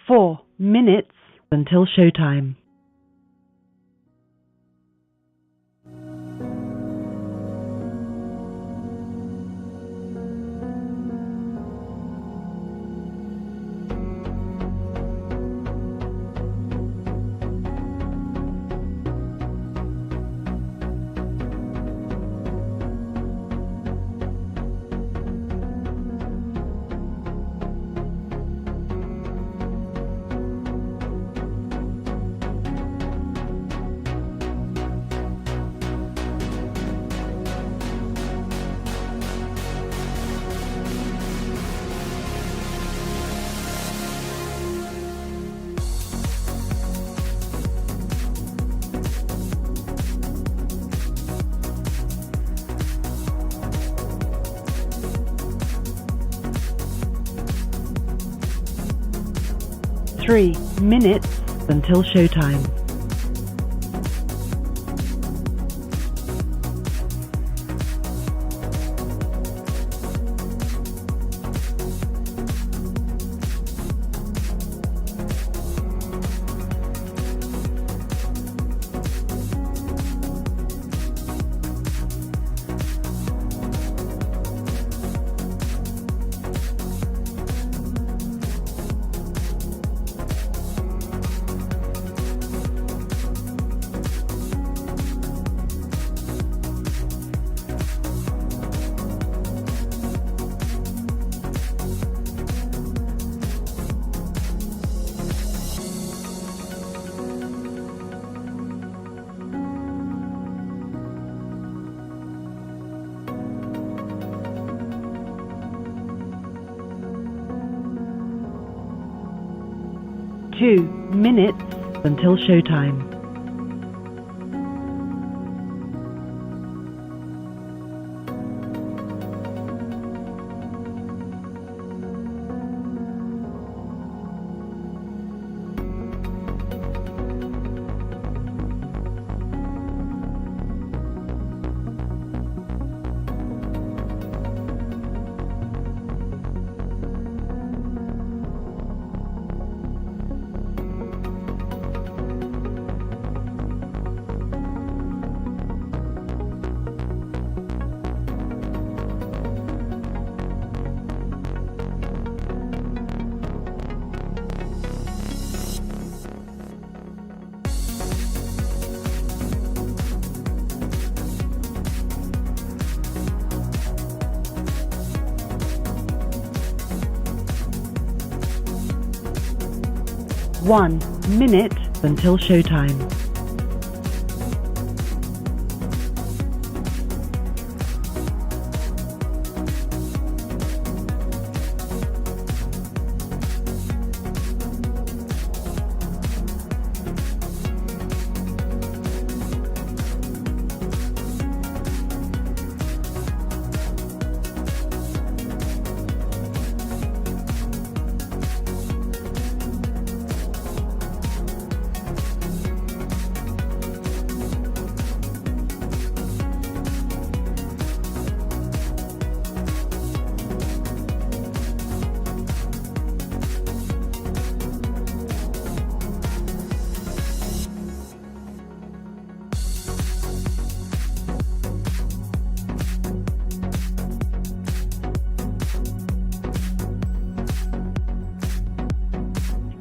4 minutes until showtime. Three minutes until showtime. Two minutes until showtime. One minute until showtime.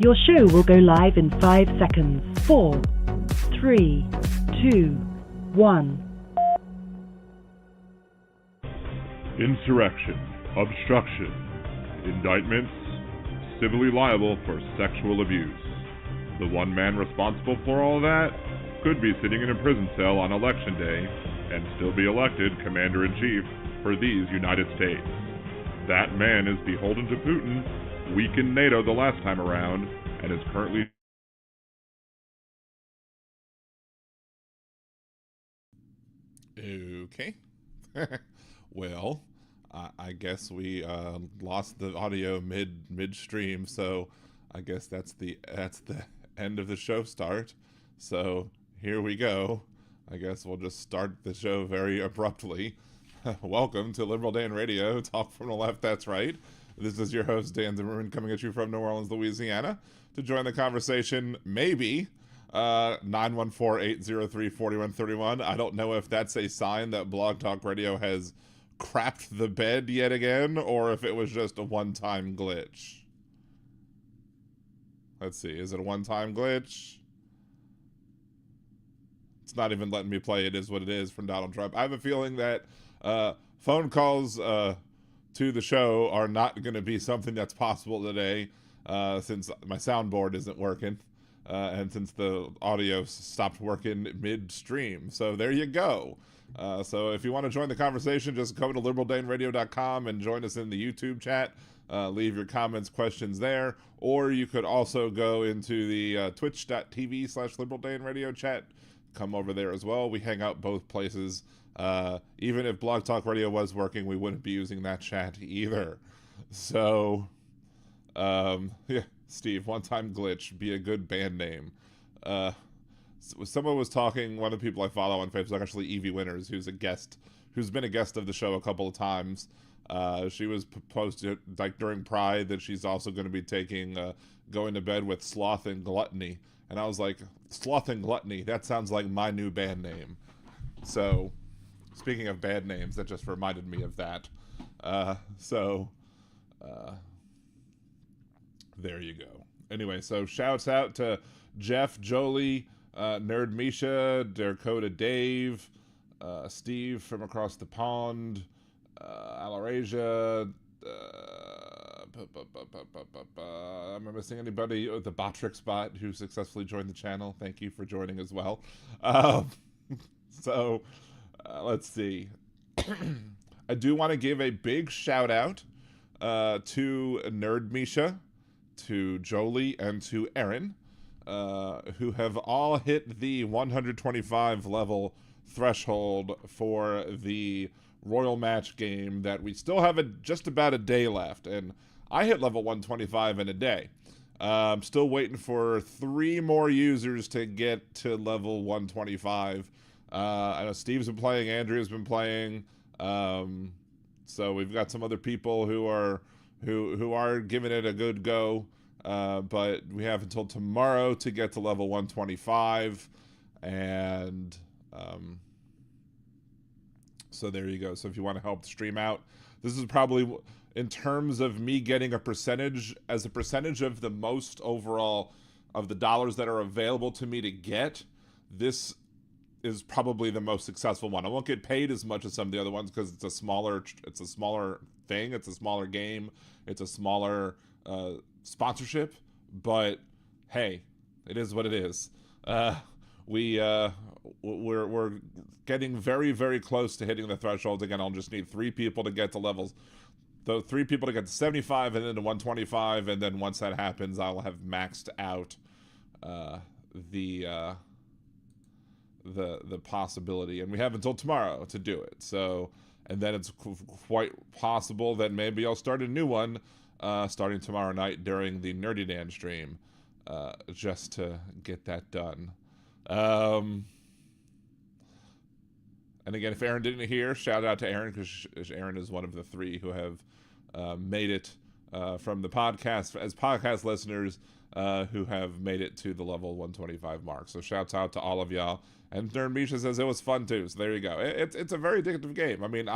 Your show will go live in 5 seconds. 4, 3, 2, 1. Insurrection, obstruction, indictments, civilly liable for sexual abuse. The one man responsible for all that could be sitting in a prison cell on election day and still be elected commander-in-chief for these United States. That man is beholden to Putin, weakened NATO the last time around, and is currently Okay. Well, I guess we lost the audio midstream, so I guess that's the end of the show start. So here we go. I guess we'll just start the show very abruptly. Welcome to Liberal Dan Radio, talk from the left, that's right. This is your host, Dan Zimmerman, coming at you from New Orleans, Louisiana. To join the conversation, maybe 914-803-4131. I don't know if that's a sign that Blog Talk Radio has crapped the bed yet again, or if it was just a one-time glitch. Let's see, is it a one-time glitch? It's not even letting me play It Is What It Is from Donald Trump. I have a feeling that phone calls to the show are not going to be something that's possible today, since my soundboard isn't working, and since the audio stopped working midstream. So there you go. So if you want to join the conversation, just go to liberaldaneradio.com and join us in the YouTube chat. Leave your comments, questions there. Or you could also go into the twitch.tv/liberaldaneradio chat. Come over there as well. We hang out both places. Even if Blog Talk Radio was working, we wouldn't be using that chat either. So, yeah, Steve, one-time glitch, be a good band name. Someone was talking, one of the people I follow on Facebook, actually Evie Winters, who's been a guest of the show a couple of times. She was posted, like, during Pride, that she's also going to be taking, going to bed with Sloth and Gluttony. And I was like, Sloth and Gluttony, that sounds like my new band name. So, speaking of bad names, that just reminded me of that. There you go. Anyway, so shouts out to Jeff, Jolie, Nerd Misha, Dakota Dave, Steve from across the pond, Alarasia. Am I missing anybody? Oh, the Botrix bot who successfully joined the channel. Thank you for joining as well. Let's see. I do want to give a big shout out to Nerd Misha, to Jolie, and to Aaron, who have all hit the 125 level threshold for the Royal Match game that we still have just about a day left. And I hit level 125 in a day. I'm still waiting for 3 more users to get to level 125. I know Steve's been playing, Andrea's been playing. So we've got some other people who are giving it a good go. But we have until tomorrow to get to level 125. And so there you go. So if you want to help the stream out, this is probably, in terms of me getting a percentage of the most overall of the dollars that are available to me to get, this is probably the most successful one. I won't get paid as much as some of the other ones because it's a smaller thing, it's a smaller game, it's a smaller sponsorship, but hey, it is what it is. We're getting very, very close to hitting the threshold again. I'll just need 3 people to get to levels. The 3 people to get to 75 and then to 125, and then once that happens, I'll have maxed out the possibility, and we have until tomorrow to do it. So, and then it's quite possible that maybe I'll start a new one starting tomorrow night during the Nerdy Dan stream, just to get that done. And again, if Aaron didn't hear, shout out to Aaron, because Aaron is one of the 3 who have made it from the podcast, as podcast listeners, who have made it to the level 125 mark. So shouts out to all of y'all. And Nerd Misha says it was fun too. So there you go. It's a very addictive game. I mean,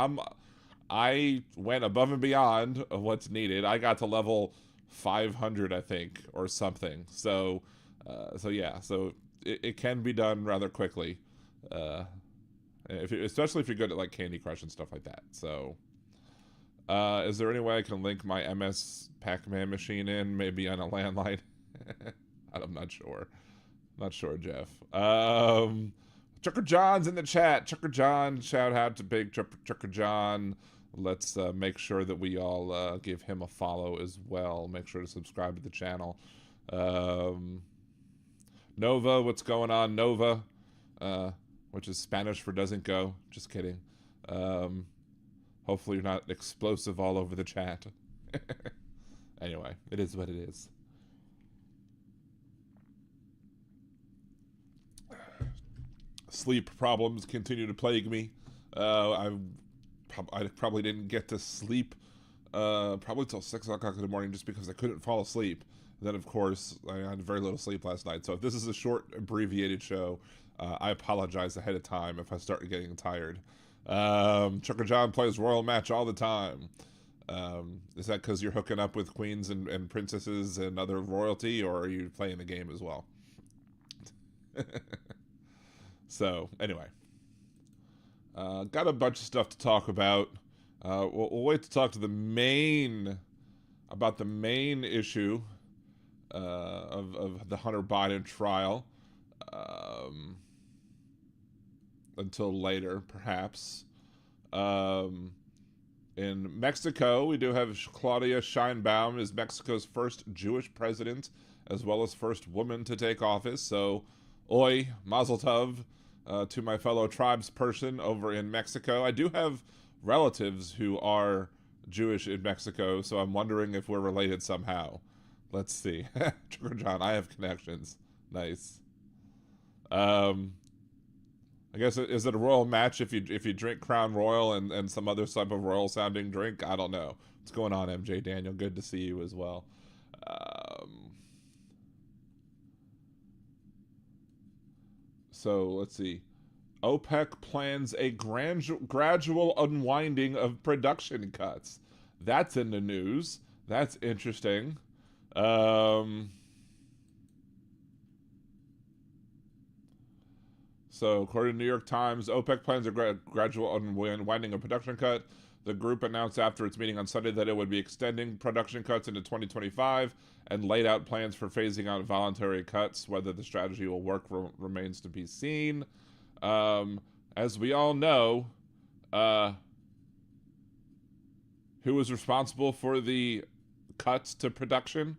I went above and beyond of what's needed. I got to level 500, I think, or something. So yeah. So it can be done rather quickly. Especially if you're good at like Candy Crush and stuff like that. So, is there any way I can link my MS Pac-Man machine in, maybe on a landline? I'm not sure. Not sure, Jeff. Chucker John's in the chat. Chucker John, shout out to Big Chucker John. Let's make sure that we all give him a follow as well. Make sure to subscribe to the channel. Nova, what's going on, Nova? Which is Spanish for doesn't go. Just kidding. Hopefully you're not explosive all over the chat. Anyway, it is what it is. Sleep problems continue to plague me. I probably didn't get to sleep probably till 6 o'clock in the morning just because I couldn't fall asleep. Then, of course, I had very little sleep last night. So if this is a short, abbreviated show, I apologize ahead of time if I start getting tired. Chucker John plays Royal Match all the time. Is that because you're hooking up with queens and princesses and other royalty, or are you playing the game as well? So, anyway. Got a bunch of stuff to talk about. We'll wait to talk to the main issue of the Hunter Biden trial until later, perhaps. In Mexico, we do have Claudia Sheinbaum is Mexico's first Jewish president, as well as first woman to take office. So, oi, mazel tov to my fellow tribesperson over in Mexico. I do have relatives who are Jewish in Mexico, so I'm wondering if we're related somehow. Let's see. Trigger John, I have connections. Nice. I guess, is it a royal match if you drink Crown Royal and some other type of royal sounding drink? I don't know. What's going on, MJ Daniel? Good to see you as well. So let's see. OPEC plans a gradual unwinding of production cuts. That's in the news. That's interesting. So, according to the New York Times, OPEC plans a gradual unwinding of production cut. The group announced after its meeting on Sunday that it would be extending production cuts into 2025 and laid out plans for phasing out voluntary cuts. Whether the strategy will work remains to be seen. As we all know, who was responsible for the cuts to production?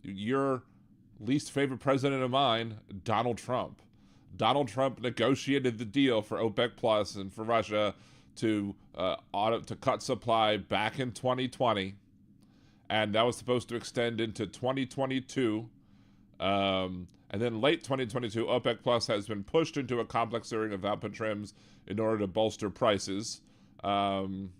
Your least favorite president of mine, Donald Trump. Donald Trump negotiated the deal for OPEC Plus and for Russia to cut supply back in 2020, and that was supposed to extend into 2022. And then late 2022, OPEC Plus has been pushed into a complex series of output trims in order to bolster prices. Let's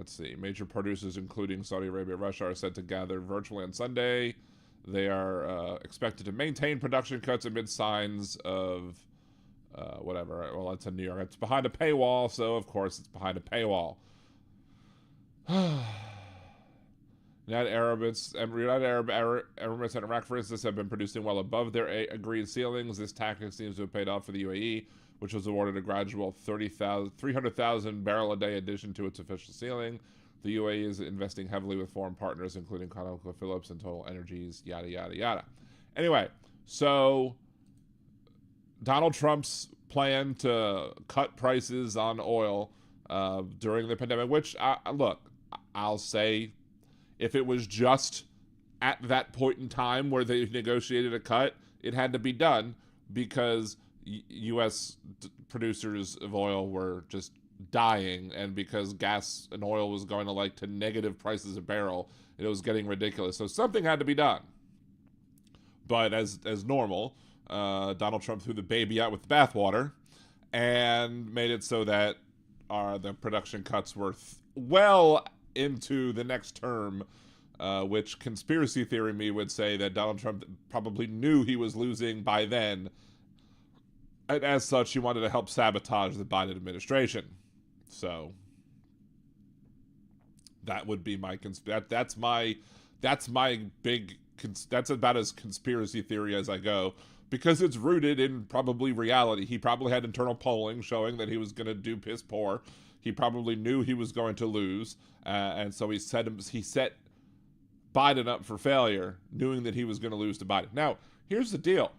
see. Major producers, including Saudi Arabia and Russia, are set to gather virtually on Sunday. They are expected to maintain production cuts amid signs of whatever. Well, it's in New York. It's behind a paywall, so of course it's behind a paywall. United Arab Emirates and Iraq, for instance, have been producing well above their agreed ceilings. This tactic seems to have paid off for the UAE, which was awarded a gradual 300,000 barrel a day addition to its official ceiling. The UAE is investing heavily with foreign partners, including ConocoPhillips and Total Energies, yada, yada, yada. Anyway, so Donald Trump's plan to cut prices on oil during the pandemic, which, look, I'll say, if it was just at that point in time where they negotiated a cut, it had to be done because U.S. producers of oil were just dying, and because gas and oil was going to negative prices a barrel, it was getting ridiculous. So something had to be done. But as normal, Donald Trump threw the baby out with the bathwater and made it so that the production cuts were well into the next term, which conspiracy theory me would say that Donald Trump probably knew he was losing by then, and as such, he wanted to help sabotage the Biden administration. So that would be my that's about as conspiracy theory as I go, because it's rooted in probably reality. He probably had internal polling showing that he was going to do piss poor. He probably knew he was going to lose, and so he set Biden up for failure, knowing that he was going to lose to Biden. Now, here's the deal.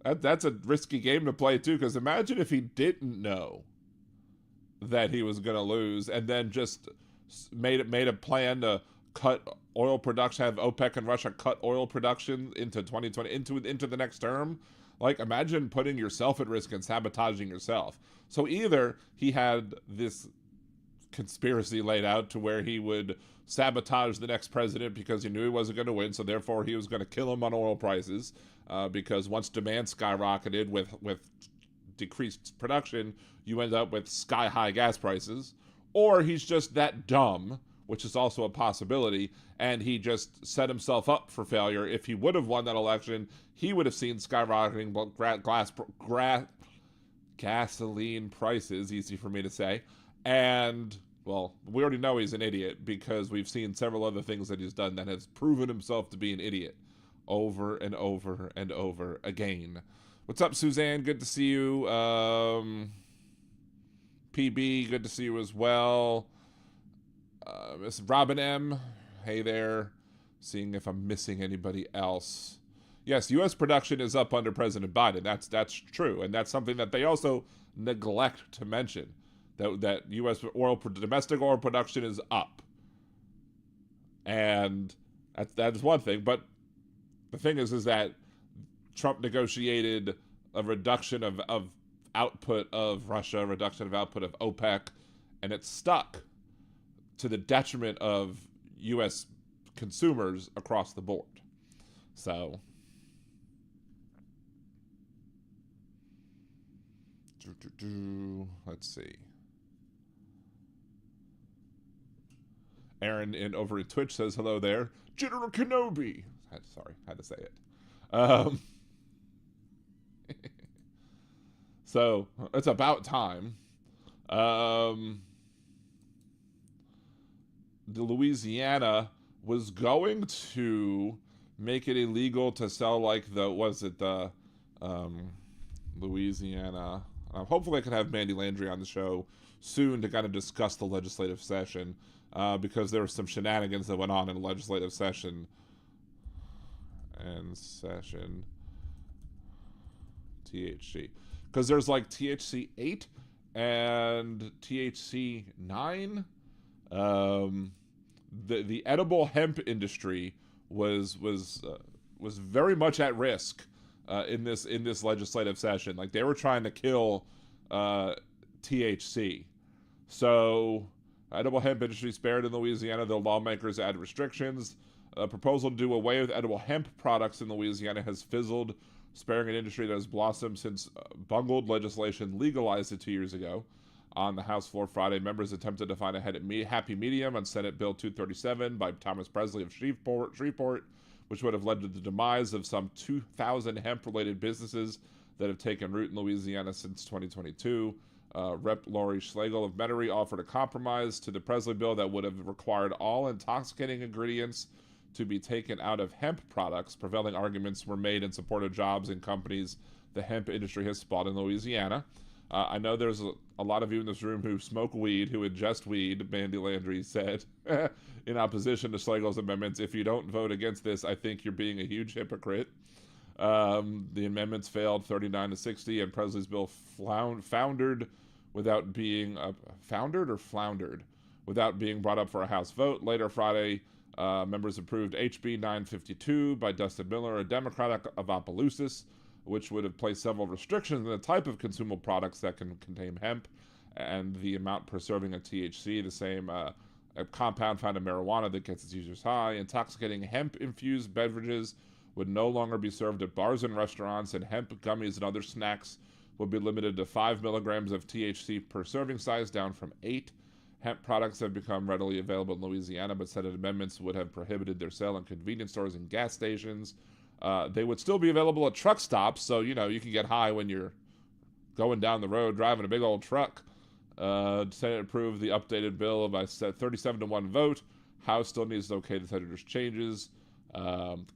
That's a risky game to play, too, because imagine if he didn't know that he was going to lose and then just made a plan to cut oil production, have OPEC and Russia cut oil production into 2020, into the next term. Imagine putting yourself at risk and sabotaging yourself. So either he had this conspiracy laid out to where he would sabotage the next president because he knew he wasn't going to win, so therefore he was going to kill him on oil prices, because once demand skyrocketed with decreased production, you end up with sky-high gas prices, or he's just that dumb, which is also a possibility, and he just set himself up for failure. If he would have won that election, he would have seen skyrocketing gasoline prices, easy for me to say, and, well, we already know he's an idiot because we've seen several other things that he's done that has proven himself to be an idiot over and over and over again. What's up, Suzanne? Good to see you. PB, good to see you as well. Miss Robin M, hey there. Seeing if I'm missing anybody else. Yes, U.S. production is up under President Biden. That's true, and that's something that they also neglect to mention. That U.S. domestic oil production is up, and that is one thing. But the thing is that Trump negotiated a reduction of output of Russia, a reduction of output of OPEC, and it's stuck to the detriment of U.S. consumers across the board. So, let's see. Aaron over at Twitch says hello there. General Kenobi. Sorry, had to say it. So, it's about time. Louisiana was going to make it illegal to sell Louisiana. Hopefully I can have Mandy Landry on the show soon to kind of discuss the legislative session, because there were some shenanigans that went on in the legislative session. THC. Because there's like THC 8 and THC 9. The edible hemp industry was very much at risk in this legislative session. Like, they were trying to kill THC. So, edible hemp industry spared in Louisiana, though lawmakers add restrictions. A proposal to do away with edible hemp products in Louisiana has fizzled, sparing an industry that has blossomed since bungled legislation legalized it 2 years ago. On the House floor Friday, members attempted to find a happy medium on Senate Bill 237 by Thomas Presley of Shreveport, which would have led to the demise of some 2,000 hemp-related businesses that have taken root in Louisiana since 2022. Rep. Lori Schlegel of Metairie offered a compromise to the Presley bill that would have required all intoxicating ingredients to be taken out of hemp products. Prevailing arguments were made in support of jobs and companies the hemp industry has spawned in Louisiana. I know there's a lot of you in this room who smoke weed, who ingest weed, Mandy Landry said, in opposition to Schlegel's amendments. If you don't vote against this, I think you're being a huge hypocrite. The amendments failed 39-60, and Presley's bill floundered without being brought up for a House vote. Later Friday, members approved HB 952 by Dustin Miller, a Democrat of Opelousas, which would have placed several restrictions on the type of consumable products that can contain hemp and the amount per serving of THC, the same a compound found in marijuana that gets its users high. Intoxicating hemp-infused beverages would no longer be served at bars and restaurants, and hemp gummies and other snacks would be limited to 5 milligrams of THC per serving size, down from 8. Hemp products have become readily available in Louisiana, but Senate amendments would have prohibited their sale in convenience stores and gas stations. They would still be available at truck stops, so, you can get high when you're going down the road driving a big old truck. Senate approved the updated bill by 37-1 vote. House still needs to okay the senator's changes.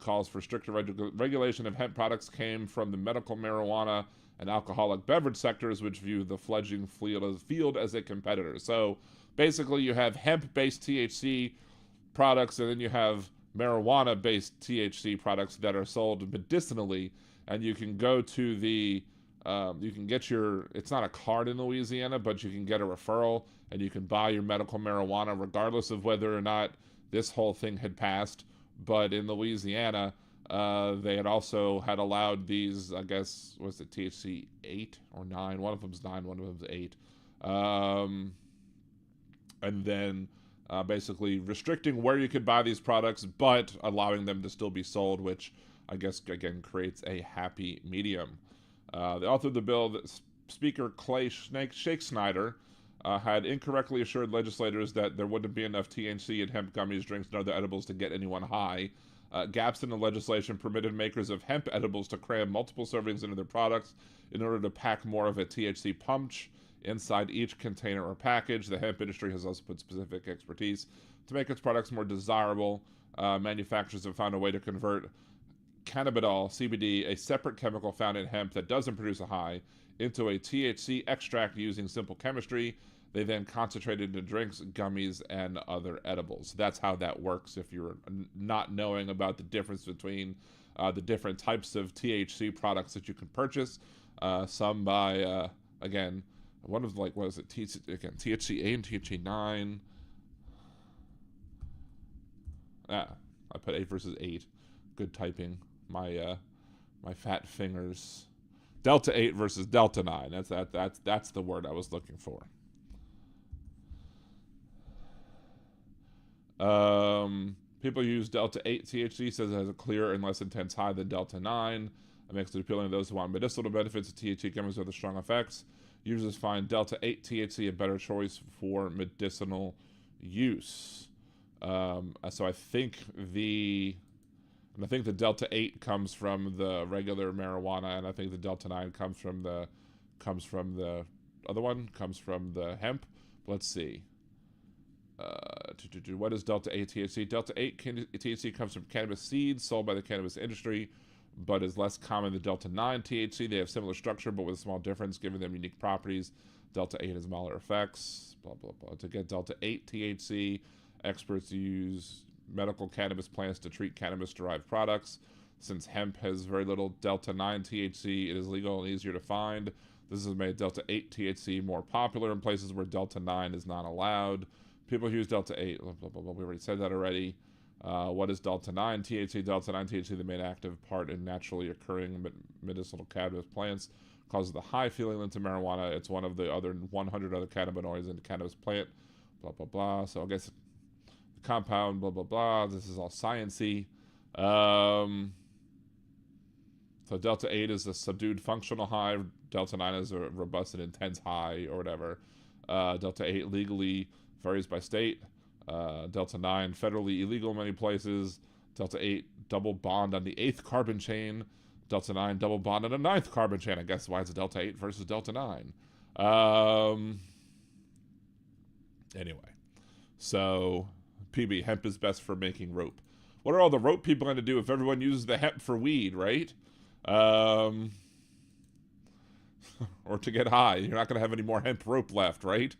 Calls for stricter regulation of hemp products came from the medical marijuana and alcoholic beverage sectors, which view the fledgling field as a competitor. So basically you have hemp-based THC products, and then you have marijuana-based THC products that are sold medicinally, and you can go to the you can get it's not a card in Louisiana, but you can get a referral, and you can buy your medical marijuana regardless of whether or not this whole thing had passed. But in Louisiana, they had also had allowed these, I guess, was it THC 8 or 9? One of them's 9, one of them's 8. And then basically restricting where you could buy these products, but allowing them to still be sold, which I guess, again, creates a happy medium. The author of the bill that Speaker Clay Shake Snyder had incorrectly assured legislators that there wouldn't be enough THC in hemp gummies, drinks, and other edibles to get anyone high. Gaps in the legislation permitted makers of hemp edibles to cram multiple servings into their products in order to pack more of a THC punch inside each container or package. The hemp industry has also put specific expertise to make its products more desirable. Manufacturers have found a way to convert cannabidiol, CBD, a separate chemical found in hemp that doesn't produce a high, into a THC extract using simple chemistry. They then concentrate it into drinks, gummies, and other edibles. That's how that works if you're not knowing about the difference between the different types of THC products that you can purchase. Some by, again, one of like, what is it? THC 8 and THC 9. I put 8 versus 8. Good typing. My fat fingers. Delta 8 versus Delta 9. That's the word I was looking for. People use Delta 8 THC, says it has a clearer and less intense high than Delta 9. It makes it appealing to those who want medicinal benefits of THC gummies with strong effects. Users find Delta 8 THC a better choice for medicinal use. So I think the Delta 8 comes from the regular marijuana, and I think the Delta 9 comes from the other one, comes from the hemp. Let's see. What is Delta 8 THC? Delta 8 THC comes from cannabis seeds sold by the cannabis industry, but is less common than Delta 9 THC. They have similar structure, but with a small difference, giving them unique properties. Delta 8 has milder effects, blah, blah, blah. To get Delta 8 THC, experts use medical cannabis plants to treat cannabis-derived products. Since hemp has very little Delta 9 THC, it is legal and easier to find. This has made Delta 8 THC more popular in places where Delta 9 is not allowed. People use Delta 8, blah, blah, blah, blah. We already said that already. What is Delta 9 THC? Delta 9 THC, the main active part in naturally occurring medicinal cannabis plants, causes the high feeling linked to marijuana. It's one of the other 100 other cannabinoids in the cannabis plant, blah, blah, blah. So I guess the compound, blah, blah, blah. This is all science-y. So Delta 8 is a subdued functional high. Delta 9 is a robust and intense high, or whatever. Delta 8 legally varies by state. Delta 9 federally illegal in many places. Delta 8 double bond on the 8th carbon chain. Delta 9 double bond on the 9th carbon chain. I guess why it's a Delta 8 versus Delta 9. Anyway, so PB, hemp is best for making rope. What are all the rope people going to do if everyone uses the hemp for weed, right? Or to get high. You're not going to have any more hemp rope left, right?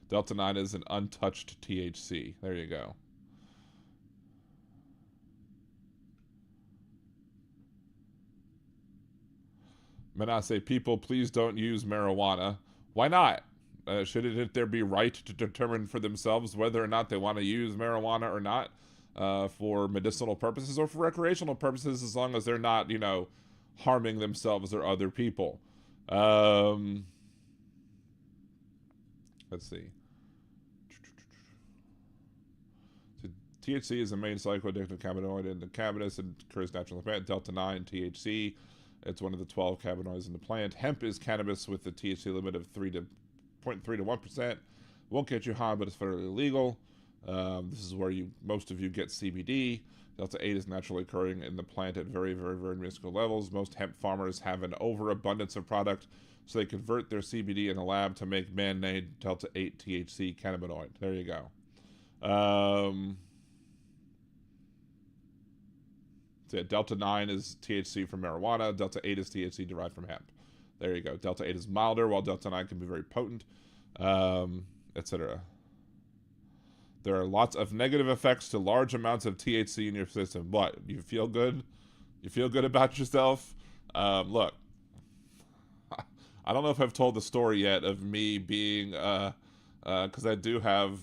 Delta 9 is an untouched THC. There you go. Manasseh, people, please don't use marijuana. Why not? Shouldn't there be right to determine for themselves whether or not they want to use marijuana or not for medicinal purposes or for recreational purposes, as long as they're not, harming themselves or other people? Let's see. So THC is the main psychoactive cannabinoid in the cannabis and occurs naturally in the plant. Delta 9 THC, it's one of the 12 cannabinoids in the plant. Hemp is cannabis with the THC limit of 0.3 to 1%. Won't get you high, but it's federally illegal. This is where most of you get CBD. Delta 8 is naturally occurring in the plant at very, very, very minuscule levels. Most hemp farmers have an overabundance of product, so they convert their CBD in a lab to make man-made Delta 8 THC cannabinoid. There you go. So Delta 9 is THC from marijuana. Delta 8 is THC derived from hemp. There you go. Delta 8 is milder, while Delta 9 can be very potent, etc. There are lots of negative effects to large amounts of THC in your system. What? You feel good? You feel good about yourself? Look, I don't know if I've told the story yet of me being, because I do have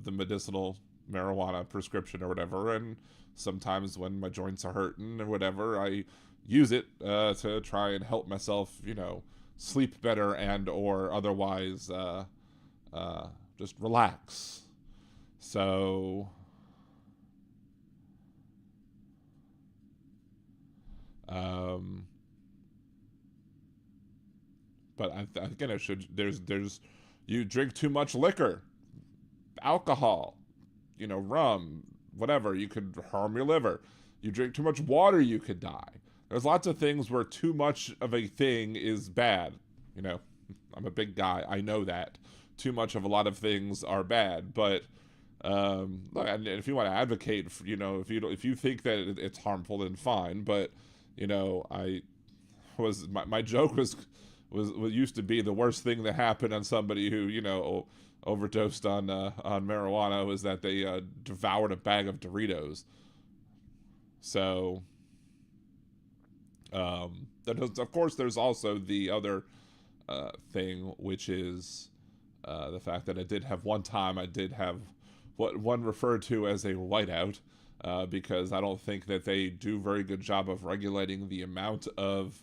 the medicinal marijuana prescription or whatever, and sometimes when my joints are hurting or whatever, I use it to try and help myself, sleep better and or otherwise just relax. So But again, it should. There's you drink too much liquor, alcohol, rum, whatever. You could harm your liver. You drink too much water, you could die. There's lots of things where too much of a thing is bad. I'm a big guy. I know that too much of a lot of things are bad. But look, and if you want to advocate, if you think that it's harmful, then fine. But my joke was used to be the worst thing that happened on somebody who overdosed on marijuana was that they devoured a bag of Doritos. So, of course, there's also the other thing, which is the fact that I did have what one referred to as a whiteout, because I don't think that they do a very good job of regulating the amount of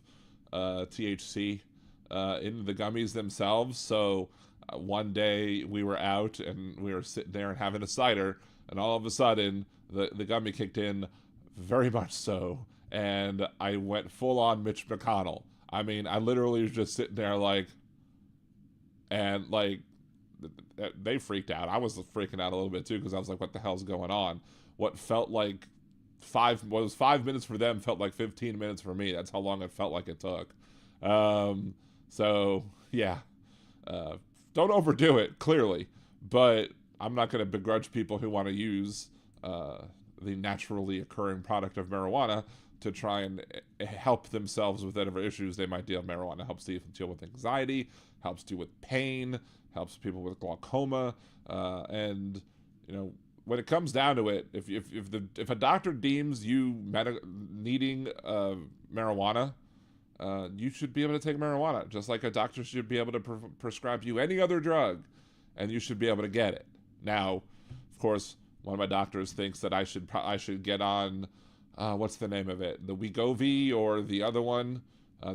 THC in the gummies themselves. So one day we were out and we were sitting there and having a cider, and all of a sudden the gummy kicked in, very much so, and I went full on Mitch McConnell. I mean, I literally was just sitting there they freaked out. I was freaking out a little bit too, because I was like, what the hell's going on? What felt like 5 minutes for them felt like 15 minutes for me. That's how long it felt like it took. So yeah, don't overdo it, clearly, but I'm not going to begrudge people who want to use the naturally occurring product of marijuana to try and help themselves with whatever issues they might deal with. Marijuana helps deal with anxiety, helps deal with pain, helps people with glaucoma, and when it comes down to it, if a doctor deems you needing marijuana, you should be able to take marijuana, just like a doctor should be able to prescribe you any other drug, and you should be able to get it. Now, of course, one of my doctors thinks that I should get on what's the name of it, the Wegovy, or the other one.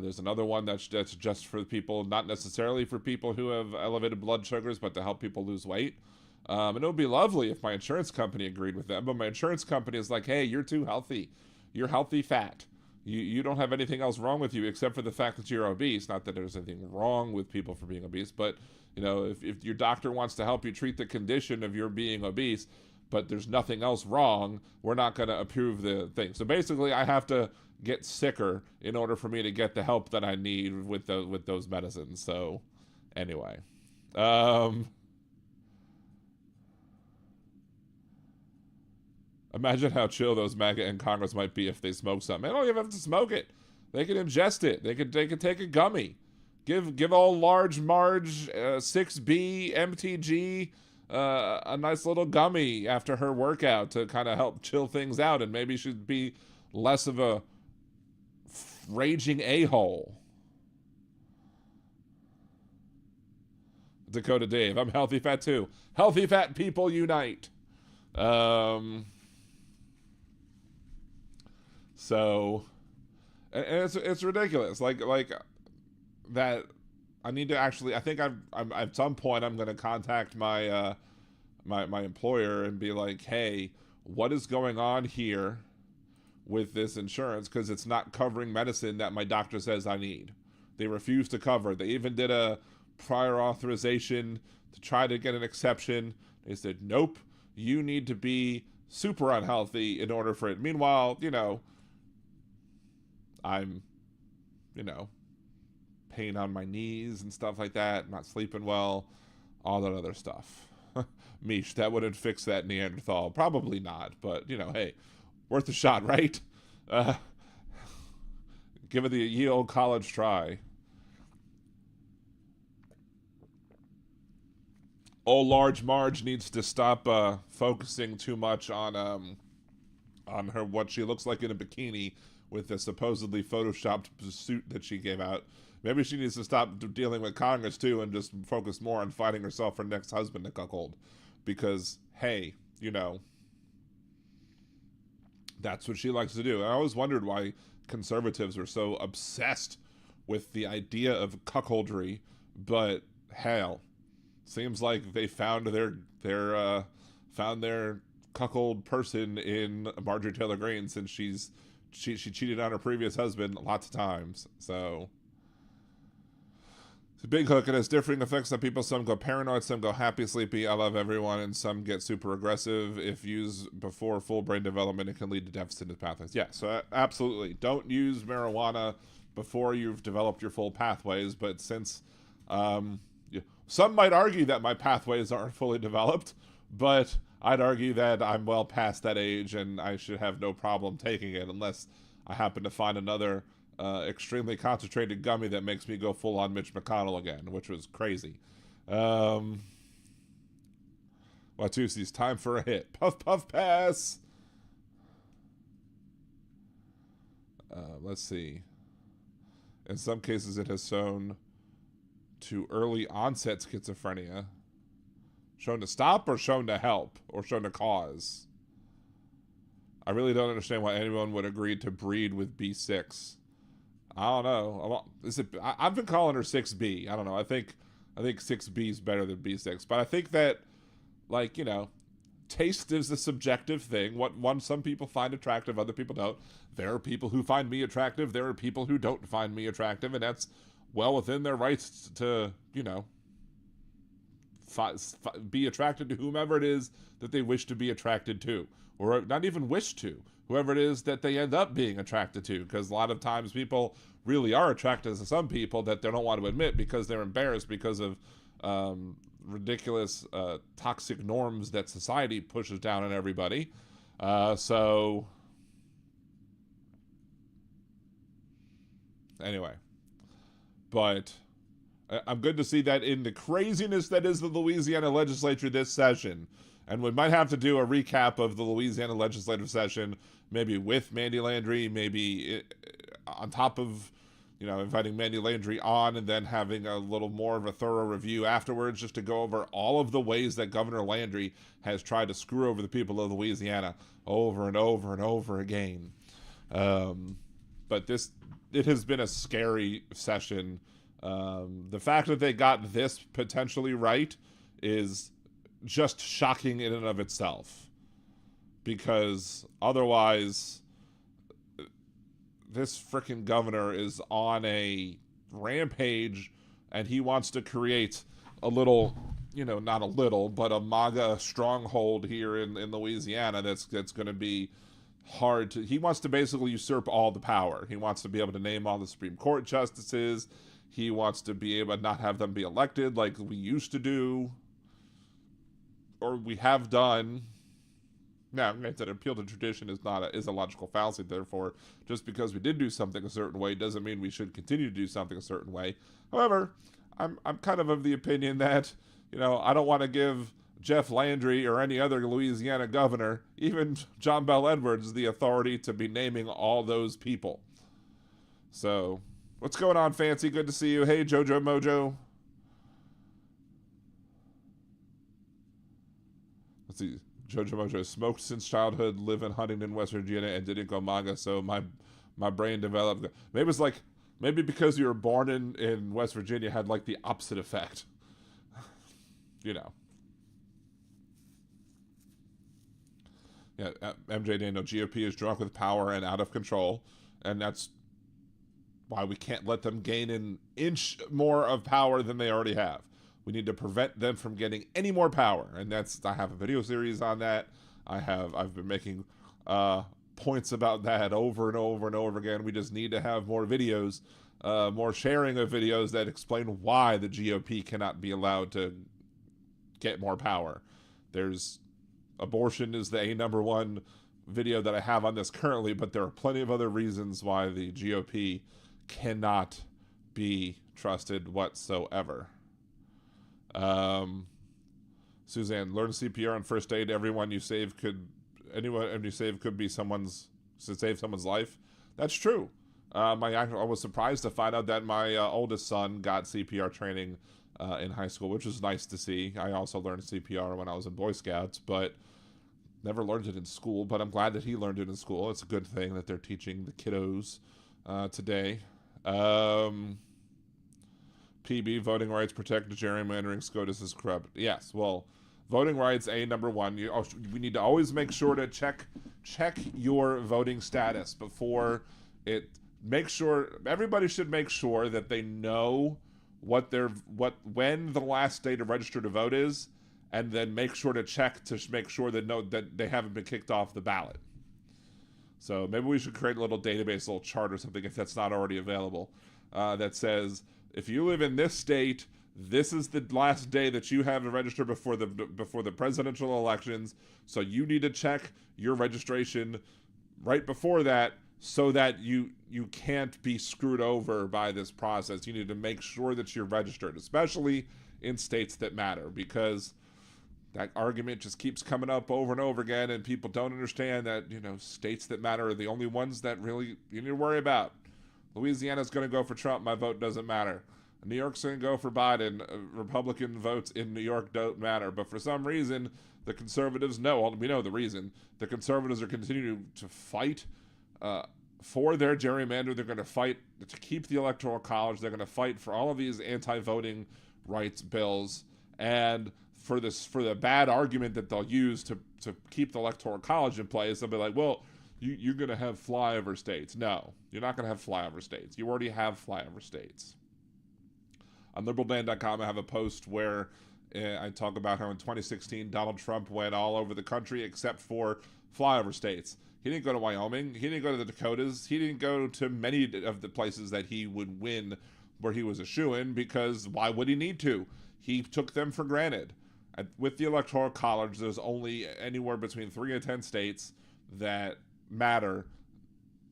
There's another one that's just for people, not necessarily for people who have elevated blood sugars, but to help people lose weight. And it would be lovely if my insurance company agreed with them, but my insurance company is like, hey, you're too healthy. You're healthy fat. You don't have anything else wrong with you except for the fact that you're obese. Not that there's anything wrong with people for being obese, but if your doctor wants to help you treat the condition of your being obese, but there's nothing else wrong, we're not going to approve the thing. So basically, I have to get sicker in order for me to get the help that I need with those medicines. So anyway, imagine how chill those MAGA in Congress might be if they smoke something. They don't even have to smoke it. They can ingest it. They could take a gummy. Give old Large Marge 6B MTG a nice little gummy after her workout to kind of help chill things out, and maybe she'd be less of a raging a-hole. Dakota Dave, I'm healthy fat too. Healthy fat people unite. So, and it's ridiculous. Like that. I need to actually. I think I'm at some point I'm going to contact my my employer and be like, hey, what is going on here with this insurance? Because it's not covering medicine that my doctor says I need. They refuse to cover. They even did a prior authorization to try to get an exception. They said, nope, you need to be super unhealthy in order for it. Meanwhile, I'm, pain on my knees and stuff like that, not sleeping well, all that other stuff. Mish, that wouldn't fix that Neanderthal. Probably not, but, hey, worth a shot, right? Give it the ye old college try. Old Large Marge needs to stop focusing too much on her, what she looks like in a bikini with the supposedly photoshopped suit that she gave out. Maybe she needs to stop dealing with Congress too and just focus more on finding herself her next husband to cuckold. Because, hey, that's what she likes to do. And I always wondered why conservatives were so obsessed with the idea of cuckoldry, but hell, seems like they found their cuckold person in Marjorie Taylor Greene, since she cheated on her previous husband lots of times. So It's a big hook. It has differing effects on people. Some go paranoid, some go happy, sleepy, I love everyone, and some get super aggressive. If used before full brain development, it can lead to deficit in pathways. Yeah, so absolutely. Don't use marijuana before you've developed your full pathways, but since some might argue that my pathways aren't fully developed, but I'd argue that I'm well past that age and I should have no problem taking it unless I happen to find another extremely concentrated gummy that makes me go full on Mitch McConnell again, which was crazy. Watusi's time for a hit. Puff, puff, pass. Let's see. In some cases, it has shown to early onset schizophrenia. Shown to stop or shown to help or shown to cause? I really don't understand why anyone would agree to breed with B6. I don't know. I've been calling her 6B. I don't know. I think 6B is better than B6. But I think that, like, you know, taste is a subjective thing. What some people find attractive, other people don't. There are people who find me attractive. There are people who don't find me attractive, and that's well within their rights to, you know, be attracted to whomever it is that they wish to be attracted to, or not even wish to, whoever it is that they end up being attracted to, because a lot of times people really are attracted to some people that they don't want to admit because they're embarrassed because of ridiculous toxic norms that society pushes down on everybody. So anyway, but I'm good to see that in the craziness that is the Louisiana legislature this session. And we might have to do a recap of the Louisiana legislative session, maybe with Mandy Landry, maybe on top of, you know, inviting Mandy Landry on and then having a little more of a thorough review afterwards, just to go over all of the ways that Governor Landry has tried to screw over the people of Louisiana over and over and over again. But it has been a scary session. The fact that they got this potentially right is just shocking in and of itself, because otherwise this freaking governor is on a rampage and he wants to create a little, you know, not a little, but a MAGA stronghold here in Louisiana that's going to be hard to. He wants to basically usurp all the power. He wants to be able to name all the Supreme Court justices. He wants to be able to not have them be elected like we used to do, or we have done. Now, granted, appeal to tradition is a logical fallacy. Therefore, just because we did do something a certain way doesn't mean we should continue to do something a certain way. However, I'm kind of the opinion that, you know, I don't want to give Jeff Landry or any other Louisiana governor, even John Bel Edwards, the authority to be naming all those people. So, what's going on, Fancy? Good to see you. Hey, Jojo Mojo. Let's see. Jojo Mojo, smoked since childhood, live in Huntington, West Virginia, and didn't go MAGA, so my brain developed. Maybe it's like, maybe because you were born in West Virginia had like the opposite effect. You know. Yeah, MJ Daniel, GOP is drunk with power and out of control, and that's why we can't let them gain an inch more of power than they already have. We need to prevent them from getting any more power, and I have a video series on that. I've been making points about that over and over and over again. We just need to have more videos, more sharing of videos that explain why the GOP cannot be allowed to get more power. Abortion is the number one video that I have on this currently, but there are plenty of other reasons why the GOP cannot be trusted whatsoever. Suzanne, learn CPR and first aid. Anyone you save could be save someone's life. That's true. I was surprised to find out that my oldest son got CPR training in high school, which was nice to see. I also learned CPR when I was in Boy Scouts, but never learned it in school. But I'm glad that he learned it in school. It's a good thing that they're teaching the kiddos today. PB, voting rights protect gerrymandering, SCOTUS is corrupt. Yes, well, voting rights, number one. We need to always make sure to check your voting status before it. Everybody should make sure that they know when the last day to register to vote is, and then make sure to check to make sure that they haven't been kicked off the ballot. So maybe we should create a little database, a little chart or something if that's not already available, that says if you live in this state, this is the last day that you have to register before the presidential elections. So you need to check your registration right before that, so that you can't be screwed over by this process. You need to make sure that you're registered, especially in states that matter, because that argument just keeps coming up over and over again, and people don't understand that, states that matter are the only ones that really you need to worry about. Louisiana's going to go for Trump. My vote doesn't matter. New York's going to go for Biden. Republican votes in New York don't matter. But for some reason, the conservatives know. We know the reason. The conservatives are continuing to fight for their gerrymander. They're going to fight to keep the Electoral College. They're going to fight for all of these anti-voting rights bills. And for the bad argument that they'll use to keep the Electoral College in place, they'll be like, well, you're going to have flyover states. No, you're not going to have flyover states. You already have flyover states. On liberaldan.com, I have a post where I talk about how in 2016, Donald Trump went all over the country except for flyover states. He didn't go to Wyoming. He didn't go to the Dakotas. He didn't go to many of the places that he would win where he was a shoo-in, because why would he need to? He took them for granted. With the Electoral College, there's only anywhere between 3 and 10 states that matter,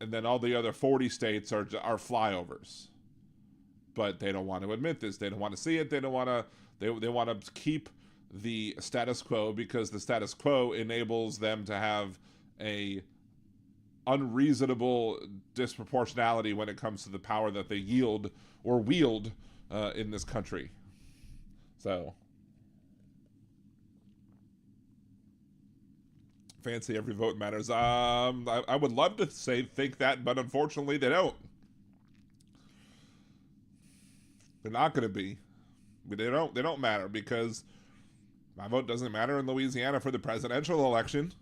and then all the other 40 states are flyovers. But they don't want to admit this. They don't want to see it. They don't want to. They want to keep the status quo, because the status quo enables them to have a unreasonable disproportionality when it comes to the power that they yield or wield in this country. So, fancy every vote matters. I would love to think that, but unfortunately they don't. They're not going to be. But they don't matter, because my vote doesn't matter in Louisiana for the presidential election.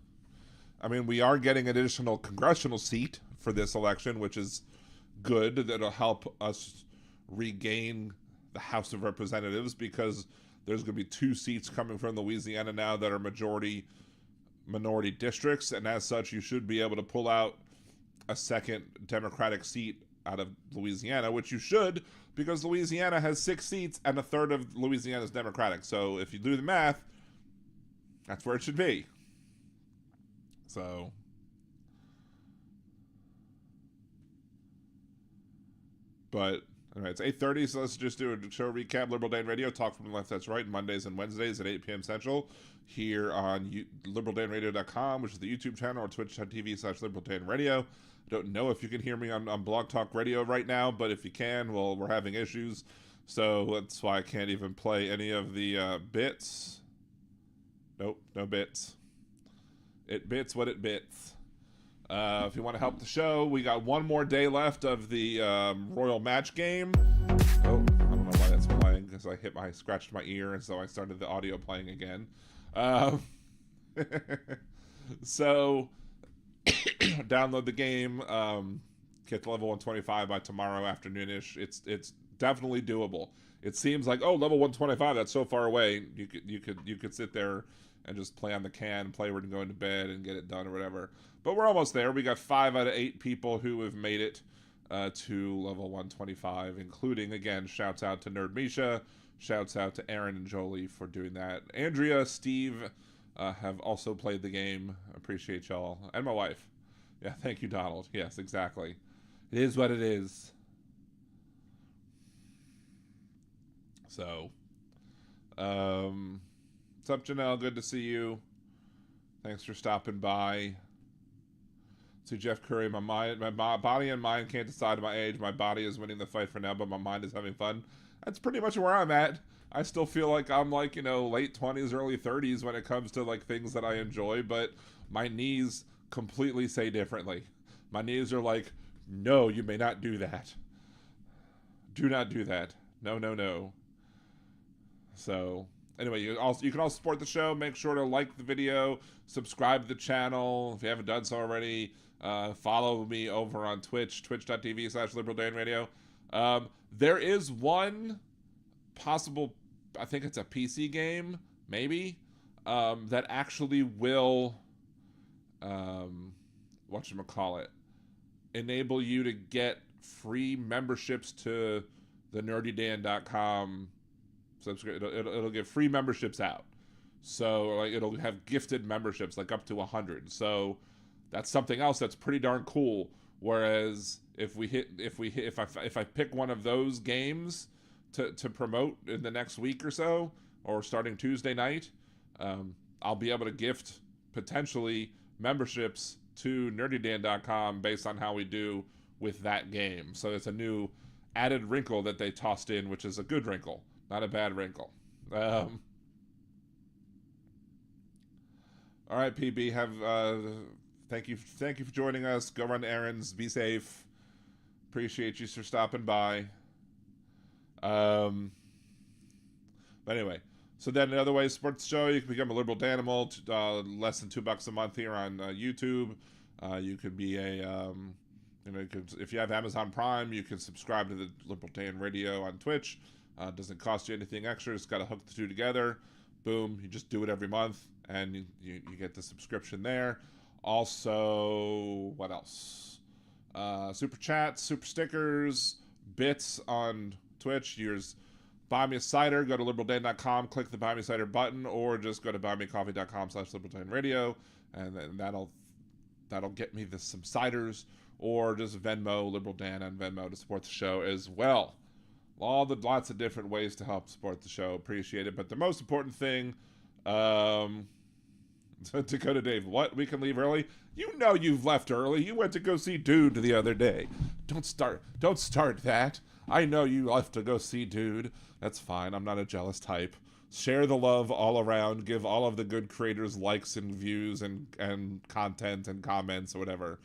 I mean, we are getting an additional congressional seat for this election, which is good. That'll help us regain the House of Representatives, because there's going to be 2 seats coming from Louisiana now that are minority districts, and as such, you should be able to pull out a second Democratic seat out of Louisiana, which you should, because Louisiana has 6 seats and a third of Louisiana is Democratic. So if you do the math, that's where it should be. So, but anyway, it's 8:30, so let's just do a show recap. Liberal Dan Radio, talk from the left, that's right, Mondays and Wednesdays at 8 p.m. Central, here on liberaldanradio.com, which is the YouTube channel, or twitch.tv/liberaldanradio. I don't know if you can hear me on Blog Talk Radio right now, but if you can, well, we're having issues, so that's why I can't even play any of the bits. Nope, no bits. It bits what it bits. If you want to help the show, we got one more day left of the Royal Match game. Oh, I don't know why that's playing, because I scratched my ear, and so I started the audio playing again. So, download the game, get to level 125 by tomorrow afternoonish. It's definitely doable. It seems like, level 125, that's so far away. You could sit there and just play on the can, play when you're going to bed, and get it done or whatever. But we're almost there. We got 5 out of 8 people who have made it to level 125, including, again, shouts out to Nerd Misha, shouts out to Aaron and Jolie for doing that. Andrea, Steve have also played the game. Appreciate y'all. And my wife. Yeah, thank you, Donald. Yes, exactly. It is what it is. So, what's up, Janelle? Good to see you. Thanks for stopping by. To Jeff Curry, my body and mind can't decide my age. My body is winning the fight for now, but my mind is having fun. That's pretty much where I'm at. I still feel like I'm like, late 20s, early 30s when it comes to like things that I enjoy, but my knees completely say differently. My knees are like, no, you may not do that. Do not do that. No, no, no. So, anyway, you can also support the show. Make sure to like the video, subscribe to the channel if you haven't done so already. Follow me over on Twitch, twitch.tv/liberaldanradio. There is one possible, I think it's a PC game, maybe, that actually will, whatchamacallit, enable you to get free memberships to the nerdydan.com subscription. It'll give free memberships out. So like it'll have gifted memberships, like up to 100. So that's something else that's pretty darn cool. Whereas if I pick one of those games to promote in the next week or so, or starting Tuesday night, I'll be able to gift potentially memberships to nerdydan.com based on how we do with that game. So it's a new added wrinkle that they tossed in, which is a good wrinkle, not a bad wrinkle. All right, PB, thank you for joining us. Go run errands. Be safe. Appreciate you for stopping by. But anyway, so then the other way, sports show, you can become a liberal danimal, less than $2 a month here on YouTube. You could be if you have Amazon Prime, you can subscribe to the Liberal Dan Radio on Twitch. Doesn't cost you anything extra. Just got to hook the two together. Boom, you just do it every month, and you get the subscription there. Also, what else? Super chats, super stickers, bits on Twitch. Here's Buy Me a Cider. Go to liberaldan.com, click the Buy Me a Cider button, or just go to buymeacoffee.com/liberaldanradio, and then that'll get me some ciders, or just Venmo, Liberal Dan on Venmo to support the show as well. Lots of different ways to help support the show. Appreciate it. But the most important thing, Dakota Dave, what? We can leave early? You know you've left early. You went to go see Dude the other day. Don't start that. I know you left to go see Dude. That's fine. I'm not a jealous type. Share the love all around. Give all of the good creators likes and views and content and comments or whatever.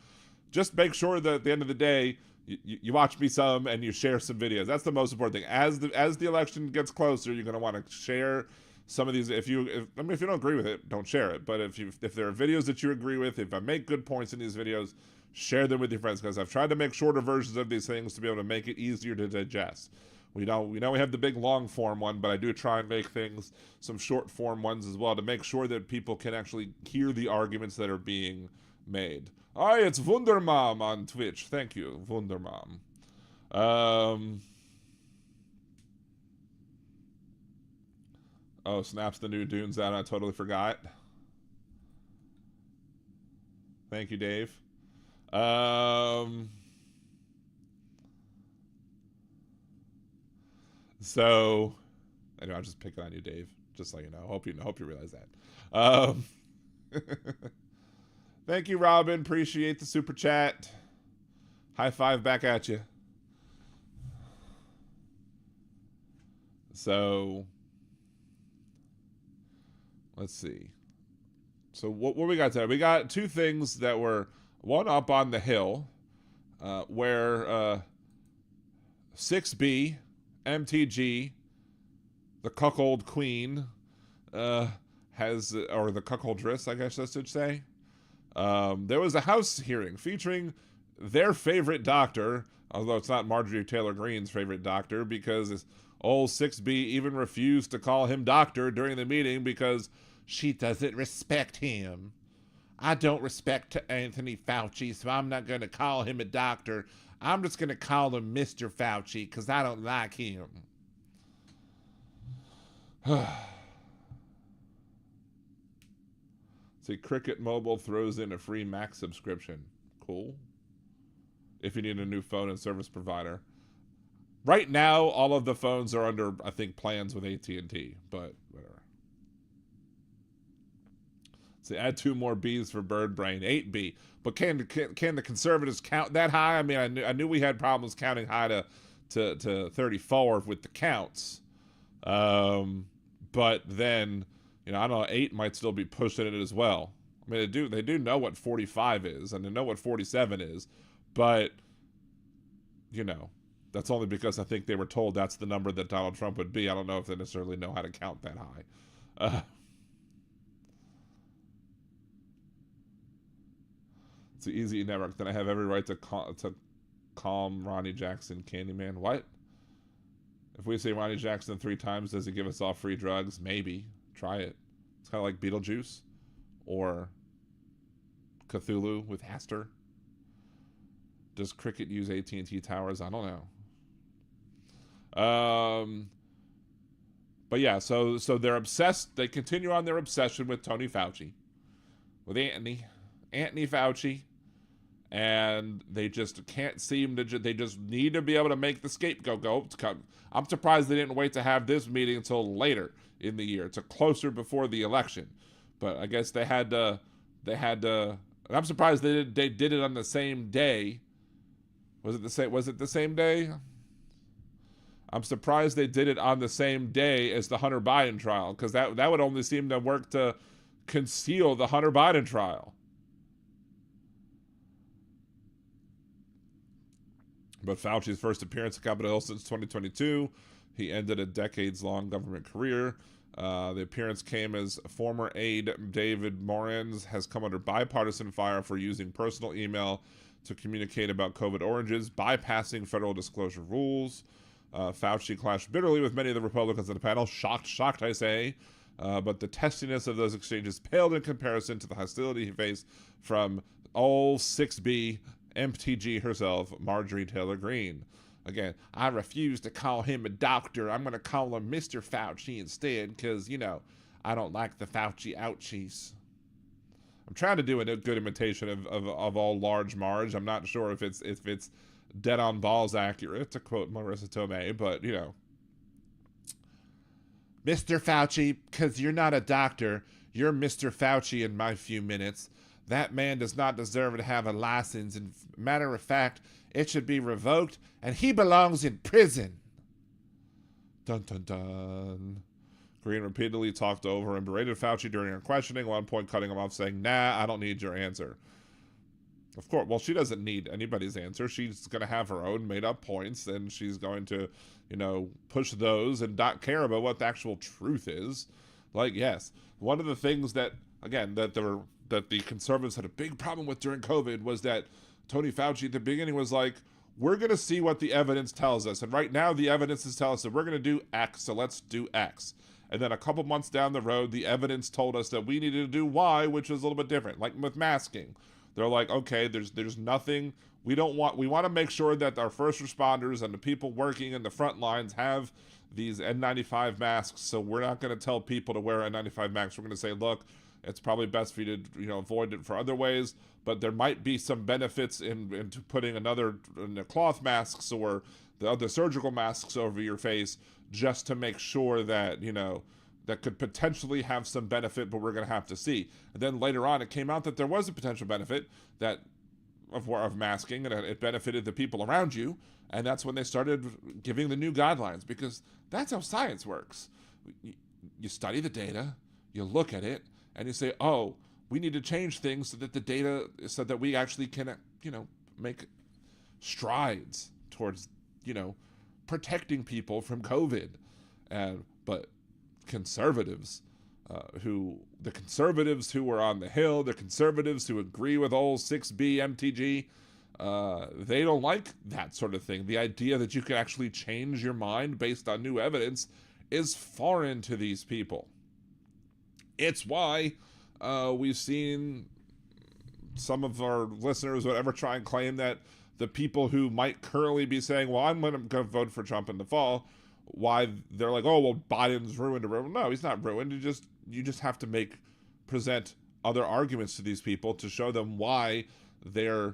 Just make sure that at the end of the day, you watch me some and you share some videos. That's the most important thing. As the election gets closer, you're going to want to share some of these. If you don't agree with it, don't share it. But if there are videos that you agree with, if I make good points in these videos, share them with your friends, because I've tried to make shorter versions of these things to be able to make it easier to digest. We know we have the big long form one, but I do try and make things some short form ones as well to make sure that people can actually hear the arguments that are being made. Hi, it's Wundermom on Twitch. Thank you, Wundermom. Oh, Snap's the new Dunes out. I totally forgot. Thank you, Dave. So, anyway, I'm just picking on you, Dave. Just so you know. Hope you realize that. Thank you, Robin. Appreciate the super chat. High five back at you. So, let's see. So what we got today? We got two things that were, one up on the hill, where 6B, MTG, the cuckold queen, has, or the cuckoldress, I guess I should say. There was a House hearing featuring their favorite doctor, although it's not Marjorie Taylor Greene's favorite doctor, because old 6B even refused to call him doctor during the meeting because she doesn't respect him. I don't respect Anthony Fauci, so I'm not going to call him a doctor. I'm just going to call him Mr. Fauci because I don't like him. See, Cricket Mobile throws in a free Mac subscription. Cool. If you need a new phone and service provider. Right now, all of the phones are under, I think, plans with AT&T, but whatever. So add 2 more Bs for Bird Brain, 8B. But can the conservatives count that high? I mean, I knew we had problems counting high to 34 with the counts. But then, I don't know, 8 might still be pushing it as well. I mean, they do know what 45 is, and they know what 47 is, but, that's only because I think they were told that's the number that Donald Trump would be. I don't know if they necessarily know how to count that high. It's the Easy Network. Then I have every right to calm Ronnie Jackson Candyman. What? If we say Ronnie Jackson 3 times, does he give us all free drugs? Maybe. Try it. It's kind of like Beetlejuice or Cthulhu with Hastur. Does Cricket use AT&T towers? I don't know. But yeah, so they're obsessed. They continue on their obsession with Tony Fauci, with Anthony Fauci, and they just can't seem to. They just need to be able to make the scapegoat go. I'm surprised they didn't wait to have this meeting until later in the year, to closer before the election. But I guess they had to. And I'm surprised they did it on the same day. Was it the same day? I'm surprised they did it on the same day as the Hunter Biden trial, because that would only seem to work to conceal the Hunter Biden trial. But Fauci's first appearance at Capitol Hill since 2022, he ended a decades-long government career. The appearance came as former aide David Morans has come under bipartisan fire for using personal email to communicate about COVID oranges, bypassing federal disclosure rules. Fauci clashed bitterly with many of the Republicans on the panel. Shocked, I say. But the testiness of those exchanges paled in comparison to the hostility he faced from old 6B MTG herself, Marjorie Taylor Greene. Again, I refuse to call him a doctor. I'm going to call him Mr. Fauci instead because, I don't like the Fauci ouchies. I'm trying to do a good imitation of all large Marge. I'm not sure if it's dead on balls accurate, to quote Marissa Tomei, but, Mr. Fauci, because you're not a doctor, you're Mr. Fauci in my few minutes. That man does not deserve to have a license. And matter of fact, it should be revoked, and he belongs in prison. Dun, dun, dun. Greene repeatedly talked over and berated Fauci during her questioning, at one point cutting him off, saying, "Nah, I don't need your answer." Of course, well, she doesn't need anybody's answer. She's going to have her own made-up points, and she's going to, push those and not care about what the actual truth is. Like, yes, one of the things that, again, that the conservatives had a big problem with during COVID was that Tony Fauci at the beginning was like, we're going to see what the evidence tells us. And right now, the evidence is telling us that we're going to do X, so let's do X. And then a couple months down the road, the evidence told us that we needed to do Y, which was a little bit different, like with masking. They're like, okay, there's nothing. We want to make sure that our first responders and the people working in the front lines have these N95 masks. So we're not going to tell people to wear N95 masks. We're going to say, look, it's probably best for you to avoid it for other ways. But there might be some benefits into putting in the cloth masks or the other surgical masks over your face, just to make sure that that could potentially have some benefit, but we're going to have to see. And then later on, it came out that there was a potential benefit of masking, and it benefited the people around you. And that's when they started giving the new guidelines, because that's how science works. You study the data, you look at it, and you say, oh, we need to change things so that we actually can, make strides towards, protecting people from COVID. But conservatives who were on the Hill, the conservatives who agree with old 6B MTG, they don't like that sort of thing. The idea that you can actually change your mind based on new evidence is foreign to these people. It's why we've seen some of our listeners, whatever, try and claim that the people who might currently be saying, well, I'm going to vote for Trump in the fall, why they're like, oh, well, Biden's ruined. No, he's not ruined. You just have to present other arguments to these people to show them why their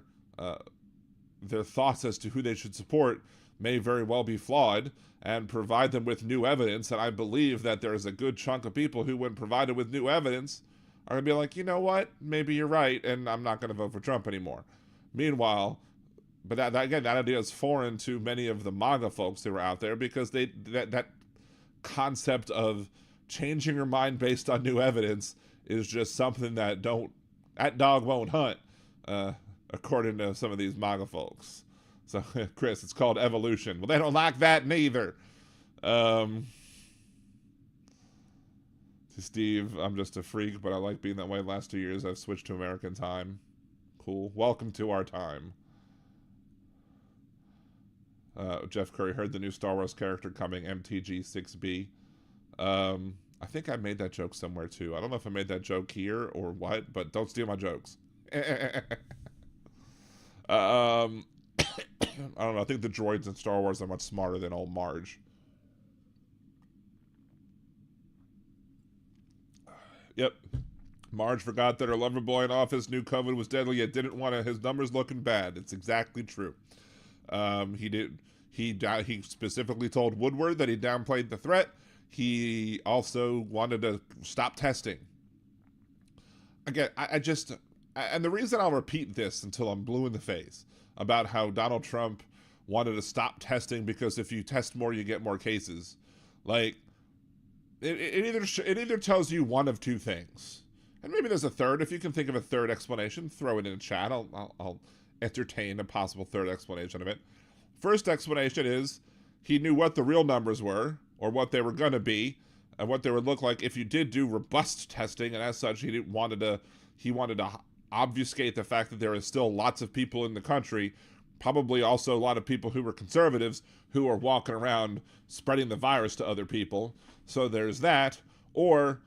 thoughts as to who they should support may very well be flawed, and provide them with new evidence. And I believe that there is a good chunk of people who, when provided with new evidence, are going to be like, you know what, maybe you're right, and I'm not going to vote for Trump anymore. Meanwhile, but that idea is foreign to many of the MAGA folks who are out there, because that concept of changing your mind based on new evidence is just something that that dog won't hunt, according to some of these MAGA folks. So, Chris, it's called evolution. Well, they don't like that neither. To Steve, I'm just a freak, but I like being that way. Last 2 years, I've switched to American time. Cool. Welcome to our time. Jeff Curry heard the new Star Wars character coming, MTG6B. I think I made that joke somewhere too. I don't know if I made that joke here or what, but don't steal my jokes. I don't know. I think the droids in Star Wars are much smarter than old Marge. Yep. Marge forgot that her lover boy in office knew COVID was deadly, yet didn't want his numbers looking bad. It's exactly true. He specifically told Woodward that he downplayed the threat. He also wanted to stop testing. Again, and the reason I'll repeat this until I'm blue in the face about how Donald Trump wanted to stop testing because if you test more, you get more cases. Like, it either tells you one of two things. And maybe there's a third. If you can think of a third explanation, throw it in the chat. I'll entertain a possible third explanation of it. First explanation is he knew what the real numbers were, or what they were going to be, and what they would look like if you did do robust testing, and as such, he wanted to obfuscate the fact that there is still lots of people in the country, probably also a lot of people who were conservatives, who are walking around spreading the virus to other people. So there's that. Or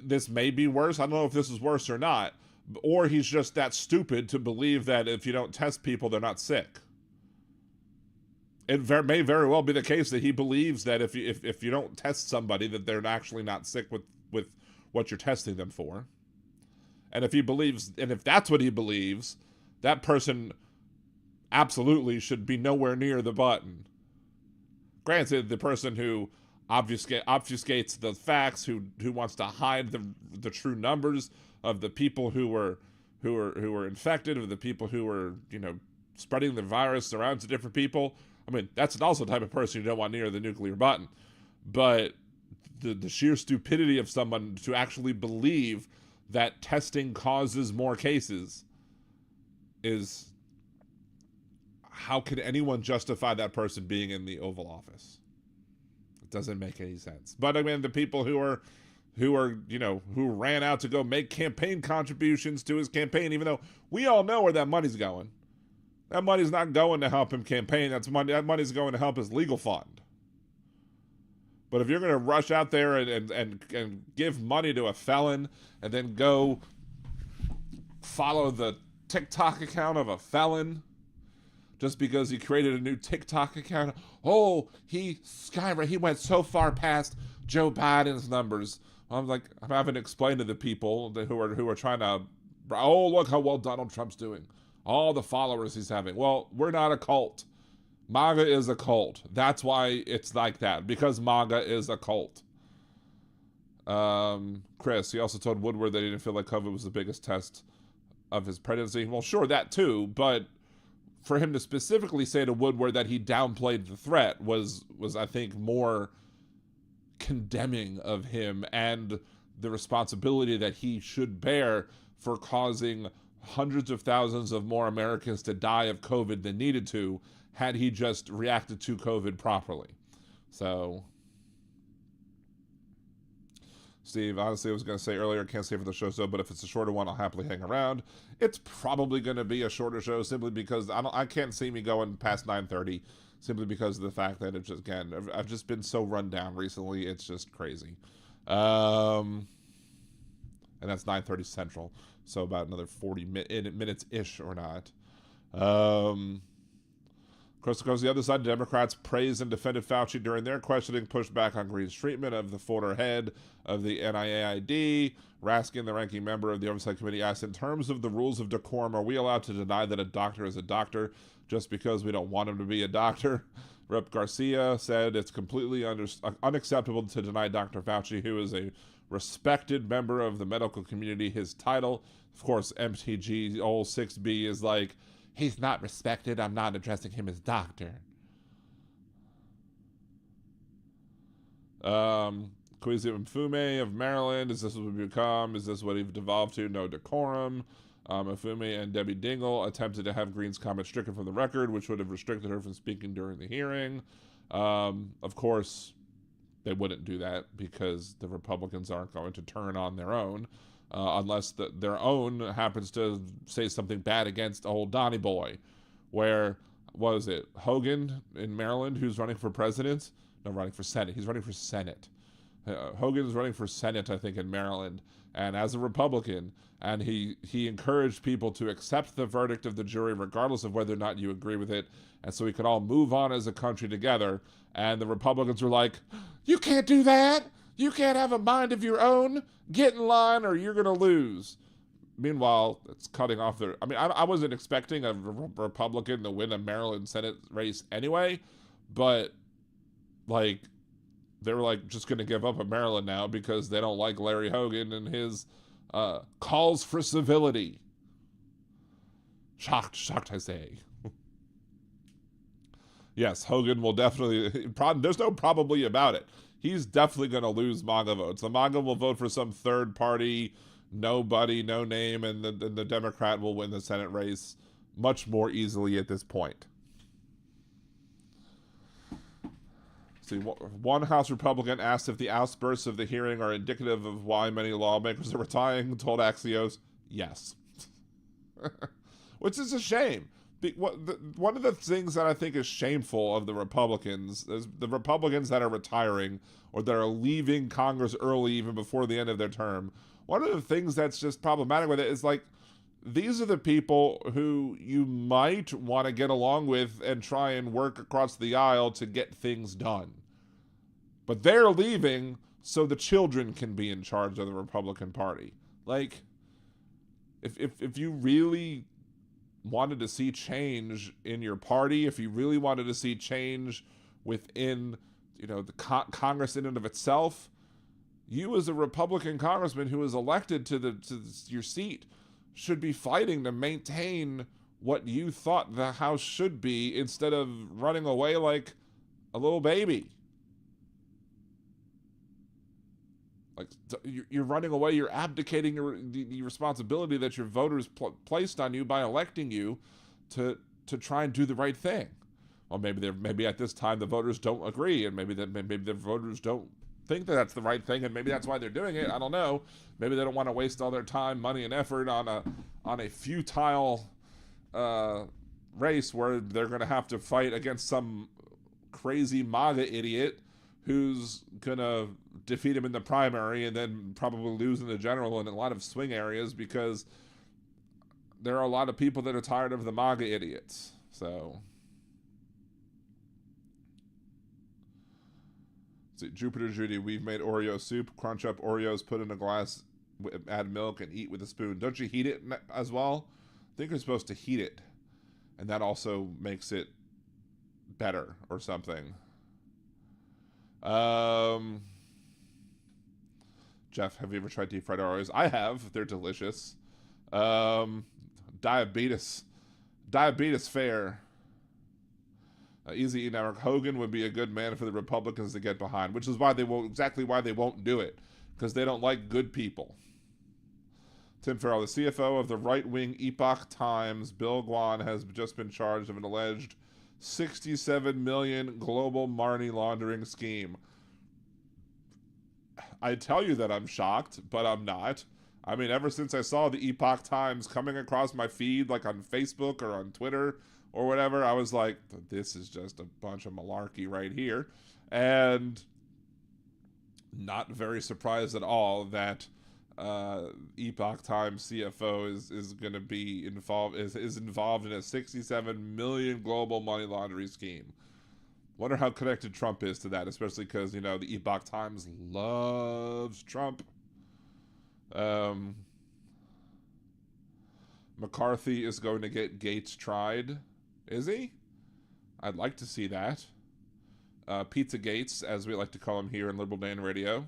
this may be worse. I don't know if this is worse or not. Or he's just that stupid to believe that if you don't test people, they're not sick. It may very well be the case that he believes that if you don't test somebody, that they're actually not sick with what you're testing them for. And if that's what he believes, that person absolutely should be nowhere near the button. Granted, the person who obfuscates the facts, who wants to hide the true numbers of the people who were infected, of the people who were spreading the virus around to different people. I mean, that's also the type of person you don't want near the nuclear button. But the sheer stupidity of someone to actually believe that testing causes more cases is, how could anyone justify that person being in the Oval Office? It doesn't make any sense. But I mean, the people who ran out to go make campaign contributions to his campaign, even though we all know where that money's going. That money's not going to help him campaign. That money's going to help his legal fund. But if you're going to rush out there and give money to a felon and then go follow the TikTok account of a felon just because he created a new TikTok account, he went so far past Joe Biden's numbers. I'm having to explain to the people who are trying to, look how well Donald Trump's doing. All the followers he's having. Well, we're not a cult. MAGA is a cult. That's why it's like that, because MAGA is a cult. Chris, he also told Woodward that he didn't feel like COVID was the biggest test of his presidency. Well, sure, that too, but for him to specifically say to Woodward that he downplayed the threat was I think, more condemning of him and the responsibility that he should bear for causing hundreds of thousands of more Americans to die of COVID than needed to, had he just reacted to COVID properly. So, Steve, honestly, I was going to say earlier, can't stay for the show, but if it's a shorter one, I'll happily hang around. It's probably going to be a shorter show simply because I can't see me going past 9:30, simply because of the fact that I've just been so run down recently. It's just crazy. And that's 9:30 Central. So about another 40 minutes-ish or not. Of course, the other side, Democrats praised and defended Fauci during their questioning, pushed back on Green's treatment of the former head of the NIAID. Raskin, the ranking member of the Oversight Committee, asked, in terms of the rules of decorum, are we allowed to deny that a doctor is a doctor just because we don't want him to be a doctor? Rep. Garcia said it's completely unacceptable to deny Dr. Fauci, who is a respected member of the medical community, his title. Of course, MTG, old 6B, is like, he's not respected. I'm not addressing him as doctor. Kwesi Mfume of Maryland, is this what we've become? Is this what we've devolved to? No decorum. Mfume and Debbie Dingell attempted to have Green's comment stricken from the record, which would have restricted her from speaking during the hearing. Of course, they wouldn't do that because the Republicans aren't going to turn on their own unless their own happens to say something bad against old Donnie Boy, where what is it, Hogan in Maryland, who's running for president? No, running for Senate. He's running for Senate. Hogan's running for Senate, I think, in Maryland, and as a Republican, and he encouraged people to accept the verdict of the jury regardless of whether or not you agree with it, and so we could all move on as a country together. And the Republicans were like, you can't do that! You can't have a mind of your own! Get in line or you're going to lose. Meanwhile, it's cutting off their... I mean, I wasn't expecting a Republican to win a Maryland Senate race anyway, but, like, they were, like, just going to give up on Maryland now because they don't like Larry Hogan and his calls for civility. Shocked, I say. Yes, Hogan will definitely... There's no probably about it. He's definitely going to lose MAGA votes. The MAGA will vote for some third party, nobody, no name, and the Democrat will win the Senate race much more easily at this point. See, one House Republican asked if the outbursts of the hearing are indicative of why many lawmakers are retiring, told Axios, yes. Which is a shame. One of the things that I think is shameful of the Republicans is the Republicans that are retiring or that are leaving Congress early even before the end of their term. One of the things that's just problematic with it is, like, these are the people who you might want to get along with and try and work across the aisle to get things done. But they're leaving so the children can be in charge of the Republican Party. Like, if you really wanted to see change in your party, if you really wanted to see change within, the Congress in and of itself, you as a Republican congressman who is elected to your seat should be fighting to maintain what you thought the House should be instead of running away like a little baby. Like, you're running away, you're abdicating the responsibility that your voters placed on you by electing you to try and do the right thing. Well, maybe at this time the voters don't agree, and maybe the voters don't think that that's the right thing, and maybe that's why they're doing it. I don't know. Maybe they don't want to waste all their time, money, and effort on a futile race where they're going to have to fight against some crazy MAGA idiot who's going to defeat him in the primary and then probably lose in the general in a lot of swing areas because there are a lot of people that are tired of the MAGA idiots. So, see, Jupiter Judy, we've made Oreo soup. Crunch up Oreos, put in a glass, add milk, and eat with a spoon. Don't you heat it as well? I think you're supposed to heat it, and that also makes it better or something. Jeff, have you ever tried deep fried Oreos? I have. They're delicious. Diabetes fair. Easy E Network. Hogan would be a good man for the Republicans to get behind, which is why they won't do it, because they don't like good people. Tim Farrell, the CFO of the right-wing Epoch Times, Bill Guan, has just been charged of an alleged $67 million global money laundering scheme. I tell you that I'm shocked, but I'm not. I mean, ever since I saw the Epoch Times coming across my feed, like on Facebook or on Twitter or whatever, I was like, this is just a bunch of malarkey right here. And not very surprised at all that Epoch Times CFO is going to be involved in a $67 million global money laundering scheme. Wonder how connected Trump is to that, especially because, the Epoch Times loves Trump. McCarthy is going to get Gates tried. Is he? I'd like to see that. Pizza Gates, as we like to call him here in Liberal Dan Radio.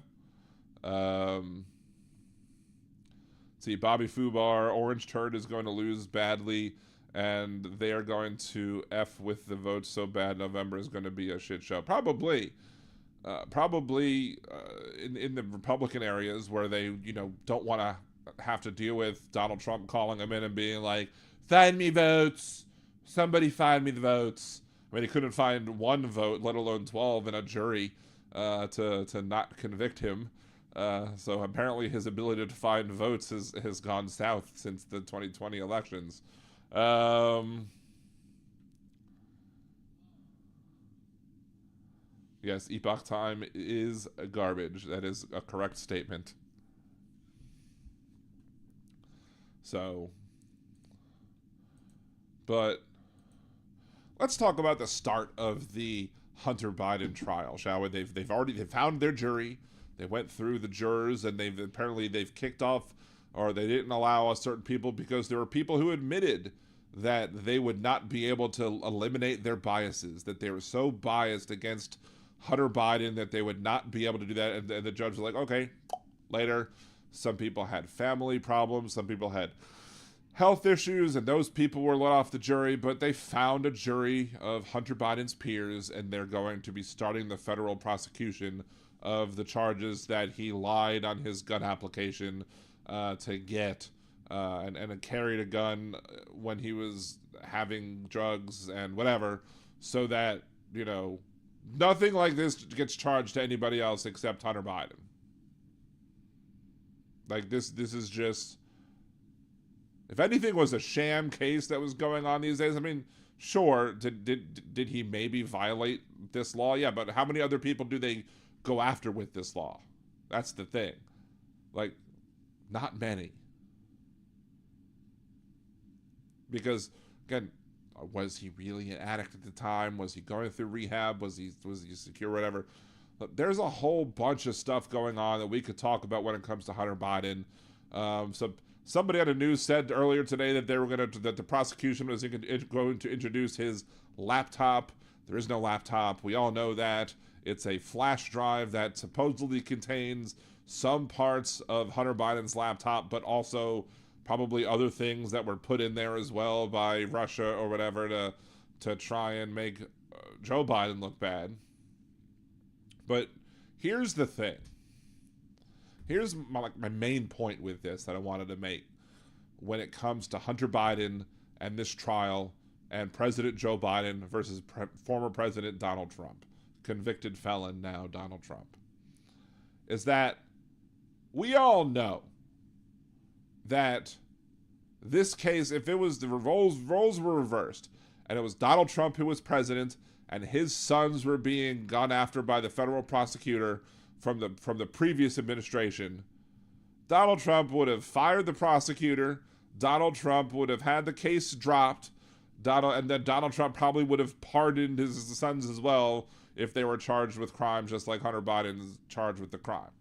See, Bobby Fubar, Orange Turd is going to lose badly, and they are going to F with the votes so bad November is going to be a shit show. Probably in the Republican areas where they, don't want to have to deal with Donald Trump calling them in and being like, find me votes. Somebody find me the votes. I mean, he couldn't find one vote, let alone 12 in a jury to not convict him. So apparently his ability to find votes has gone south since the 2020 elections. Yes, Epoch Time is garbage. That is a correct statement. So, but let's talk about the start of the Hunter Biden trial, shall we? They've found their jury. They went through the jurors, and they've kicked off, or they didn't allow certain people because there were people who admitted that they would not be able to eliminate their biases, that they were so biased against Hunter Biden that they would not be able to do that. And the judge was like, okay, later. Some people had family problems. Some people had health issues, and those people were let off the jury, but they found a jury of Hunter Biden's peers, and they're going to be starting the federal prosecution of the charges that he lied on his gun application to get and carried a gun when he was having drugs and whatever, so that, you know, nothing like this gets charged to anybody else except Hunter Biden. Like, this is just, if anything was a sham case that was going on these days, I mean, sure, did he maybe violate this law? Yeah, but how many other people do they go after with this law? That's the thing. Like, not many. Because, again, was he really an addict at the time? Was he going through rehab? Was he secure, whatever? But there's a whole bunch of stuff going on that we could talk about when it comes to Hunter Biden. Somebody on the news said earlier today that that the prosecution was going to introduce his laptop. There is no laptop. We all know that. It's a flash drive that supposedly contains some parts of Hunter Biden's laptop, but also probably other things that were put in there as well by Russia or whatever to try and make Joe Biden look bad. But here's the thing. Here's my main point with this that I wanted to make when it comes to Hunter Biden and this trial and President Joe Biden versus former President Donald Trump, convicted felon now Donald Trump, is that we all know that this case, if it was the roles were reversed and it was Donald Trump who was president and his sons were being gone after by the federal prosecutor from the previous administration, Donald Trump would have fired the prosecutor. Donald Trump would have had the case dropped. And then Donald Trump probably would have pardoned his sons as well if they were charged with crimes just like Hunter Biden's charged with the crime.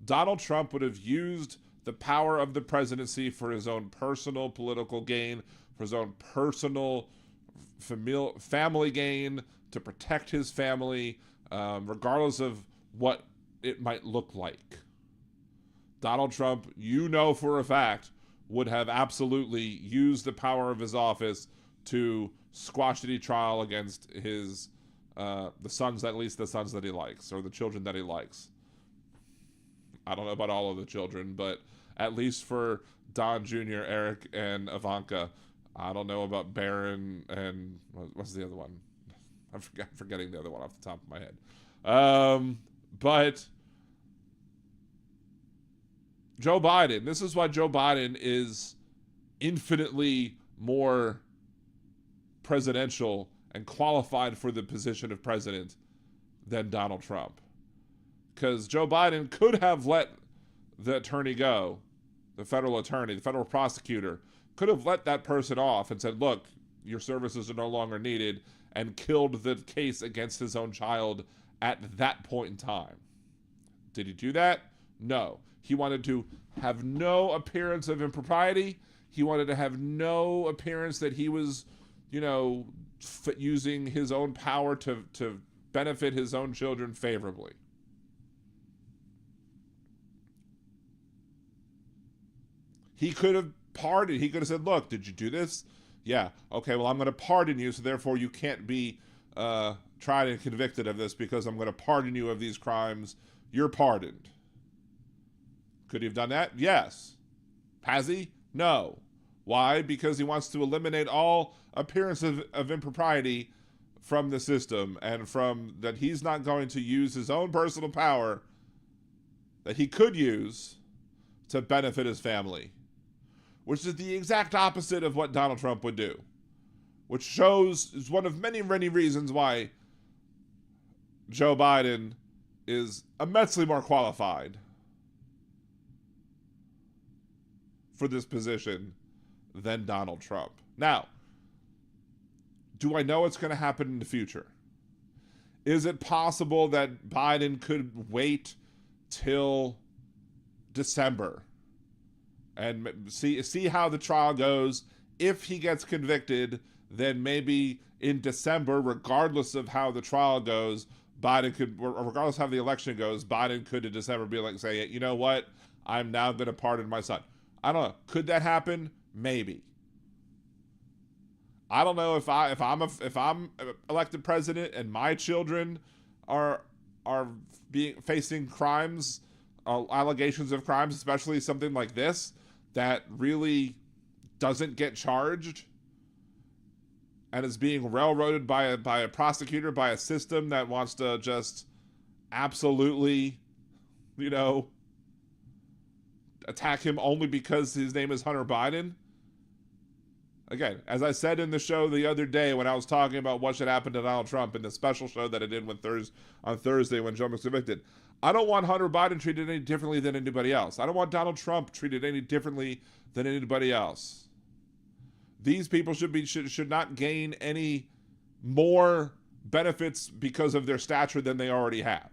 Donald Trump would have used the power of the presidency for his own personal political gain, for his own personal family gain, to protect his family, regardless of what it might look like. Donald Trump, you know for a fact, would have absolutely used the power of his office to squash any trial against his the sons that he likes, or the children that he likes. I don't know about all of the children, but at least for Don Jr., Eric, and Ivanka. I don't know about Barron and what's the other one? I'm forgetting the other one off the top of my head. But Joe Biden, this is why Joe Biden is infinitely more presidential and qualified for the position of president than Donald Trump. Because Joe Biden could have let the attorney go, the federal attorney, the federal prosecutor, could have let that person off and said, look, your services are no longer needed, and killed the case against his own child at that point in time. Did he do that? No. He wanted to have no appearance of impropriety. He wanted to have no appearance that he was, using his own power to benefit his own children favorably. He could have pardoned. He could have said, look, did you do this? Yeah. Okay, well, I'm going to pardon you, so therefore you can't be tried and convicted of this because I'm going to pardon you of these crimes. You're pardoned. Could he have done that? Yes. Has he? No. Why? Because he wants to eliminate all appearance of impropriety from the system, and from that he's not going to use his own personal power that he could use to benefit his family, which is the exact opposite of what Donald Trump would do, which is one of many, many reasons why Joe Biden is immensely more qualified for this position than Donald Trump. Now, do I know what's going to happen in the future? Is it possible that Biden could wait till December and see how the trial goes? If he gets convicted, then maybe in December, regardless of how the trial goes, Biden could, regardless of how the election goes, Biden could in December be like, say, you know what? I'm now going to pardon my son. I don't know. Could that happen? Maybe. I don't know if I'm elected president and my children are facing crimes, allegations of crimes, especially something like this that really doesn't get charged and is being railroaded by a prosecutor, by a system that wants to just absolutely, attack him only because his name is Hunter Biden. Again, as I said in the show the other day when I was talking about what should happen to Donald Trump in the special show that I did on Thursday when Joe was convicted, I don't want Hunter Biden treated any differently than anybody else. I don't want Donald Trump treated any differently than anybody else. These people should not gain any more benefits because of their stature than they already have.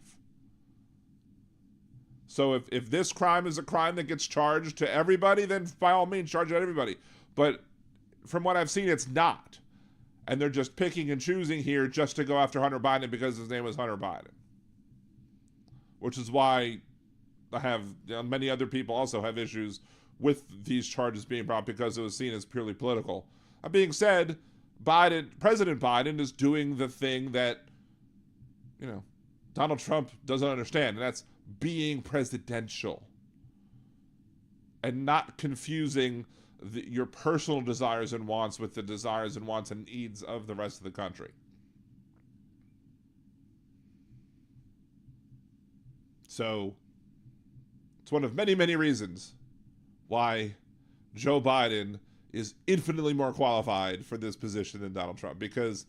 So if this crime is a crime that gets charged to everybody, then by all means charge it to everybody. But from what I've seen, it's not. And they're just picking and choosing here just to go after Hunter Biden because his name is Hunter Biden. Which is why I have, many other people also have issues with these charges being brought because it was seen as purely political. That being said, President Biden is doing the thing that, Donald Trump doesn't understand, and that's being presidential. And not confusing your personal desires and wants with the desires and wants and needs of the rest of the country. So, it's one of many, many reasons why Joe Biden is infinitely more qualified for this position than Donald Trump, because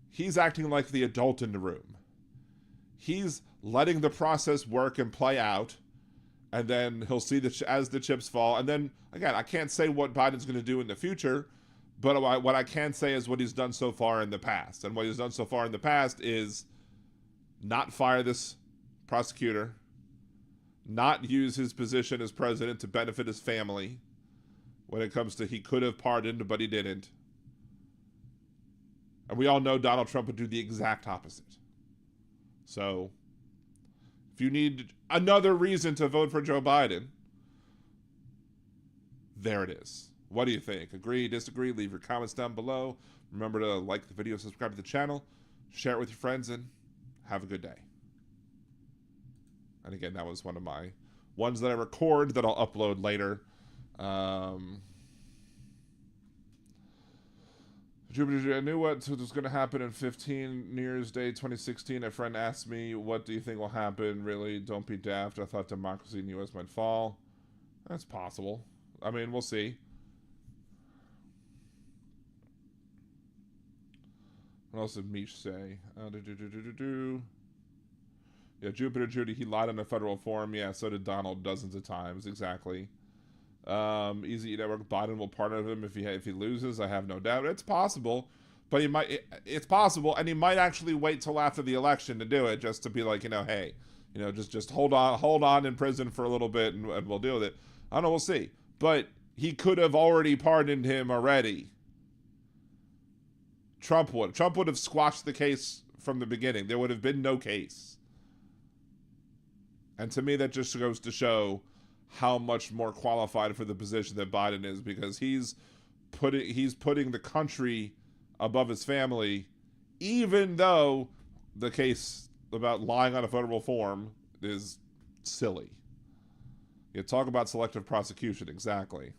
he's acting like the adult in the room. He's letting the process work and play out, and then he'll see as the chips fall. And then, again, I can't say what Biden's going to do in the future, but what I can say is what he's done so far in the past. And what he's done so far in the past is not fire this prosecutor, not use his position as president to benefit his family when it comes to he could have pardoned, but he didn't. And we all know Donald Trump would do the exact opposite. So, if you need another reason to vote for Joe Biden, there it is. What do you think? Agree, disagree? Leave your comments down below. Remember to like the video, subscribe to the channel, share it with your friends, and have a good day. And again, that was one of my ones that I record that I'll upload later. Jupiter, I knew what was going to happen in 15 New Year's Day 2016. A friend asked me, what do you think will happen? Really, don't be daft. I thought democracy in the U.S. might fall. That's possible. I mean, we'll see. What else did Mish say? Yeah, Jupiter Judy, he lied on a federal forum. Yeah, so did Donald dozens of times. Exactly. Easy Network, Biden will pardon him if he loses. I have no doubt. It's possible, but it's possible, and he might actually wait till after the election to do it, just to be like, hey, just hold on in prison for a little bit, and we'll deal with it. I don't know, we'll see. But he could have already pardoned him already. Trump would have squashed the case from the beginning. There would have been no case. And to me, that just goes to show how much more qualified for the position that Biden is, because he's putting the country above his family, even though the case about lying on a federal form is silly. You talk about selective prosecution, exactly.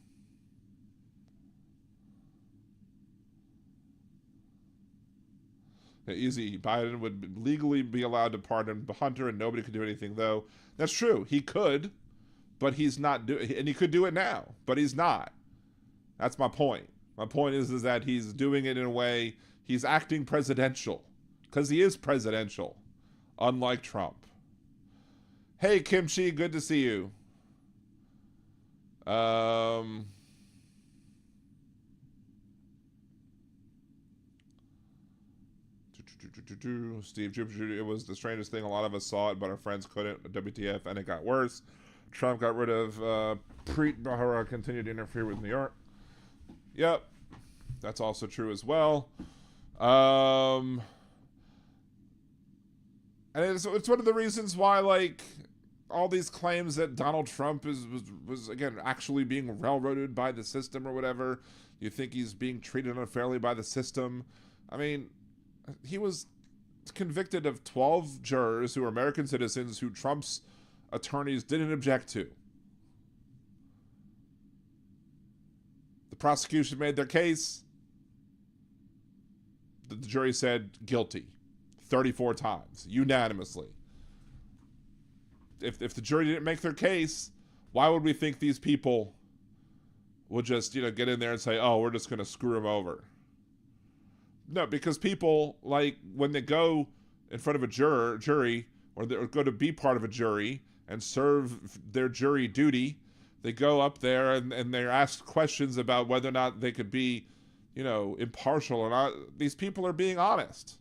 Easy. Biden would legally be allowed to pardon Hunter, and nobody could do anything, though. That's true. He could, but he's not doing, and he could do it now, but he's not. That's my point. My point is that he's doing it in a way, he's acting presidential, because he is presidential. unlike Trump. Hey, Kimchi, good to see you. Steve Jupiter, it was the strangest thing. A lot of us saw it, but our friends couldn't. WTF, and it got worse. Trump got rid of Preet Bharara, continued to interfere with New York. Yep, that's also true as well. And it's one of the reasons why, like, all these claims that Donald Trump was again actually being railroaded by the system or whatever. You think he's being treated unfairly by the system? I mean, he was convicted of 12 jurors who are American citizens who Trump's attorneys didn't object to. The prosecution made their case. The jury said guilty 34 times, unanimously. If the jury didn't make their case, why would we think these people would just, get in there and say, oh, we're just going to screw him over? No, because people, like, when they go in front of a jury, or they're going to be part of a jury and serve their jury duty, they go up there and they're asked questions about whether or not they could be, impartial or not. These people are being honest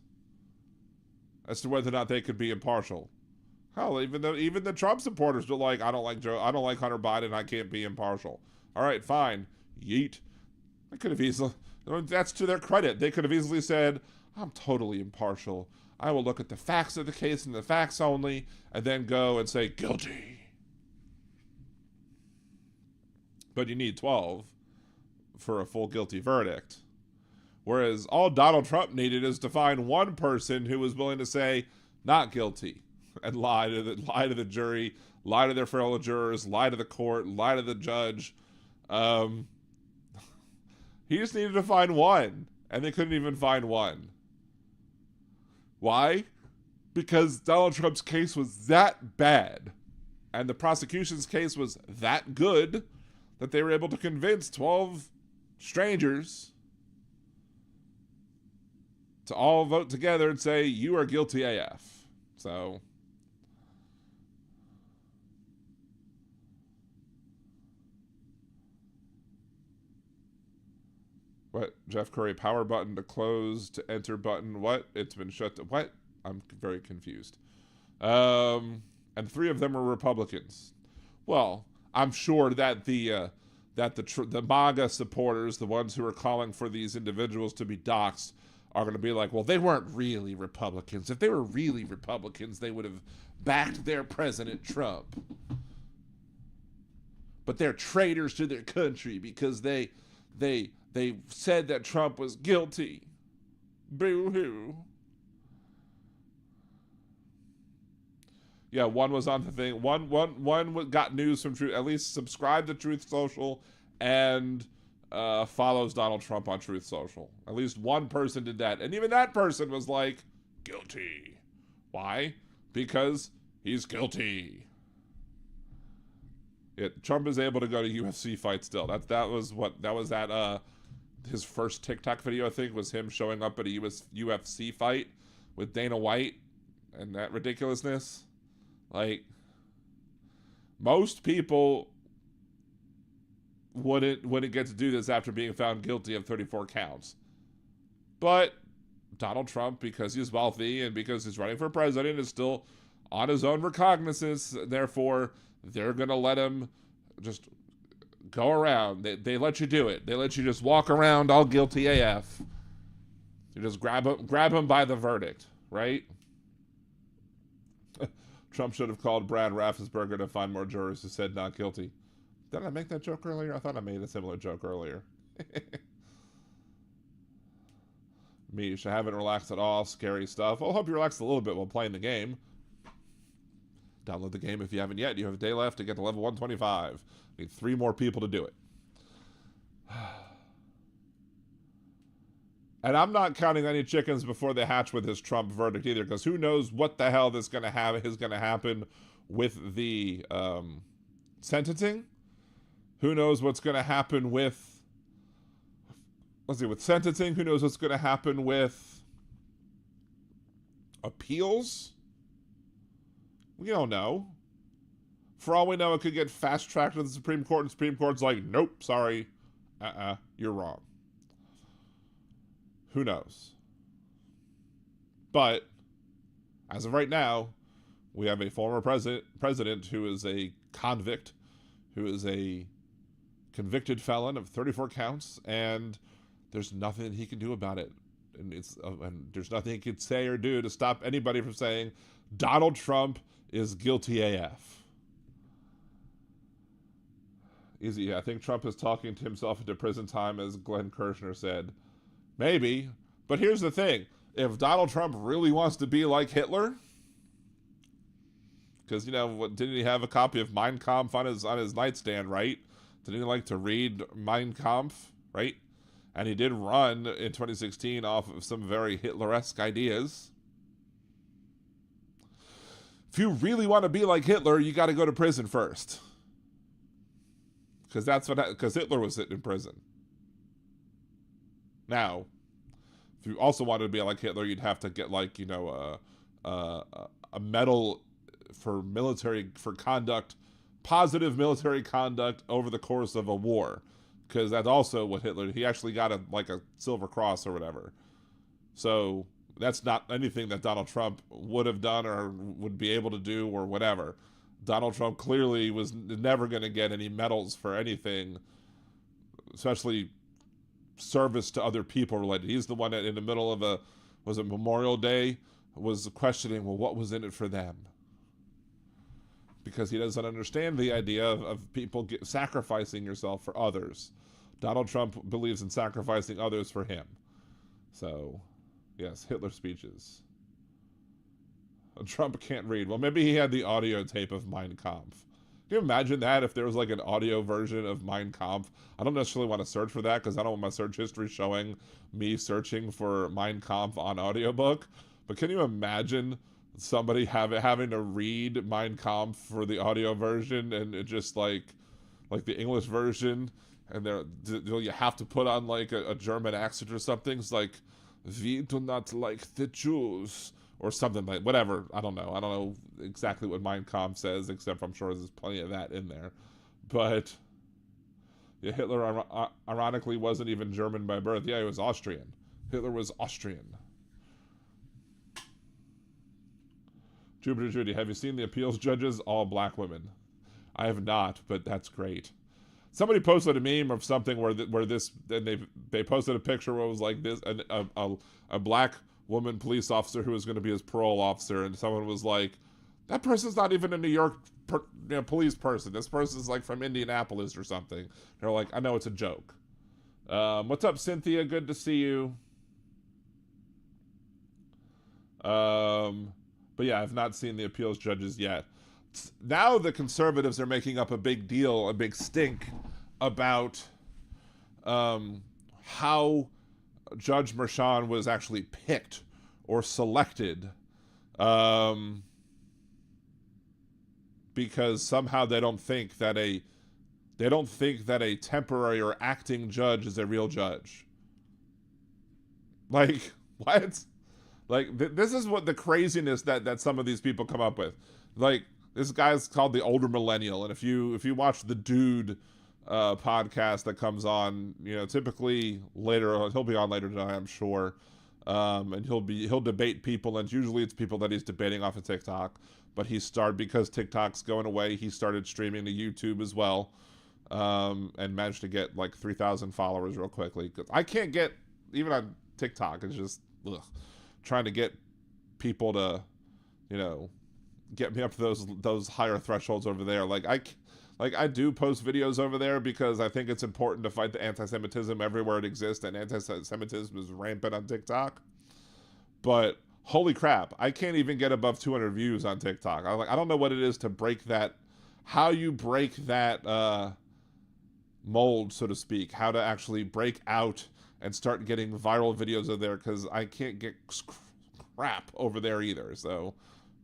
as to whether or not they could be impartial. Hell, even the Trump supporters were like, I don't like Hunter Biden, I can't be impartial. All right, fine. Yeet. I could have easily, that's to their credit. They could have easily said, I'm totally impartial. I will look at the facts of the case and the facts only, and then go and say guilty. But you need 12 for a full guilty verdict. Whereas all Donald Trump needed is to find one person who was willing to say not guilty and lie to the jury, lie to their fellow jurors, lie to the court, lie to the judge. He just needed to find one, and they couldn't even find one. Why? Because Donald Trump's case was that bad, and the prosecution's case was that good, that they were able to convince 12 strangers to all vote together and say, you are guilty AF. So, what? Jeff Curry, power button to close, to enter button. What? It's been shut to, what? I'm very confused. And 3 of them are Republicans. Well, I'm sure that the MAGA supporters, the ones who are calling for these individuals to be doxxed, are going to be like, well, they weren't really Republicans. If they were really Republicans, they would have backed their President Trump. But they're traitors to their country because they said that Trump was guilty. Boo-hoo. Yeah, one was on the thing. One got news from Truth. At least subscribe to Truth Social and follows Donald Trump on Truth Social. At least one person did that. And even that person was like, guilty. Why? Because he's guilty. Yeah, Trump is able to go to UFC fights still. That was his first TikTok video, I think, was him showing up at a UFC fight with Dana White and that ridiculousness. Like, most people wouldn't get to do this after being found guilty of 34 counts. But Donald Trump, because he's wealthy and because he's running for president, is still on his own recognizance. Therefore, they're going to let him just go around. They let you do it. They let you just walk around all guilty AF. You just grab him by the verdict, right? Trump should have called Brad Raffensperger to find more jurors who said not guilty. Did I make that joke earlier? I thought I made a similar joke earlier. Mish, I haven't relaxed at all. Scary stuff. I'll hope you relaxed a little bit while playing the game. Download the game if you haven't yet. You have a day left to get to level 125. Need 3 more people to do it. And I'm not counting any chickens before they hatch with this Trump verdict either, because who knows what the hell is going to happen with the sentencing. Who knows what's going to happen with, with sentencing. Who knows what's going to happen with appeals. We don't know. For all we know, it could get fast-tracked to the Supreme Court, and the Supreme Court's like, nope, sorry. You're wrong. Who knows? But, as of right now, we have a former president who is a convict, who is a convicted felon of 34 counts, and there's nothing he can do about it. And there's nothing he can say or do to stop anybody from saying Donald Trump is guilty AF. Easy. I think Trump is talking to himself into prison time, as Glenn Kirshner said. Maybe. But here's the thing. If Donald Trump really wants to be like Hitler, because, didn't he have a copy of Mein Kampf on his nightstand, right? Didn't he like to read Mein Kampf, right? And he did run in 2016 off of some very Hitler-esque ideas. If you really want to be like Hitler, you got to go to prison first. Because Hitler was sitting in prison. Now, if you also wanted to be like Hitler, you'd have to get a medal for conduct, positive military conduct over the course of a war. Because that's also what he actually got a Silver Cross or whatever. So that's not anything that Donald Trump would have done or would be able to do or whatever. Donald Trump clearly was never going to get any medals for anything, especially service to other people related. He's the one that in the middle of Memorial Day, was questioning, well, what was in it for them? Because he doesn't understand the idea of people sacrificing yourself for others. Donald Trump believes in sacrificing others for him. So, yes, Hitler speeches. Trump can't read. Well, maybe he had the audio tape of Mein Kampf. Can you imagine that if there was an audio version of Mein Kampf? I don't necessarily want to search for that because I don't want my search history showing me searching for Mein Kampf on audiobook. But can you imagine somebody having to read Mein Kampf for the audio version, and it just like the English version, and you have to put on a German accent or something? It's like, we do not like the Jews. Or something whatever. I don't know exactly what Mein Kampf says, except I'm sure there's plenty of that in there. But yeah, Hitler ironically wasn't even German by birth. Yeah, he was Austrian. Hitler was Austrian. Jupiter Judy, have you seen the appeals judges? All black women. I have not, but that's great. Somebody posted a meme of something where they posted a picture where it was like this, a black woman police officer who was going to be his parole officer, and someone was like, that person's not even a New York police person. This person's from Indianapolis or something. They're like, I know it's a joke. What's up, Cynthia? Good to see you. But yeah, I've not seen the appeals judges yet. Now the conservatives are making up a big deal, a big stink about how Judge Merchan was actually picked or selected, because somehow they don't think that a temporary or acting judge is a real judge. What? This is what the craziness that some of these people come up with. This guy's called the Older Millennial, and if you watch the Dude podcast that comes on, typically later, he'll be on later tonight, I'm sure, and he'll debate people, and usually it's people that he's debating off of TikTok. But because TikTok's going away, he started streaming to YouTube as well, and managed to get 3,000 followers real quickly. 'Cause I can't get, even on TikTok, it's just trying to get people to, get me up to those higher thresholds over there. I do post videos over there because I think it's important to fight the anti-Semitism everywhere it exists, and anti-Semitism is rampant on TikTok. But holy crap, I can't even get above 200 views on TikTok. I don't know what it is to break that, how you break that mold, so to speak, how to actually break out and start getting viral videos over there, because I can't get crap over there either, so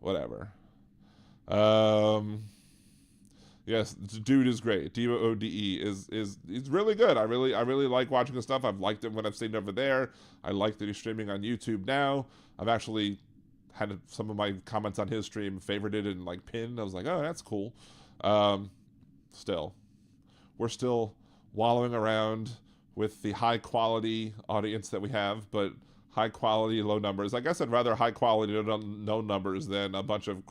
whatever. Yes, Dude is great. DODE is really good. I really like watching his stuff. I've liked it when I've seen it over there. I like that he's streaming on YouTube now. I've actually had some of my comments on his stream favorited and like pinned. I was like, oh, that's cool. Still, we're still wallowing around with the high quality audience that we have, but high quality, low numbers. I guess I'd rather high quality, no numbers than a bunch of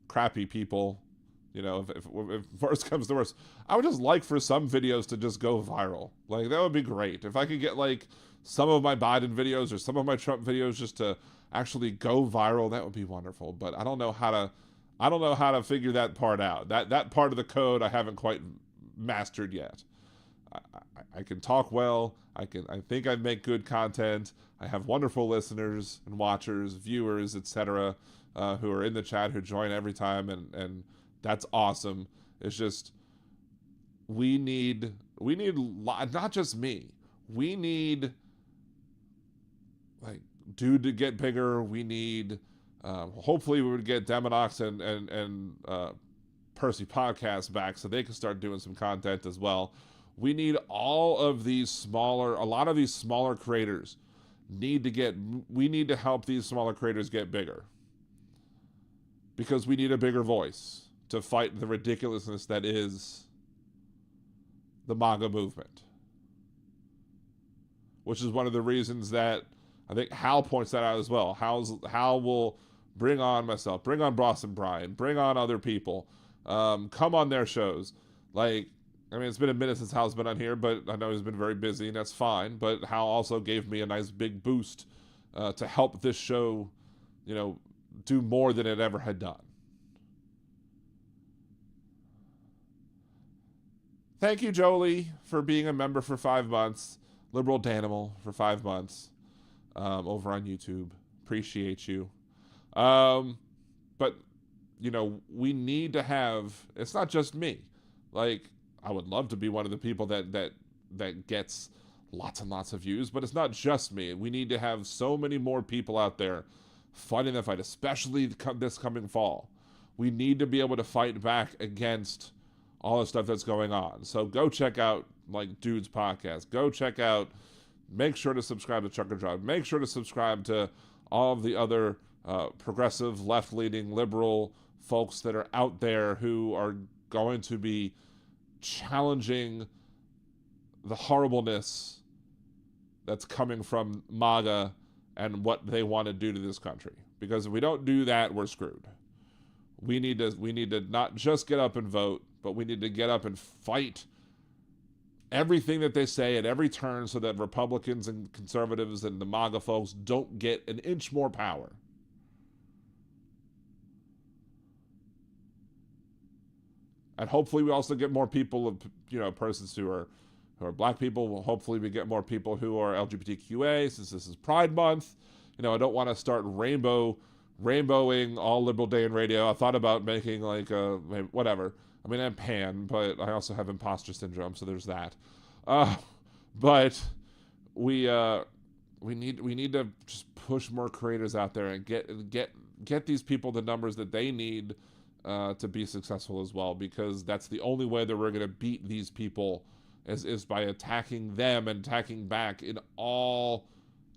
crappy people. You know, if worst comes to worst, I would just like for some videos to just go viral. Like, that would be great. If I could get like some of my Biden videos or some of my Trump videos just to actually go viral, that would be wonderful. But I don't know how to figure that part out. That part of the code I haven't quite mastered yet. I can talk well. I think I make good content. I have wonderful listeners and watchers, viewers, etc., who are in the chat, who join every time, and that's awesome. It's just we need not just me. We need like dude to get bigger. We need hopefully we would get Demonox and Percy podcast back so they can start doing some content as well. We need a lot of these smaller creators we need to help these smaller creators get bigger, because we need a bigger voice to fight the ridiculousness that is the MAGA movement, which is one of the reasons that I think Hal points that out as well. Hal will bring on myself, bring on Boston Brian, bring on other people, come on their shows. Like, I mean, it's been a minute since Hal's been on here, but I know he's been very busy, and that's fine. But Hal also gave me a nice big boost to help this show, you know, do more than it ever had done. Thank you, Jolie, for being a member for 5 months. Liberal Danimal for 5 months over on YouTube. Appreciate you. But, you know, we need to have, it's not just me. Like, I would love to be one of the people that gets lots and lots of views, but it's not just me. We need to have so many more people out there fighting the fight, especially this coming fall. We need to be able to fight back against all the stuff that's going on. So go check out like Dude's podcast. Go check out, make sure to subscribe to Chuck and Drive. Make sure to subscribe to all of the other progressive, left-leaning, liberal folks that are out there who are going to be challenging the horribleness that's coming from MAGA and what they want to do to this country. Because if we don't do that, we're screwed. We need to not just get up and vote, but we need to get up and fight everything that they say at every turn so that Republicans and conservatives and the MAGA folks don't get an inch more power. And hopefully we also get more people, you know, persons who are black people. Well, hopefully we get more people who are LGBTQA, since this is Pride Month. You know, I don't want to start rainbowing all liberal day in radio. I thought about making like whatever. I mean, I'm pan, but I also have imposter syndrome, so there's that. But we need to just push more creators out there and get these people the numbers that they need to be successful as well, because that's the only way that we're going to beat these people is by attacking them and attacking back in all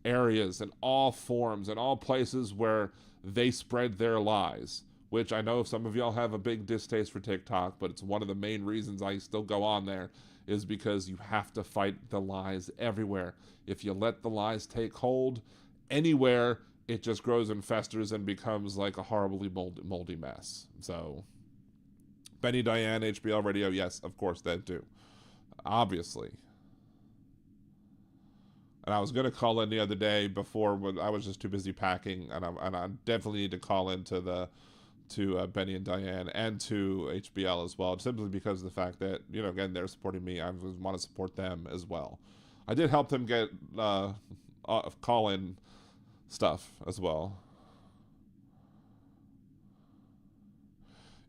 areas and all forms and all places where they spread their lies, which I know some of y'all have a big distaste for TikTok, but it's one of the main reasons I still go on there, is because you have to fight the lies everywhere. If you let the lies take hold anywhere, it just grows and festers and becomes like a horribly moldy mess. So, Benny Diane, HBL Radio, yes, of course, that too. Obviously. And I was going to call in the other day before, when I was just too busy packing, and I definitely need to call in to Benny and Diane and to HBL as well, simply because of the fact that, you know, again, they're supporting me. I want to support them as well. I did help them get call-in stuff as well.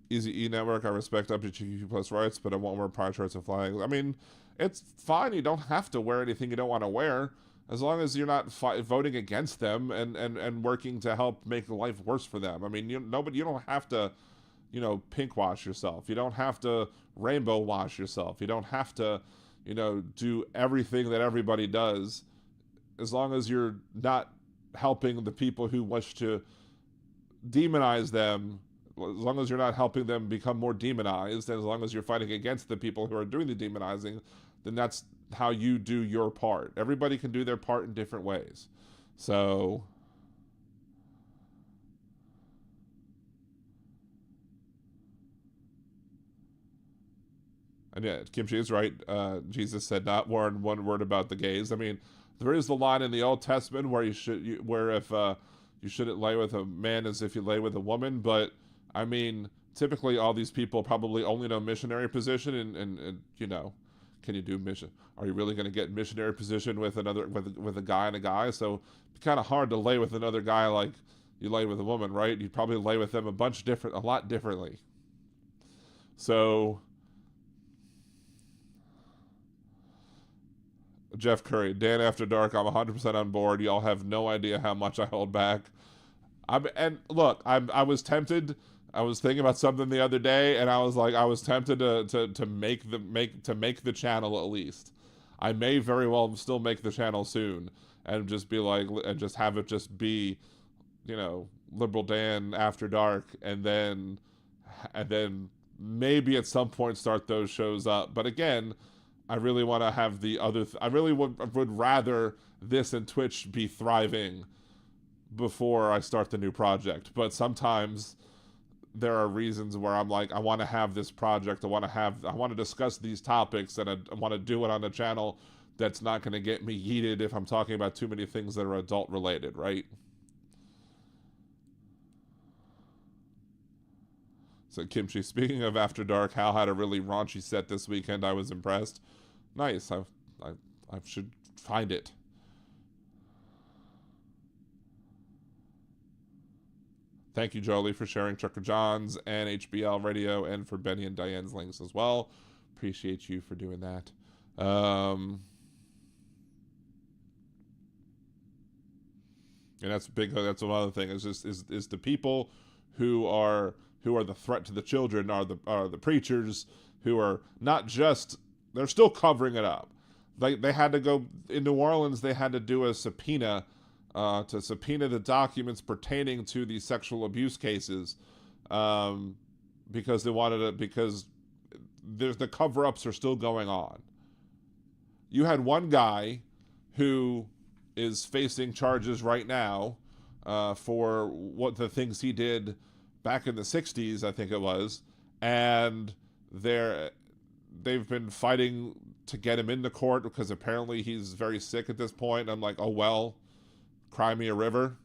Easy E Network, I respect LGBTQ plus rights, but I want more pride shirts and flags. I mean, it's fine. You don't have to wear anything you don't want to wear, as long as you're not voting against them and working to help make life worse for them. I mean, you don't have to, you know, pink wash yourself. You don't have to rainbow wash yourself. You don't have to, you know, do everything that everybody does, as long as you're not helping the people who wish to demonize them, as long as you're not helping them become more demonized, and as long as you're fighting against the people who are doing the demonizing, then that's how you do your part. Everybody can do their part in different ways. So and yeah, Kimchi is right. Jesus said not one word about the gays. I mean, there is the line in the Old Testament where where if you shouldn't lay with a man as if you lay with a woman, but I mean, typically all these people probably only know missionary position, and you know, can you do mission? Are you really going to get missionary position with with a guy and a guy? So it's kind of hard to lay with another guy like you lay with a woman, right? You'd probably lay with them a lot differently. So Jeff Curry, Dan After Dark, I'm 100% on board. Y'all have no idea how much I hold back. And look, I was tempted. I was thinking about something the other day, and I was tempted to make the channel at least. I may very well still make the channel soon, and just be like, and just have it just be, you know, Liberal Dan After Dark, and then maybe at some point start those shows up. But again, I really want to have the other. I really would rather this and Twitch be thriving before I start the new project. But sometimes there are reasons where I'm like, I want to have this project. I want to discuss these topics, and I want to do it on a channel that's not going to get me yeeted if I'm talking about too many things that are adult related, right? So Kimchi, speaking of After Dark, Hal had a really raunchy set this weekend. I was impressed. Nice. I should find it. Thank you, Jolie, for sharing Trucker John's and HBL Radio, and for Benny and Diane's links as well. Appreciate you for doing that. And that's big. That's another thing. Is the people who are the threat to the children are the preachers who are not just, they're still covering it up. They had to go in New Orleans. They had to do a subpoena to subpoena the documents pertaining to these sexual abuse cases, because they wanted it, because the cover-ups are still going on. You had one guy who is facing charges right now for what the things he did back in the 60s, I think it was, and they've been fighting to get him into court because apparently he's very sick at this point. I'm like, oh well, cry me a river.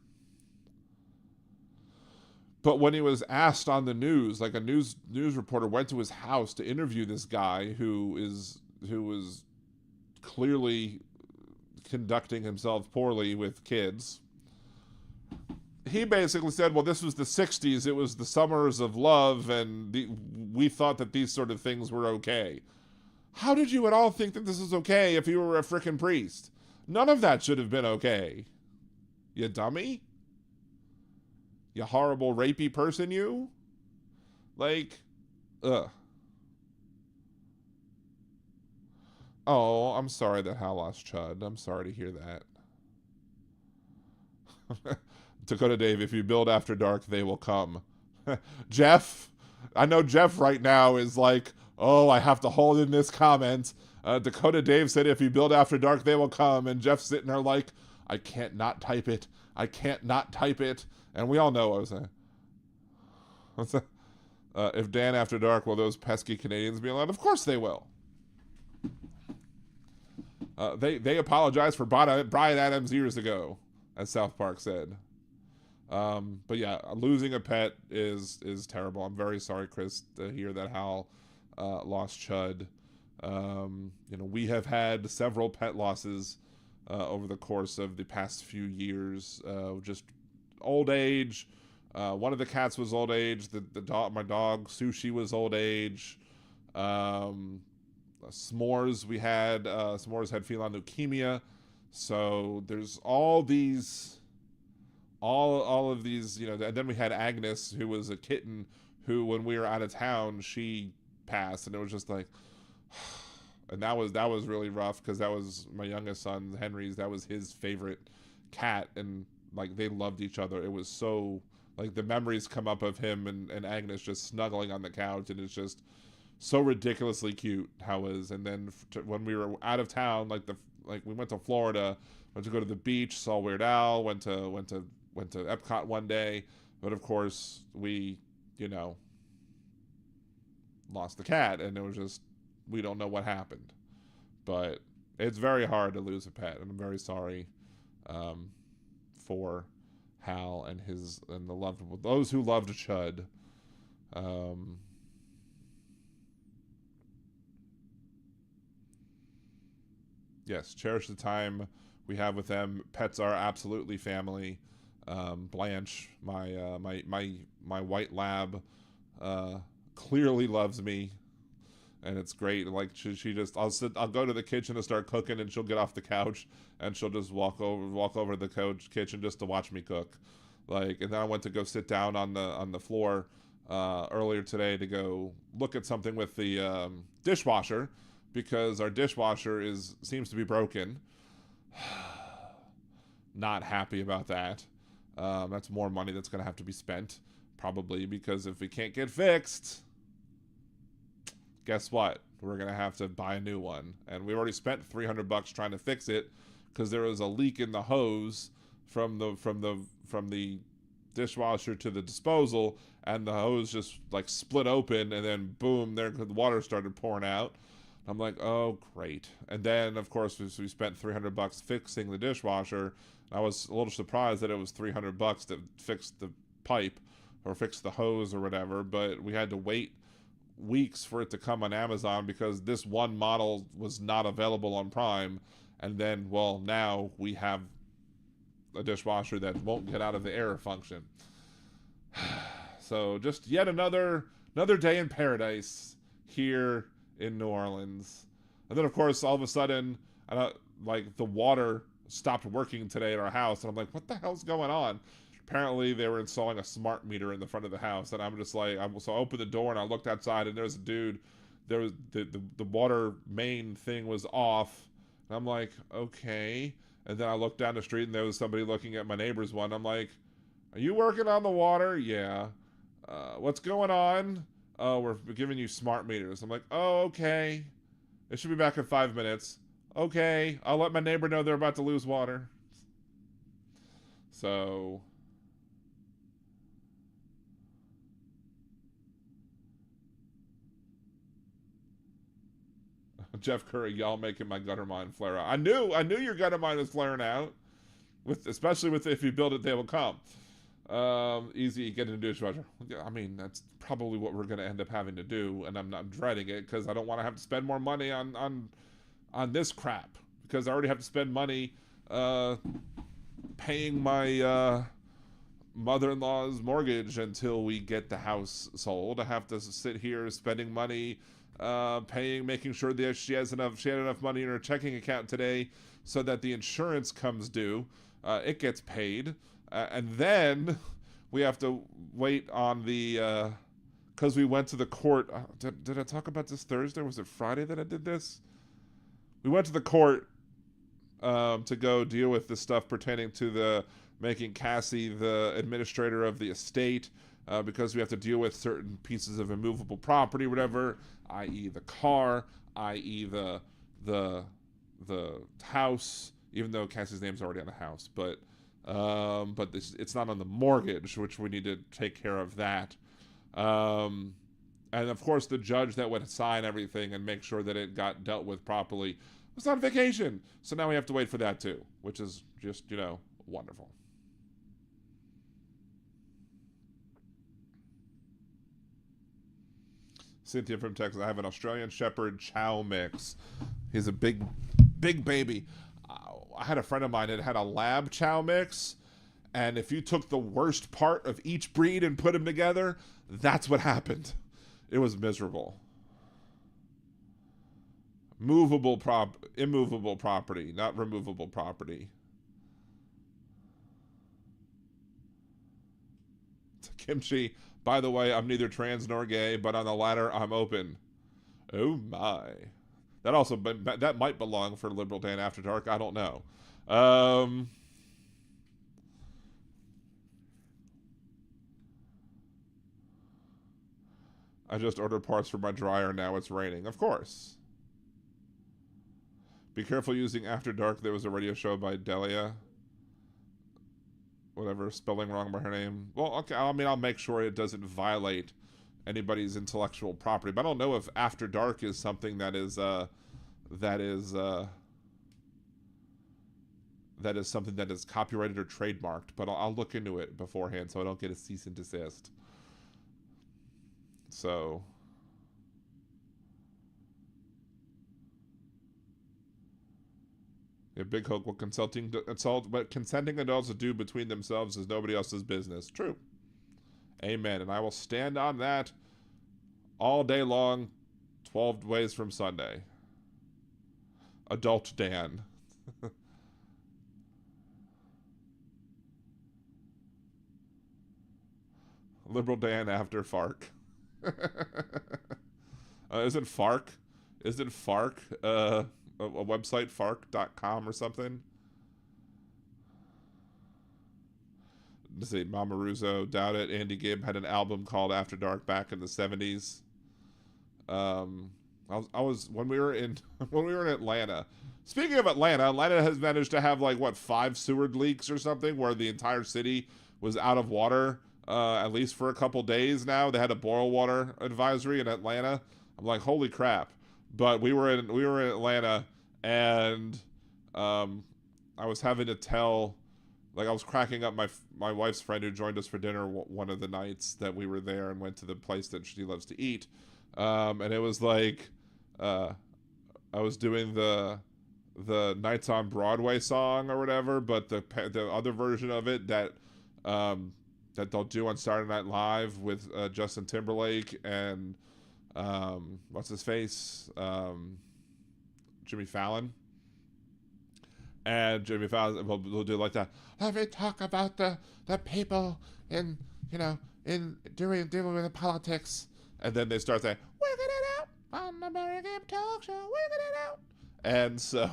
But when he was asked on the news, like a news reporter went to his house to interview this guy who was clearly conducting himself poorly with kids, he basically said, well, this was the 60s. It was the summers of love, and we thought that these sort of things were okay. How did you at all think that this was okay if you were a frickin' priest? None of that should have been okay. You dummy? You horrible rapey person, you? Like, ugh. Oh, I'm sorry that Hal lost Chud. I'm sorry to hear that. Dakota Dave, if you build After Dark, they will come. Jeff, I know Jeff right now is like, oh, I have to hold in this comment. Dakota Dave said, if you build After Dark, they will come. And Jeff's sitting there like, I can't not type it. I can't not type it. And we all know what I was saying. What's that? If Dan After Dark, will those pesky Canadians be allowed? Of course they will. They apologized for Brian Adams years ago, as South Park said. But yeah, losing a pet is terrible. I'm very sorry, Chris, to hear that Hal lost Chud. We have had several pet losses over the course of the past few years. Just old age. One of the cats was old age. My dog Sushi was old age. S'mores, we had S'mores had feline leukemia. So there's all of these, and then we had Agnes, who was a kitten who, when we were out of town, she passed, and it was just like, and that was really rough, because that was my youngest son Henry's, that was his favorite cat, and like they loved each other. It was so Like the memories come up of him and Agnes just snuggling on the couch, and it's just so ridiculously cute how it is. And then when we were out of town, like we went to Florida, went to go to the beach, saw Weird Al, went to Epcot one day, but of course we, lost the cat, and it was just, we don't know what happened. But it's very hard to lose a pet, and I'm very sorry for Hal and those who loved Chud. Yes, cherish the time we have with them. Pets are absolutely family. Blanche, my white lab, clearly loves me, and it's great. Like she just, I'll go to the kitchen to start cooking, and she'll get off the couch and she'll just walk over to the kitchen just to watch me cook. Like, and then I went to go sit down on the floor earlier today to go look at something with the dishwasher, because our dishwasher seems to be broken. Not happy about that. That's more money that's going to have to be spent, probably, because if we can't get fixed, guess what? We're going to have to buy a new one. And we already spent $300 trying to fix it, because there was a leak in the hose from the dishwasher to the disposal, and the hose just like split open, and then boom, there the water started pouring out. I'm like, oh great. And then of course we spent $300 fixing the dishwasher. I was a little surprised that it was $300 to fix the pipe or fix the hose or whatever, but we had to wait weeks for it to come on Amazon because this one model was not available on Prime. And then, well, now we have a dishwasher that won't get out of the error function. So just yet another day in paradise here in New Orleans. And then of course all of a sudden like the water stopped working today at our house, and I'm like, what the hell's going on? Apparently they were installing a smart meter in the front of the house, and I'm just like, so I opened the door and I looked outside, and there's a dude, there was the water main thing was off, and I'm like, okay. And then I looked down the street and there was somebody looking at my neighbor's one. I'm like, are you working on the water? Yeah. What's going on? Oh, we're giving you smart meters. I'm like, oh, okay. It should be back in 5 minutes. Okay, I'll let my neighbor know they're about to lose water. So Jeff Curry, y'all making my gutter mine flare out. I knew your gutter mine was flaring out. Especially with if you build it, they will come. Easy getting a dishwasher. I mean, that's probably what we're going to end up having to do, and I'm not dreading it because I don't want to have to spend more money on this crap, because I already have to spend money paying my mother-in-law's mortgage until we get the house sold. I have to sit here spending money making sure that she had enough money in her checking account today so that the insurance comes due. It gets paid. And then we have to wait on the, because we went to the court. Did I talk about this Thursday? Or was it Friday that I did this? We went to the court to go deal with the stuff pertaining to the making Cassie the administrator of the estate, because we have to deal with certain pieces of immovable property, whatever, i.e. the car, i.e. the house, even though Cassie's name's already on the house, but it's not on the mortgage, which we need to take care of that. And of course the judge that would sign everything and make sure that it got dealt with properly was on vacation. So now we have to wait for that too, which is just, wonderful. Cynthia from Texas, I have an Australian Shepherd Chow mix. He's a big baby. I had a friend of mine that had a lab Chow mix, and if you took the worst part of each breed and put them together, that's what happened. It was miserable. Immovable property, not removable property. Kimchi, by the way, I'm neither trans nor gay, but on the latter, I'm open. Oh my. That might belong for Liberal Dan After Dark. I don't know. I just ordered parts for my dryer. Now it's raining. Of course. Be careful using After Dark. There was a radio show by Delia. Whatever, spelling wrong by her name. Well, okay, I mean, I'll make sure it doesn't violate anybody's intellectual property. But I don't know if After Dark is something that is something that is copyrighted or trademarked. But I'll look into it beforehand so I don't get a cease and desist. So... yeah, Big Hook, what consenting adults do between themselves is nobody else's business. True. Amen. And I will stand on that all day long, 12 ways from Sunday. Adult Dan. Liberal Dan after FARC. Isn't FARC? Isn't FARC a website, farc.com or something? Let's see, Mama Russo, doubt it. Andy Gibb had an album called After Dark back in the 70s. I was when we were in Atlanta. Speaking of Atlanta, Atlanta has managed to have 5 sewer leaks or something where the entire city was out of water, at least for a couple days now. They had a boil water advisory in Atlanta. I'm like, holy crap. But we were in Atlanta, and I was having to tell, I was cracking up my wife's friend who joined us for dinner one of the nights that we were there and went to the place that she loves to eat, and it was I was doing the Nights on Broadway song or whatever, but the other version of it that they'll do on Saturday Night Live with Justin Timberlake and what's his face? Jimmy Fallon. And Jimmy Fallon will do like that. Let me talk about the people in dealing with the politics. And then they start saying, "Working it out on the Mary Game Talk Show, working it out." And so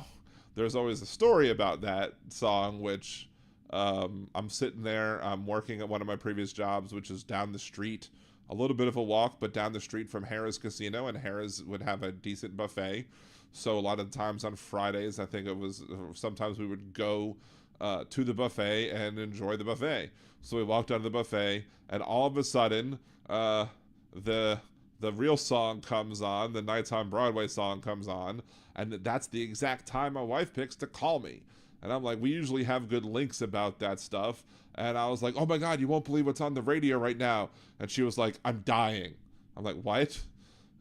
there's always a story about that song, which I'm sitting there, I'm working at one of my previous jobs, which is down the street. A little bit of a walk, but down the street from Harrah's Casino, and Harrah's would have a decent buffet. So a lot of times on Fridays, I think it was, sometimes we would go to the buffet and enjoy the buffet. So we walked out of the buffet, and all of a sudden, the real song comes on, the Nights on Broadway song comes on, and that's the exact time my wife picks to call me. And I'm like, we usually have good links about that stuff. And I was like, oh my God, you won't believe what's on the radio right now. And she was like, I'm dying. I'm like, what?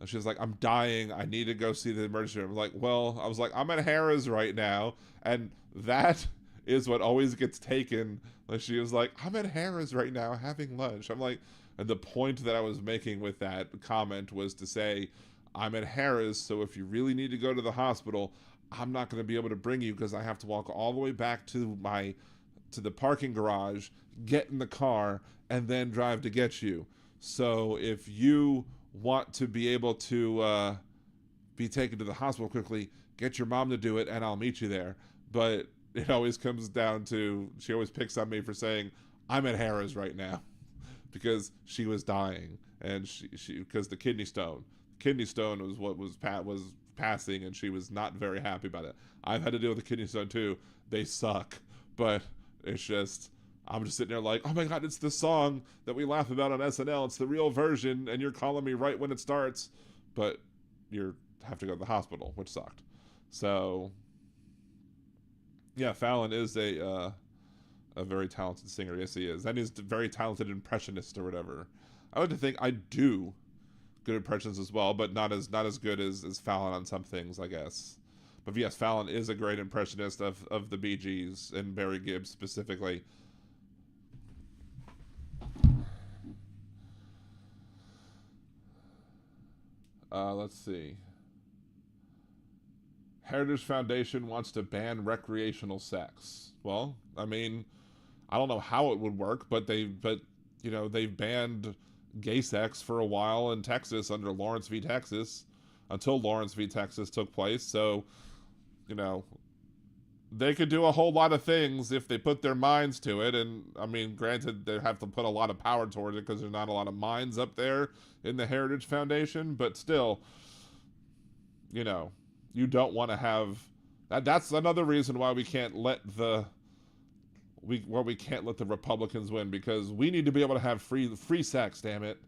And she was like, I'm dying. I need to go see the emergency room. I'm like, well, I was like, I'm at Harrah's right now. And that is what always gets taken. Like, she was like, I'm at Harrah's right now having lunch. I'm like, and the point that I was making with that comment was to say, I'm at Harrah's, so if you really need to go to the hospital, I'm not going to be able to bring you because I have to walk all the way back to the parking garage, get in the car, and then drive to get you. So if you want to be able to be taken to the hospital quickly, get your mom to do it, and I'll meet you there. But it always comes down to, she always picks on me for saying, I'm at Harrah's right now, because she was dying, and she because the kidney stone was what was passing, and she was not very happy about it. I've had to deal with the kidney stone too. They suck, but it's just, I'm just sitting there like, oh my God, it's the song that we laugh about on SNL. It's the real version, and you're calling me right when it starts, but you have to go to the hospital, which sucked. So yeah, Fallon is a very talented singer. Yes, he is, and he's a very talented impressionist or whatever. I like to think I do good impressions as well, but not as good as Fallon on some things, I guess. But yes, Fallon is a great impressionist of the Bee Gees and Barry Gibb specifically. Let's see. Heritage Foundation wants to ban recreational sex. Well, I mean, I don't know how it would work, but they've banned gay sex for a while in Texas under Lawrence v. Texas, until Lawrence v. Texas took place. So, they could do a whole lot of things if they put their minds to it. And I mean, granted, they have to put a lot of power towards it because there's not a lot of minds up there in the Heritage Foundation. But still, you know, you don't want to have that. That's another reason why we can't let the we can't let the Republicans win, because we need to be able to have free sex. Damn it.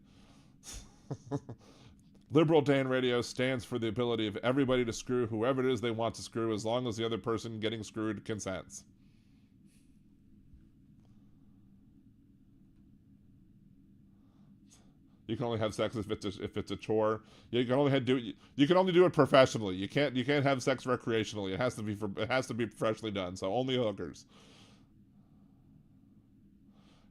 Liberal Dan Radio stands for the ability of everybody to screw whoever it is they want to screw, as long as the other person getting screwed consents. You can only have sex if it's a chore. You can only do it professionally. You can't have sex recreationally. It has to be professionally done. So only hookers.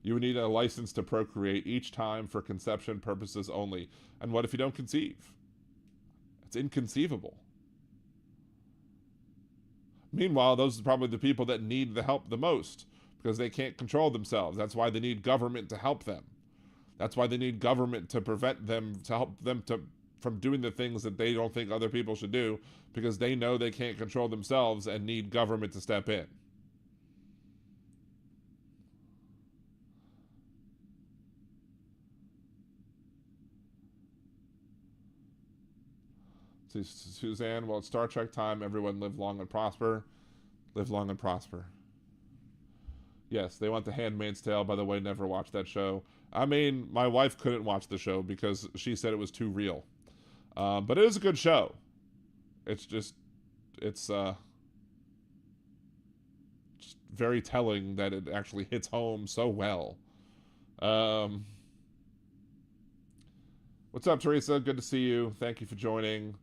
You would need a license to procreate each time for conception purposes only. And what if you don't conceive? It's inconceivable. Meanwhile, those are probably the people that need the help the most, because they can't control themselves. That's why they need government to help them. That's why they need government to prevent them, to help them from doing the things that they don't think other people should do, because they know they can't control themselves and need government to step in. Suzanne, well, it's Star Trek time. Everyone live long and prosper. Live long and prosper. Yes, they want The Handmaid's Tale. By the way, never watched that show. I mean, my wife couldn't watch the show because she said it was too real. But it is a good show. It's just very telling that it actually hits home so well. What's up, Teresa? Good to see you. Thank you for joining.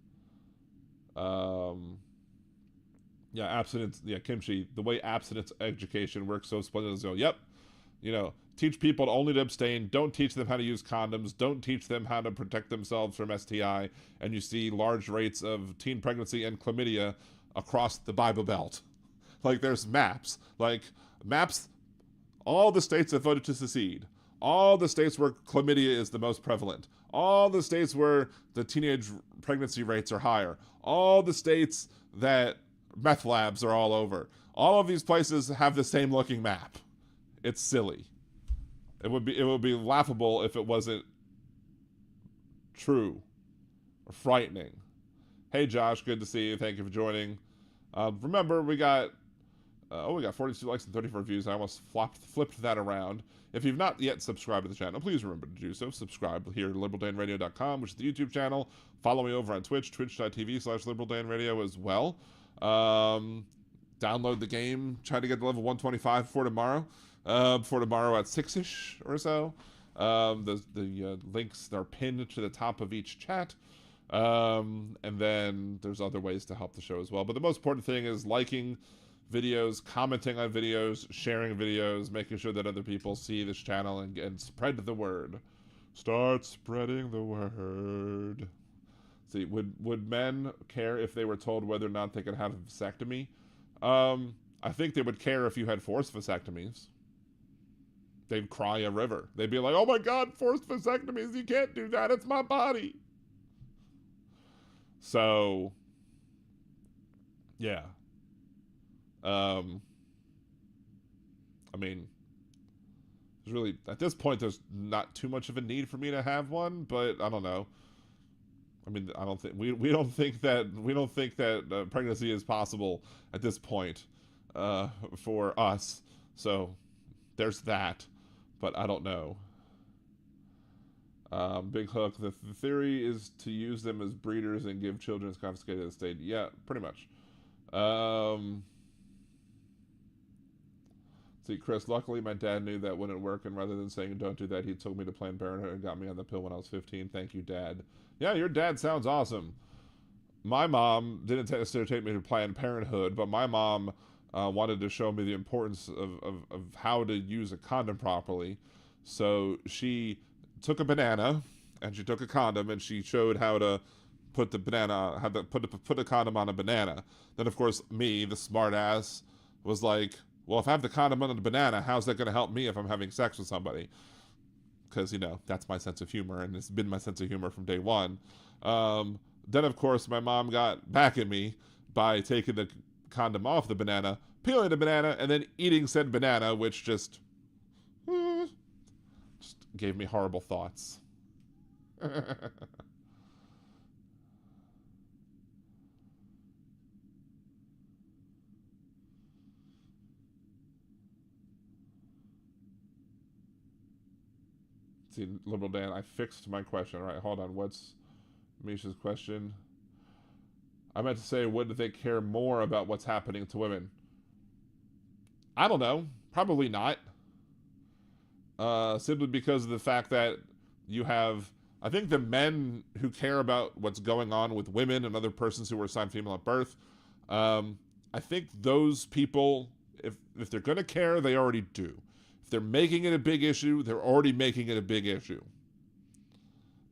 Abstinence. Yeah, Kimchi. The way abstinence education works so splendidly. So, yep. Teach people only to abstain. Don't teach them how to use condoms. Don't teach them how to protect themselves from STI. And you see large rates of teen pregnancy and chlamydia across the Bible Belt. Like, there's maps. All the states that voted to secede. All the states where chlamydia is the most prevalent. All the states where the teenage pregnancy rates are higher. All the states that meth labs are all over. All of these places have the same looking map. It's silly. It would be laughable if it wasn't true or frightening. Hey Josh, good to see you. Thank you for joining. Remember, we got 42 likes and 34 views. I almost flipped that around. If you've not yet subscribed to the channel, please remember to do so. Subscribe here at liberaldanradio.com, which is the YouTube channel. Follow me over on Twitch, twitch.tv/liberaldanradio as well. Download the game. Try to get to level 125 before tomorrow. At 6-ish or so. The links are pinned to the top of each chat. And then there's other ways to help the show as well. But the most important thing is liking videos, commenting on videos, sharing videos, making sure that other people see this channel and spread the word. Start spreading the word. See, would men care if they were told whether or not they could have a vasectomy? I think they would care if you had forced vasectomies. They'd cry a river. They'd be like, oh my God, forced vasectomies, you can't do that, it's my body. So, yeah. I mean, there's really, at this point, there's not too much of a need for me to have one, but I don't know. I mean, I don't think we don't think that pregnancy is possible at this point for us. So there's that, but I don't know. Big Hook. The theory is to use them as breeders and give children as confiscated to the state. Yeah, pretty much. See, Chris, luckily my dad knew that wouldn't work, and rather than saying don't do that, he took me to Planned Parenthood and got me on the pill when I was 15. Thank you, Dad. Yeah, your dad sounds awesome. My mom didn't necessarily take me to Planned Parenthood, but my mom wanted to show me the importance of how to use a condom properly. So she took a banana, and she took a condom, and she showed how to put the banana, how to put a condom on a banana. Then, of course, me, the smart ass, was like, well, if I have the condom on the banana, how's that going to help me if I'm having sex with somebody? Because, that's my sense of humor, and it's been my sense of humor from day one. Then, of course, my mom got back at me by taking the condom off the banana, peeling the banana, and then eating said banana, which just gave me horrible thoughts. See, Liberal Dan, I fixed my question. All right, hold on. What's Misha's question? I meant to say, would they care more about what's happening to women? I don't know. Probably not. Simply because of the fact that you have, I think the men who care about what's going on with women and other persons who were assigned female at birth, I think those people, if they're going to care, they already do. If they're making it a big issue, they're already making it a big issue.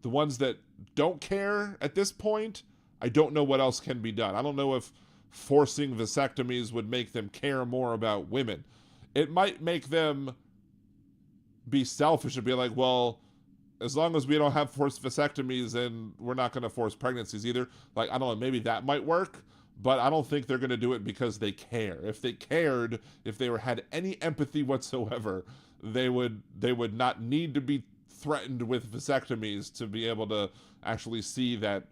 The ones that don't care at this point, I don't know what else can be done. I don't know if forcing vasectomies would make them care more about women. It might make them be selfish and be like, well, as long as we don't have forced vasectomies, then we're not going to force pregnancies either. Like, I don't know, maybe that might work, but I don't think they're going to do it because they care. If they cared, if they had any empathy whatsoever, they would not need to be threatened with vasectomies to be able to actually see that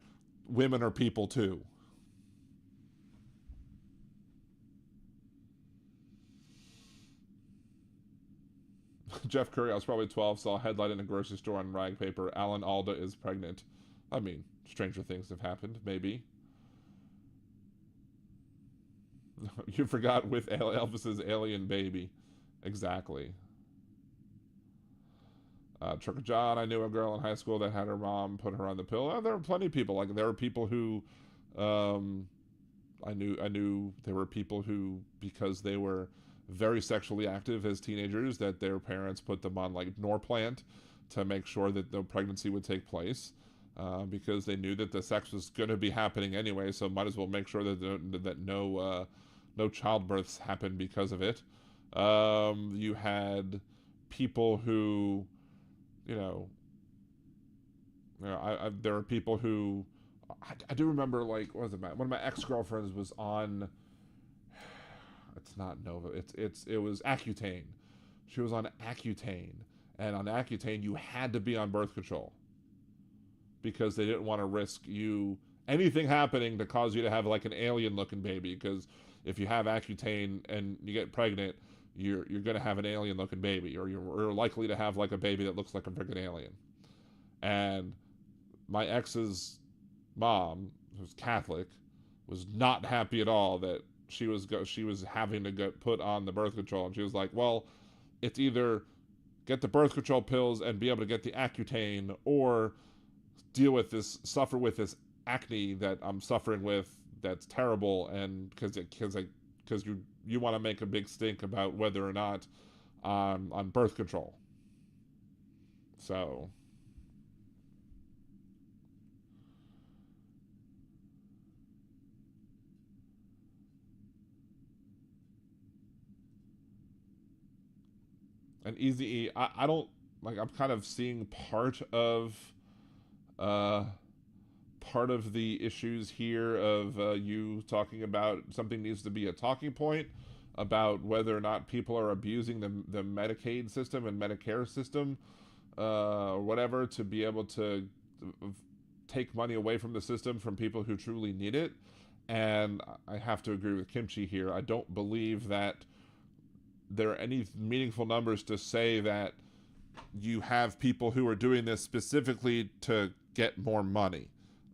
women are people too. Jeff Curry, I was probably 12, saw a headline in a grocery store on rag paper, Alan Alda is pregnant. I mean, stranger things have happened, maybe. You forgot with Elvis's alien baby. Exactly. Trucker John, I knew a girl in high school that had her mom put her on the pill. There were plenty of people. Like, there were people who, I knew there were people who, because they were very sexually active as teenagers, that their parents put them on like Norplant to make sure that no pregnancy would take place, because they knew that the sex was going to be happening anyway, so might as well make sure that no childbirths happened because of it. You had people who, there are people who, I do remember, like, what was it, one of my ex-girlfriends was on, it's not Nova, it was Accutane. She was on Accutane, and on Accutane you had to be on birth control because they didn't want to risk anything happening to cause you to have like an alien looking baby, because if you have Accutane and you get pregnant, you're going to have an alien looking baby, or you're likely to have like a baby that looks like a freaking alien. And my ex's mom, who's Catholic, was not happy at all that she was having to get put on the birth control, and she was like, well, it's either get the birth control pills and be able to get the Accutane, or suffer with this acne that I'm suffering with that's terrible, and because you want to make a big stink about whether or not on birth control. So and Easy E, I don't like. I'm kind of seeing part of the issues here of you talking about something needs to be a talking point about whether or not people are abusing the Medicaid system and Medicare system, or whatever, to be able to take money away from the system from people who truly need it. And I have to agree with Kimchi here. I don't believe that there are any meaningful numbers to say that you have people who are doing this specifically to get more money.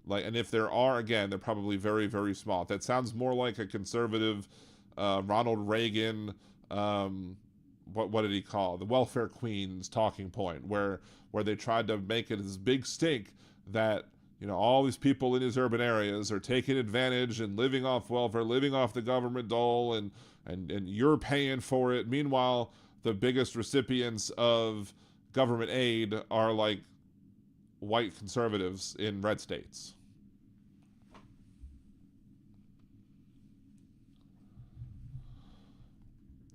Like, and if there are, again, they're probably very, very small. That sounds more like a conservative Ronald Reagan, what did he call the welfare queens talking point, where they tried to make it this big stink that all these people in these urban areas are taking advantage and living off welfare, living off the government dole, and you're paying for it. Meanwhile, the biggest recipients of government aid are like white conservatives in red states.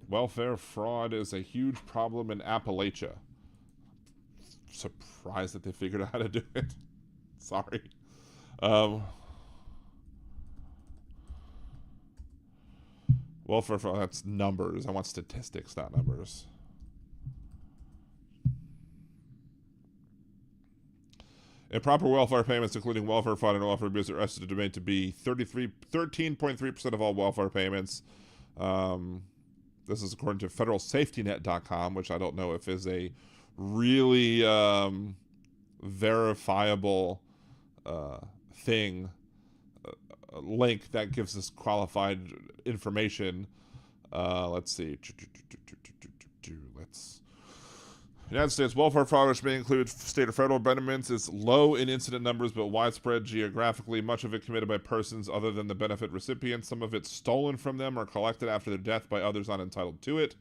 Welfare fraud is a huge problem in Appalachia. Surprised that they figured out how to do it. Sorry. Welfare fraud, that's numbers. I want statistics, not numbers. Improper welfare payments, including welfare fraud and welfare abuse, are estimated to be 13.3% of all welfare payments. This is according to federalsafetynet.com, which I don't know if is a really verifiable thing, link that gives us qualified information. Let's see. United States welfare fraud, which may include state or federal benefits, is low in incident numbers but widespread geographically. Much of it committed by persons other than the benefit recipients. Some of it stolen from them or collected after their death by others not entitled to it.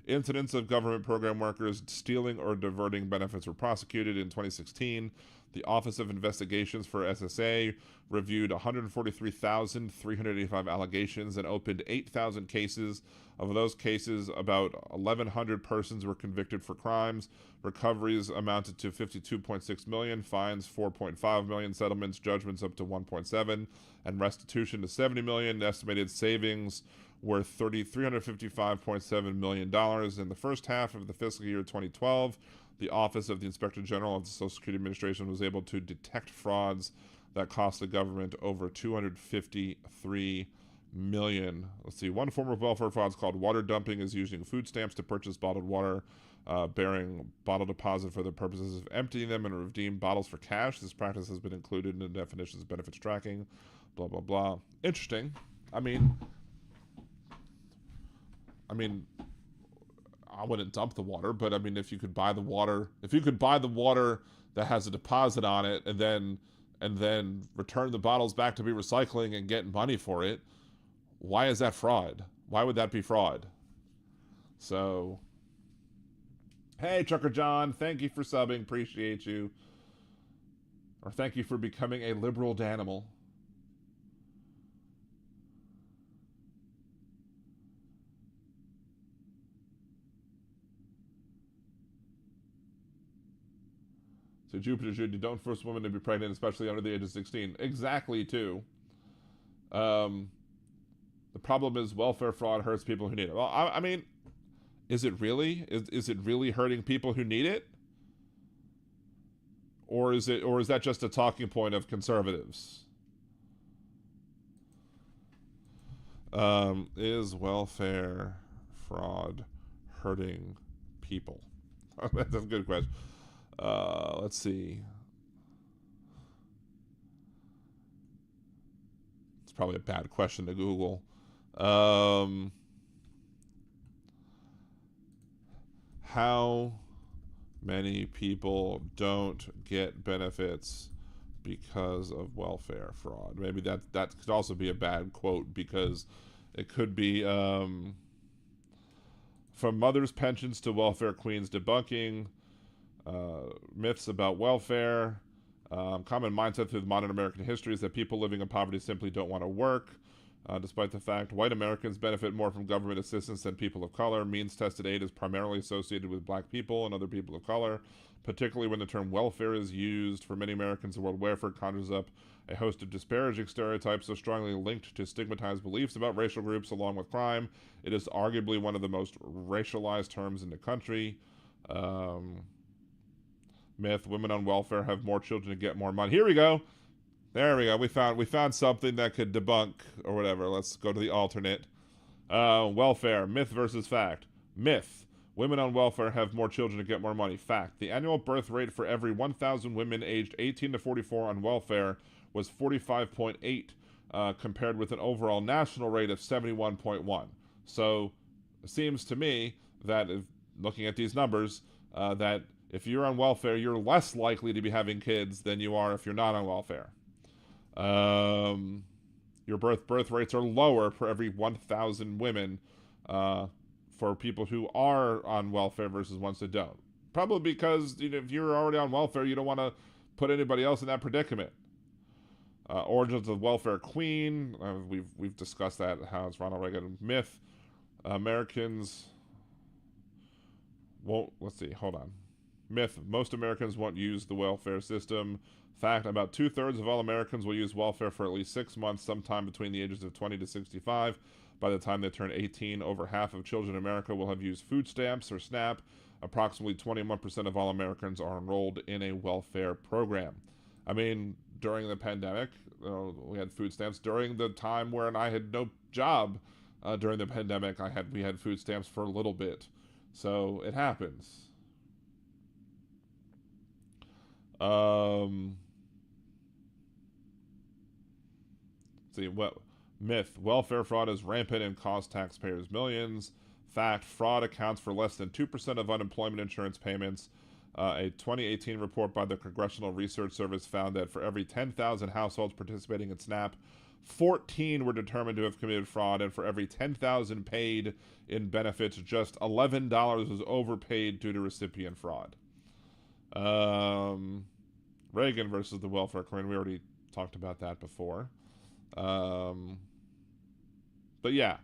Incidents of government program workers stealing or diverting benefits were prosecuted. In 2016, the Office of Investigations for SSA reviewed 143,385 allegations and opened 8,000 cases. Of those cases, about 1,100 persons were convicted for crimes. Recoveries amounted to $52.6 million, fines $4.5 million, settlements, judgments up to $1.7, and restitution to $70 million. Estimated savings were $355.7 million. In the first half of the fiscal year 2012, the Office of the Inspector General of the Social Security Administration was able to detect frauds that cost the government over $253 million. Let's see. One form of welfare fraud is called water dumping, is using food stamps to purchase bottled water, bearing bottle deposit for the purposes of emptying them and redeem bottles for cash. This practice has been included in the definitions of benefits tracking. Blah, blah, blah. Interesting. I mean, I wouldn't dump the water, but I mean, if you could buy the water that has a deposit on it and then return the bottles back to be recycling and get money for it, why is that fraud? Why would that be fraud? So, hey, Trucker John, thank you for subbing. Appreciate you. Or thank you for becoming a liberal danimal. So Jupiter, you don't force women to be pregnant, especially under the age of 16. Exactly, too. The problem is welfare fraud hurts people who need it. Well, I mean, is it really? Is it really hurting people who need it? Or is that just a talking point of conservatives? Is welfare fraud hurting people? That's a good question. Let's see. It's probably a bad question to Google. How many people don't get benefits because of welfare fraud? Maybe that could also be a bad quote, because it could be from mothers' pensions to welfare queens debunking myths about welfare. Common mindset through modern American history is that people living in poverty simply don't want to work, despite the fact white Americans benefit more from government assistance than people of color. Means-tested aid is primarily associated with black people and other people of color, particularly when the term welfare is used. For many Americans, the word welfare conjures up a host of disparaging stereotypes so strongly linked to stigmatized beliefs about racial groups along with crime. It is arguably one of the most racialized terms in the country. Myth: women on welfare have more children to get more money. Here we go. There we go. We found something that could debunk or whatever. Let's go to the alternate. Welfare, myth versus fact. Myth: women on welfare have more children to get more money. Fact: the annual birth rate for every 1,000 women aged 18 to 44 on welfare was 45.8, compared with an overall national rate of 71.1. So it seems to me that, looking at these numbers, that if you're on welfare, you're less likely to be having kids than you are if you're not on welfare. Your birth rates are lower for every 1,000 women for people who are on welfare versus ones that don't. Probably because if you're already on welfare, you don't want to put anybody else in that predicament. Origins of the welfare queen. We've discussed that, how it's Ronald Reagan. Myth: Americans won't. Let's see. Hold on. Myth: most Americans won't use the welfare system. Fact: about 2/3 of all Americans will use welfare for at least 6 months sometime between the ages of 20 to 65. By the time they turn 18, over half of children in America will have used food stamps or SNAP. Approximately 21% of all Americans are enrolled in a welfare program. I mean, during the pandemic, we had food stamps. During the time when I had no job during the pandemic, we had food stamps for a little bit. So it happens. See what myth: welfare fraud is rampant and costs taxpayers millions. Fact: fraud accounts for less than 2% of unemployment insurance payments. A 2018 report by the Congressional Research Service found that for every 10,000 households participating in SNAP, 14 were determined to have committed fraud, and for every 10,000 paid in benefits, just $11 was overpaid due to recipient fraud. Reagan versus the welfare queen. We already talked about that before. But yeah,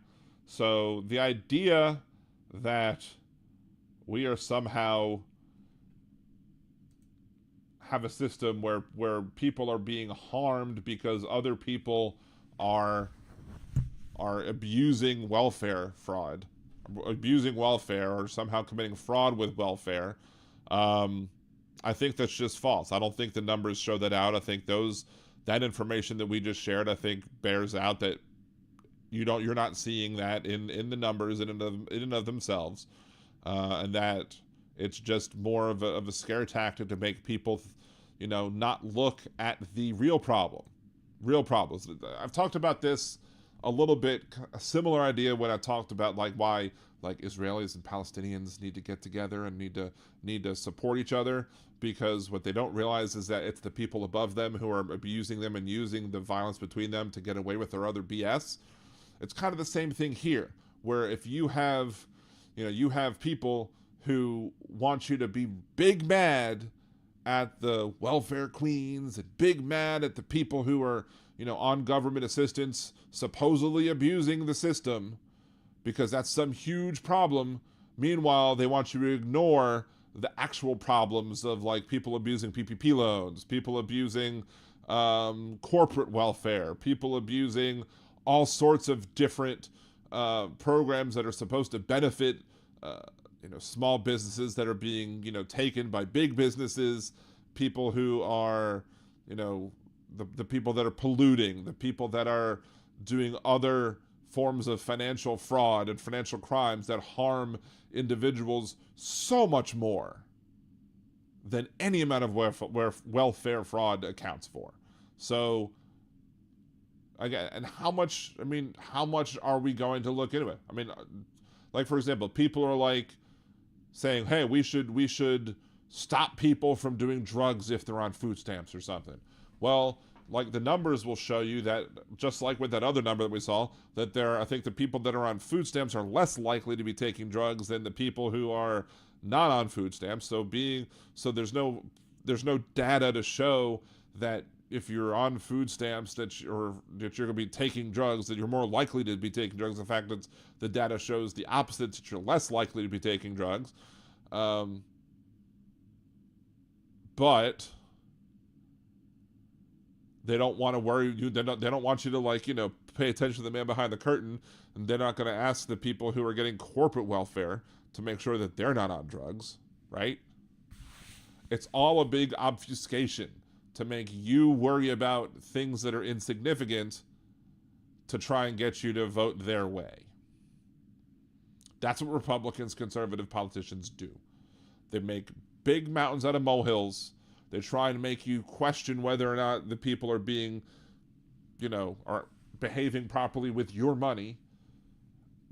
so the idea that we are somehow have a system where people are being harmed because other people are abusing welfare or somehow committing fraud with welfare, I think that's just false. I don't think the numbers show that out. I think that information that we just shared, I think bears out that you're not seeing that in the numbers in and of themselves, and that it's just more of a scare tactic to make people, not look at the real problems. I've talked about this a little bit, a similar idea when I talked about why Israelis and Palestinians need to get together and need to support each other, because what they don't realize is that it's the people above them who are abusing them and using the violence between them to get away with their other BS. It's kind of the same thing here, where if you have people who want you to be big mad at the welfare queens and big mad at the people who are, on government assistance, supposedly abusing the system because that's some huge problem. Meanwhile, they want you to ignore the actual problems of people abusing PPP loans, people abusing corporate welfare, people abusing all sorts of different programs that are supposed to benefit small businesses that are being taken by big businesses, people who are the people that are polluting, the people that are doing other forms of financial fraud and financial crimes that harm individuals so much more than any amount of welfare fraud accounts for. So again, and how much are we going to look into it? I mean, for example, people are saying, hey, we should stop people from doing drugs if they're on food stamps or something. Well, the numbers will show you that, just like with that other number that we saw, that I think the people that are on food stamps are less likely to be taking drugs than the people who are not on food stamps. So there's no data to show that if you're on food stamps that you're going to be taking drugs, that you're more likely to be taking drugs. In fact, the data shows the opposite, that you're less likely to be taking drugs. But they don't want to worry you. They don't want you to pay attention to the man behind the curtain, and they're not going to ask the people who are getting corporate welfare to make sure that they're not on drugs, right? It's all a big obfuscation to make you worry about things that are insignificant to try and get you to vote their way. That's what Republicans, conservative politicians do. They make big mountains out of molehills. They try and make you question whether or not the people are being, are behaving properly with your money.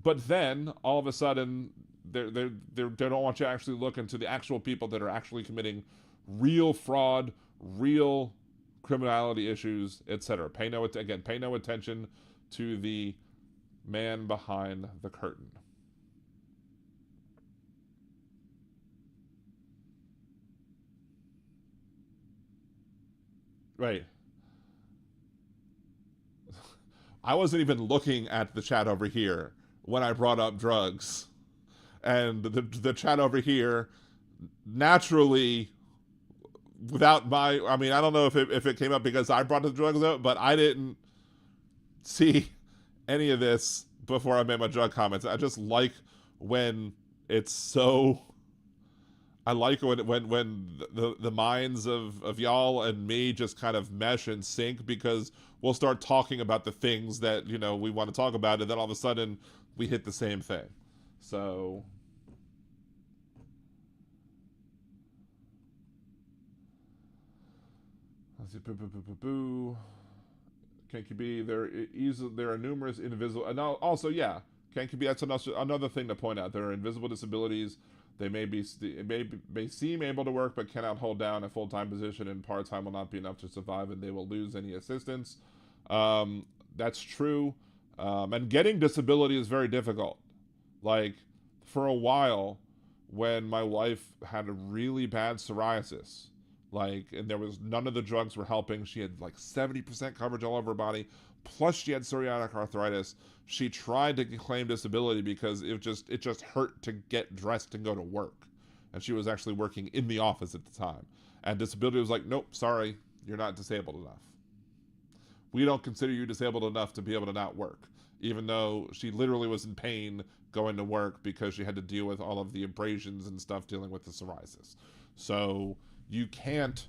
But then, all of a sudden, they don't want you to actually look into the actual people that are actually committing real fraud, real criminality issues, etc. Pay no attention to the man behind the curtain. Right. I wasn't even looking at the chat over here when I brought up drugs. And the chat over here naturally, without I don't know if it came up because I brought the drugs up, but I didn't see any of this before I made my drug comments, I just like when it's so. I like when the minds of y'all and me just kind of mesh and sync, because we'll start talking about the things that, you know, we want to talk about, and then all of a sudden we hit the same thing. So let's see. KQB, there are numerous invisible, and also, yeah, KQB, that's another thing to point out. There are invisible disabilities. They may seem able to work, but cannot hold down a full-time position, and part-time will not be enough to survive, and they will lose any assistance. That's true. And getting disability is very difficult. Like, for a while, when my wife had a really bad psoriasis, and there was none of the drugs were helping. She had 70% coverage all over her body, plus she had psoriatic arthritis. She tried to claim disability because it just hurt to get dressed and go to work, and she was actually working in the office at the time. And disability was like, nope, sorry, you're not disabled enough. We don't consider you disabled enough to be able to not work, even though she literally was in pain going to work because she had to deal with all of the abrasions and stuff dealing with the psoriasis. So you can't.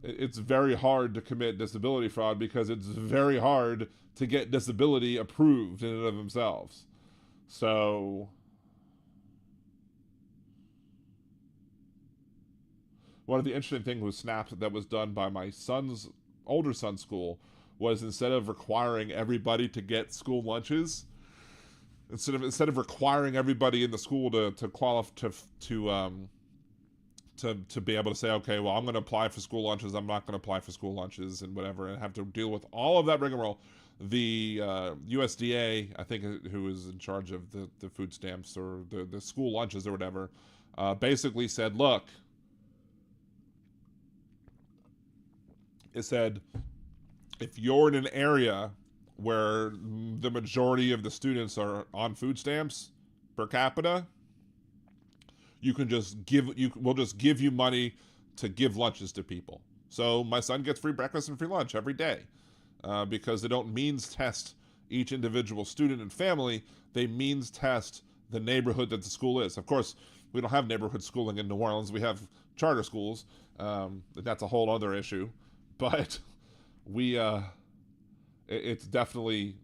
It's very hard to commit disability fraud because it's very hard to get disability approved in and of themselves. So one of the interesting things with SNAP that was done by my older son's school was, instead of requiring everybody to get school lunches, instead of requiring everybody in the school to qualify to be able to say, okay, well, I'm going to apply for school lunches, I'm not going to apply for school lunches and whatever, and have to deal with all of that rigmarole, the USDA, I think, who is in charge of the food stamps or the school lunches or whatever, basically said, look, it said, if you're in an area where the majority of the students are on food stamps per capita, we'll just give you money to give lunches to people. So my son gets free breakfast and free lunch every day, because they don't means test each individual student and family. They means test the neighborhood that the school is. Of course, we don't have neighborhood schooling in New Orleans. We have charter schools. That's a whole other issue, but it's definitely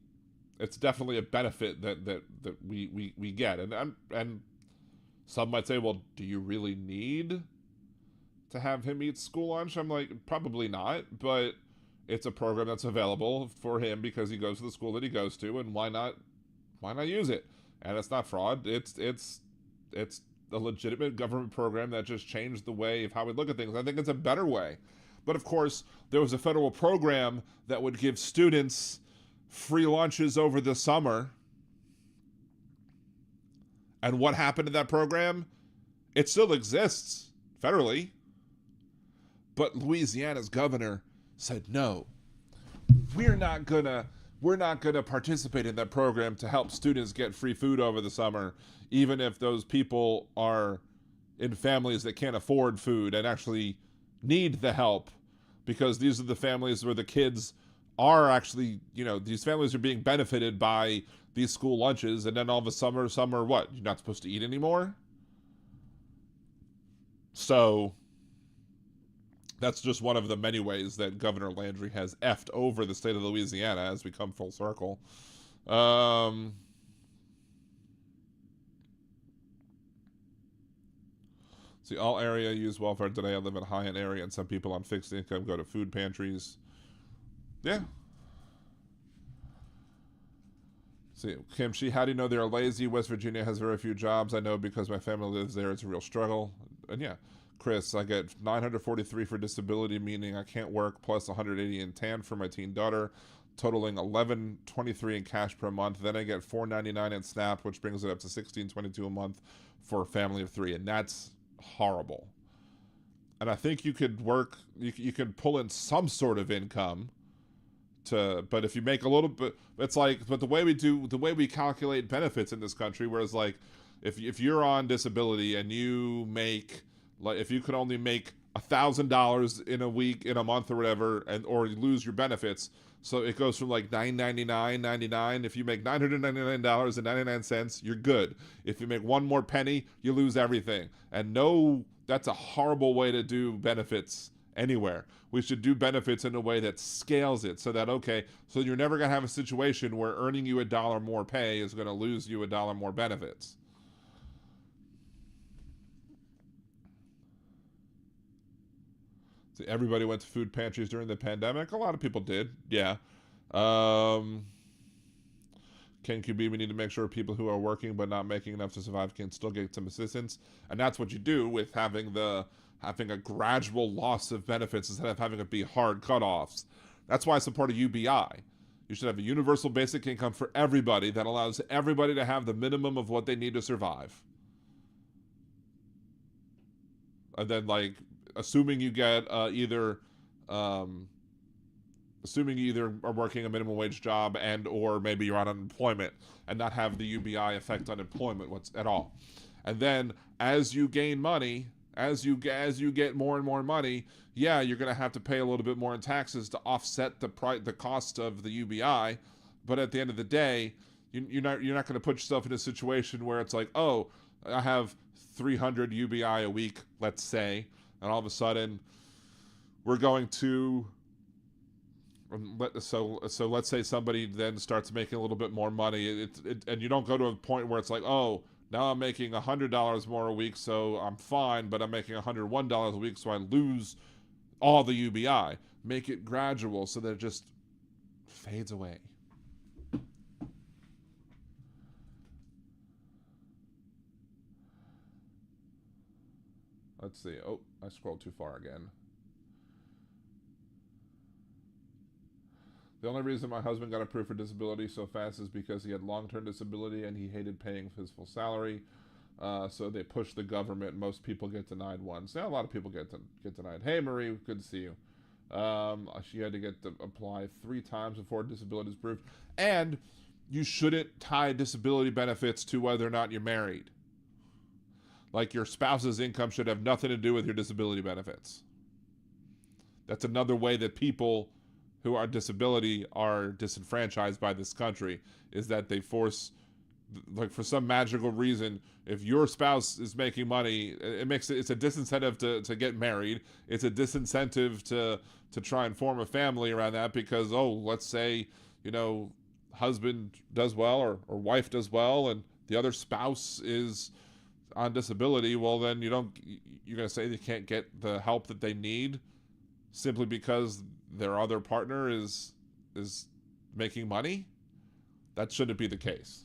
a benefit that we get. And some might say, well, do you really need to have him eat school lunch? I'm like, probably not, but it's a program that's available for him because he goes to the school that he goes to, and why not use it? And it's not fraud. It's a legitimate government program that just changed the way of how we look at things. I think it's a better way. But of course, there was a federal program that would give students free lunches over the summer. And what happened to that program? It still exists federally. But Louisiana's governor said, no, we're not gonna participate in that program to help students get free food over the summer, even if those people are in families that can't afford food and actually need the help, because these are the families where the kids are actually, these families are being benefited by these school lunches, and then all of a summer, what? You're not supposed to eat anymore? So that's just one of the many ways that Governor Landry has effed over the state of Louisiana as we come full circle. See, all area use welfare today. I live in a high-end area, and some people on fixed income go to food pantries. Yeah. See, Kim, how do you know they're lazy? West Virginia has very few jobs. I know because my family lives there. It's a real struggle. And yeah, Chris, I get $943 for disability, meaning I can't work, plus $180 in TAN for my teen daughter, totaling $11.23 in cash per month. Then I get $4.99 in SNAP, which brings it up to $16.22 a month for a family of 3, and that's horrible. And I think you could work, you can pull in some sort of income but if you make a little bit, it's like, but the way we calculate benefits in this country, whereas like if you're on disability and you make, like, if you could only make $1,000 in a week, in a month, or whatever, or you lose your benefits. So it goes from like $999.99. If you make $999.99, you're good. If you make one more penny, you lose everything. And no, that's a horrible way to do benefits anywhere. We should do benefits in a way that scales it so that, okay, so you're never going to have a situation where earning you $1 more pay is going to lose you $1 more benefits. So everybody went to food pantries during the pandemic. A lot of people did, yeah. Ken QB, we need to make sure people who are working but not making enough to survive can still get some assistance. And that's what you do with having a gradual loss of benefits instead of having it be hard cutoffs. That's why I support a UBI. You should have a universal basic income for everybody that allows everybody to have the minimum of what they need to survive. And then, like, assuming you get assuming you either are working a minimum wage job and or maybe you're on unemployment, and not have the UBI affect unemployment at all. And then as you gain money, as you get more and more money, yeah, you're going to have to pay a little bit more in taxes to offset the cost of the UBI. But at the end of the day, you're not going to put yourself in a situation where it's like, oh, I have 300 UBI a week, let's say, and all of a sudden we're going to, so let's say somebody then starts making a little bit more money, and you don't go to a point where it's like, oh, now I'm making $100 more a week, so I'm fine, but I'm making $101 a week, so I lose all the UBI. Make it gradual so that it just fades away. Let's see. Oh, I scrolled too far again. The only reason my husband got approved for disability so fast is because he had long-term disability and he hated paying his full salary. So they push the government. Most people get denied once. Now a lot of people get denied. Hey, Marie, good to see you. She had to apply 3 times before disability is approved. And you shouldn't tie disability benefits to whether or not you're married. Like, your spouse's income should have nothing to do with your disability benefits. That's another way that people who are disability are disenfranchised by this country, is that they force, like, for some magical reason, if your spouse is making money, it's a disincentive to get married. It's a disincentive to try and form a family around that, because, oh, let's say, husband does well or wife does well and the other spouse is on disability. Well, then you're going to say they can't get the help that they need simply because their other partner is making money? That shouldn't be the case.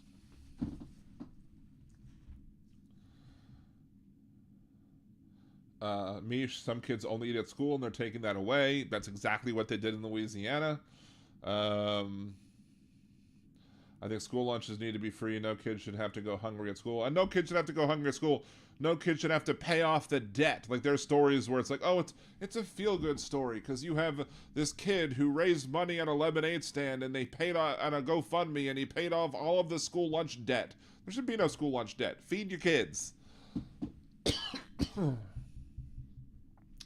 Some kids only eat at school and they're taking that away. That's exactly what they did in Louisiana. I think school lunches need to be free. No kid should have to go hungry at school. And no kid should have to go hungry at school. No kid should have to pay off the debt. Like, there's stories where it's like, oh, it's a feel-good story because you have this kid who raised money at a lemonade stand and they paid on a GoFundMe and he paid off all of the school lunch debt. There should be no school lunch debt. Feed your kids.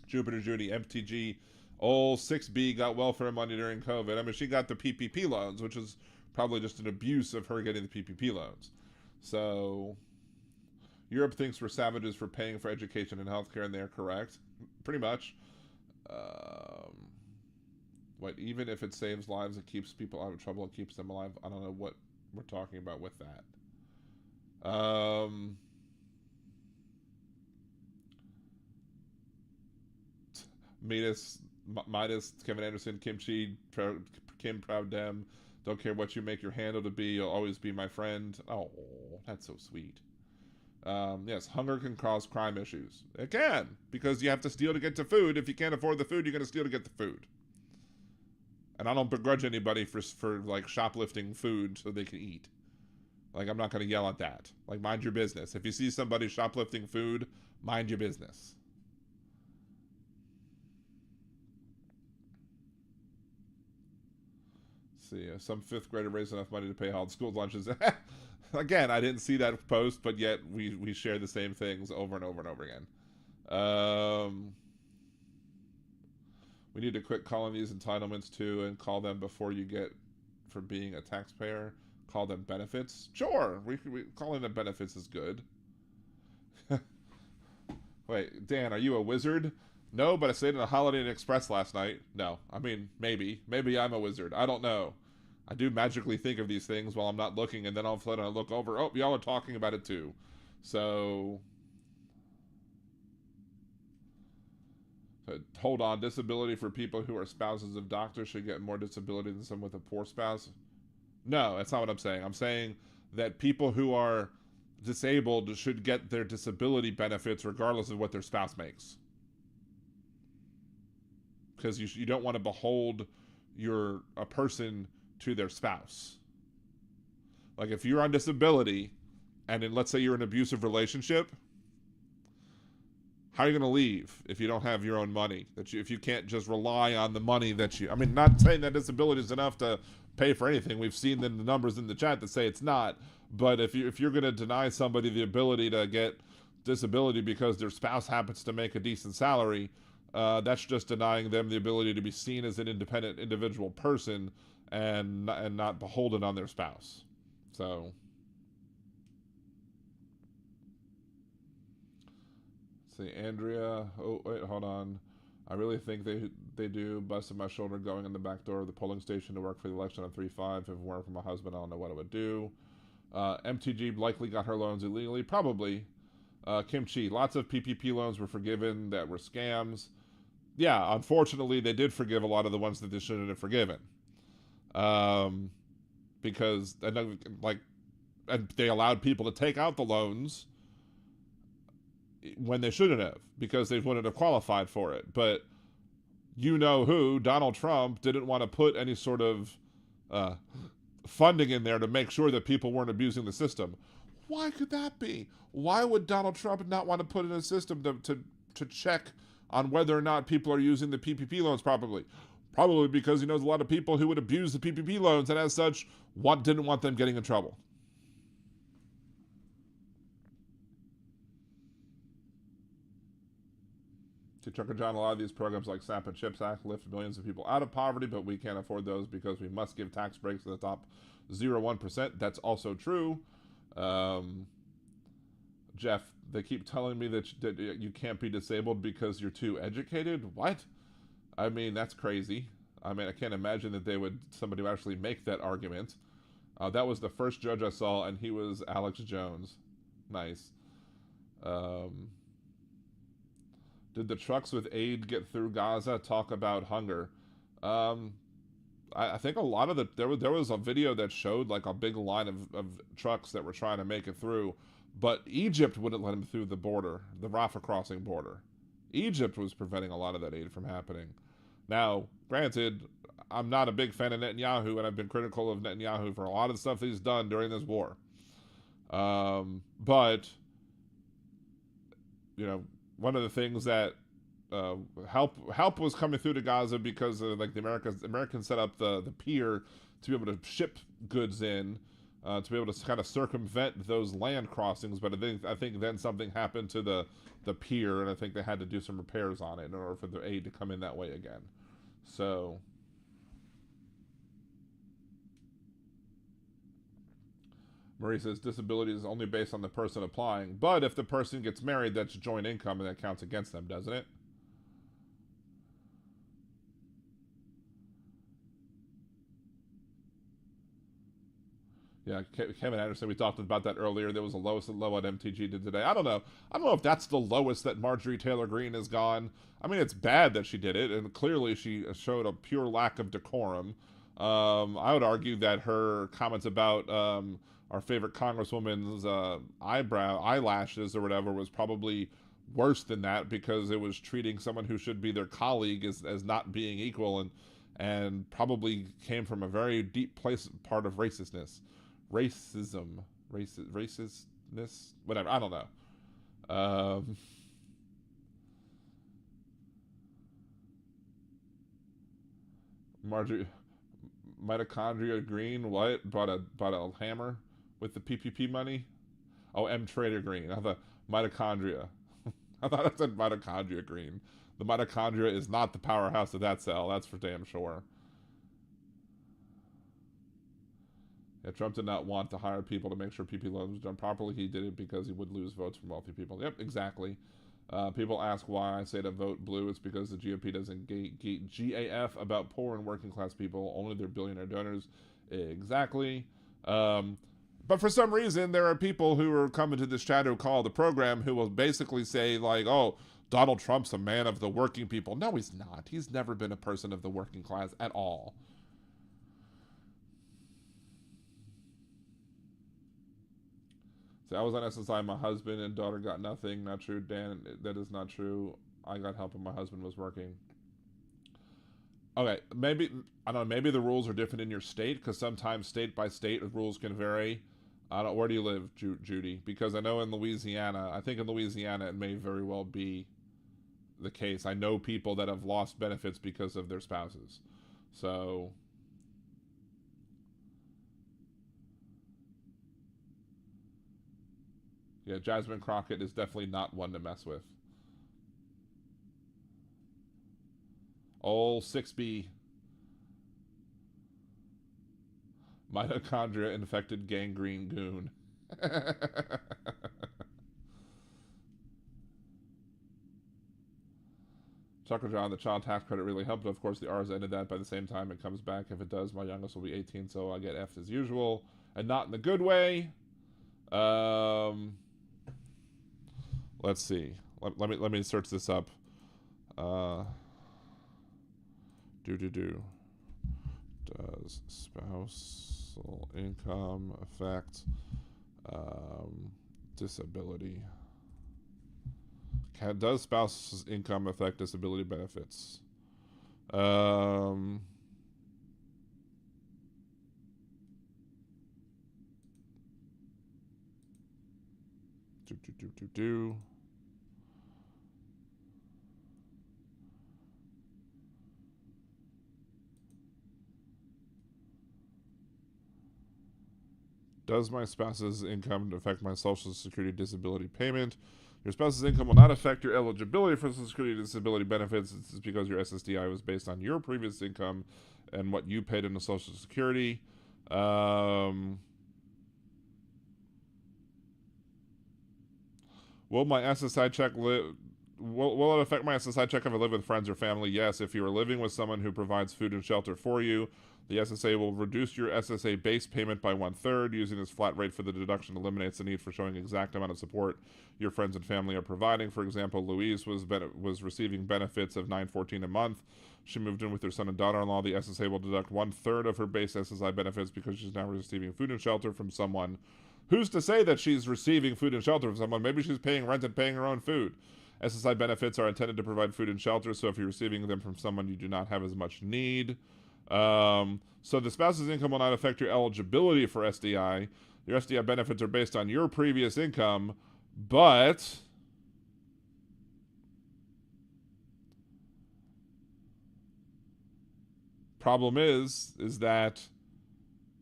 Jupiter Judy, MTG, old 6B got welfare money during COVID. I mean, she got the PPP loans, which is probably just an abuse of her getting the PPP loans. So Europe thinks we're savages for paying for education and healthcare, and they're correct. Pretty much. Even if it saves lives, it keeps people out of trouble, it keeps them alive. I don't know what we're talking about with that. Midas, Kevin Anderson, Kimchi, Kim Proud Dem. Don't care what you make your handle to be, you'll always be my friend. Oh, that's so sweet. Yes, hunger can cause crime issues. It can, because you have to steal to get to food. If you can't afford the food, you're going to steal to get the food. And I don't begrudge anybody for like shoplifting food so they can eat. Like, I'm not going to yell at that. Like, mind your business. If you see somebody shoplifting food, mind your business. See, some 5th grader raised enough money to pay all the school lunches. Again, I didn't see that post, but yet we share the same things over and over and over again. We need to quit calling these entitlements too and call them before you get for being a taxpayer. Call them benefits. Sure, we calling them benefits is good. Wait, Dan, are you a wizard? No, but I stayed in a Holiday Inn Express last night. No, I mean, maybe. Maybe I'm a wizard. I don't know. I do magically think of these things while I'm not looking, and then all of a sudden I look over. Oh, y'all are talking about it too. So, hold on. Disability for people who are spouses of doctors should get more disability than someone with a poor spouse. No, that's not what I'm saying. I'm saying that people who are disabled should get their disability benefits regardless of what their spouse makes. Because you don't want to behold a person to their spouse. Like if you're on disability and then let's say you're in an abusive relationship, how are you going to leave if you don't have your own money? If you can't just rely on the money that you... I mean, not saying that disability is enough to pay for anything. We've seen the numbers in the chat that say it's not. But if you're going to deny somebody the ability to get disability because their spouse happens to make a decent salary, that's just denying them the ability to be seen as an independent individual person and not beholden on their spouse. So... see, Andrea. Oh, wait, hold on. I really think they do. Busted my shoulder going in the back door of the polling station to work for the election on 3-5. If it weren't for my husband, I don't know what it would do. MTG likely got her loans illegally. Probably. Kim Chi. Lots of PPP loans were forgiven that were scams. Yeah, unfortunately, they did forgive a lot of the ones that they shouldn't have forgiven. Because, and they allowed people to take out the loans when they shouldn't have, because they wouldn't have qualified for it. But you know who, Donald Trump, didn't want to put any sort of funding in there to make sure that people weren't abusing the system. Why could that be? Why would Donald Trump not want to put in a system to check on whether or not people are using the PPP loans properly? Probably because he knows a lot of people who would abuse the PPP loans and as such didn't want them getting in trouble. To Trucker John, a lot of these programs like SAP and CHIPS Act lift millions of people out of poverty, but we can't afford those because we must give tax breaks to the top 0.1%. That's also true. Jeff, they keep telling me that you can't be disabled because you're too educated. What? I mean, that's crazy. I mean, I can't imagine that somebody would actually make that argument. That was the first judge I saw, and he was Alex Jones. Nice. Did the trucks with aid get through Gaza? Talk about hunger. I think a lot of there was a video that showed like a big line of trucks that were trying to make it through, but Egypt wouldn't let them through the border, the Rafah crossing border. Egypt was preventing a lot of that aid from happening. Now, granted, I'm not a big fan of Netanyahu, and I've been critical of Netanyahu for a lot of the stuff that he's done during this war. But you know, one of the things that help was coming through to Gaza because of, like, the Americans set up the pier to be able to ship goods in, to be able to kind of circumvent those land crossings. But I think then something happened to the pier, and I think they had to do some repairs on it in order for the aid to come in that way again. So Marie says disability is only based on the person applying, but if the person gets married, that's joint income and that counts against them, doesn't it? Yeah, Kevin Anderson, we talked about that earlier. There was the lowest low at MTG did today. I don't know if that's the lowest that Marjorie Taylor Greene has gone. I mean, it's bad that she did it, and clearly she showed a pure lack of decorum. I would argue that her comments about our favorite congresswoman's eyelashes or whatever was probably worse than that, because it was treating someone who should be their colleague as not being equal, and probably came from a very deep part of racistness. Racism, racistness, whatever. I don't know. Marjorie, mitochondria green. What? Bought a hammer with the PPP money. Oh, M Trader Green. I thought mitochondria. I thought I said mitochondria green. The mitochondria is not the powerhouse of that cell. That's for damn sure. Yeah, Trump did not want to hire people to make sure PP loans was done properly. He did it because he would lose votes from wealthy people. Yep, exactly. People ask why I say to vote blue. It's because the GOP doesn't GAF about poor and working class people, only their billionaire donors. Exactly. But for some reason, there are people who are coming to this shadow call the program who will basically say, like, oh, Donald Trump's a man of the working people. No, he's not. He's never been a person of the working class at all. So I was on SSI. My husband and daughter got nothing. Not true, Dan. That is not true. I got help and my husband was working. Okay, maybe, I don't know, maybe the rules are different in your state, because sometimes state by state rules can vary. Where do you live, Judy? Because I know in Louisiana, I think in Louisiana it may very well be the case. I know people that have lost benefits because of their spouses. So, yeah, Jasmine Crockett is definitely not one to mess with. Old 6B. Mitochondria infected gangrene goon. Chuckle John, the child tax credit really helped. Of course, the R's ended that by the same time it comes back. If it does, my youngest will be 18, so I get F's as usual. And not in the good way. Let's see. Let me search this up. Does spousal income affect disability? Does spouse's income affect disability benefits? Does my spouse's income affect my Social Security disability payment? Your spouse's income will not affect your eligibility for Social Security disability benefits. This is because your SSDI was based on your previous income and what you paid into Social Security. Will my SSI check will it affect my SSI check if I live with friends or family? Yes. If you are living with someone who provides food and shelter for you, the SSA will reduce your SSA base payment by 1/3. Using this flat rate for the deduction eliminates the need for showing exact amount of support your friends and family are providing. For example, Louise was receiving benefits of $914 a month. She moved in with her son and daughter-in-law. The SSA will deduct 1/3 of her base SSI benefits because she's now receiving food and shelter from someone. Who's to say that she's receiving food and shelter from someone? Maybe she's paying rent and paying her own food. SSI benefits are intended to provide food and shelter, so if you're receiving them from someone you do not have as much need. So the spouse's income will not affect your eligibility for SDI. Your SDI benefits are based on your previous income, but problem is that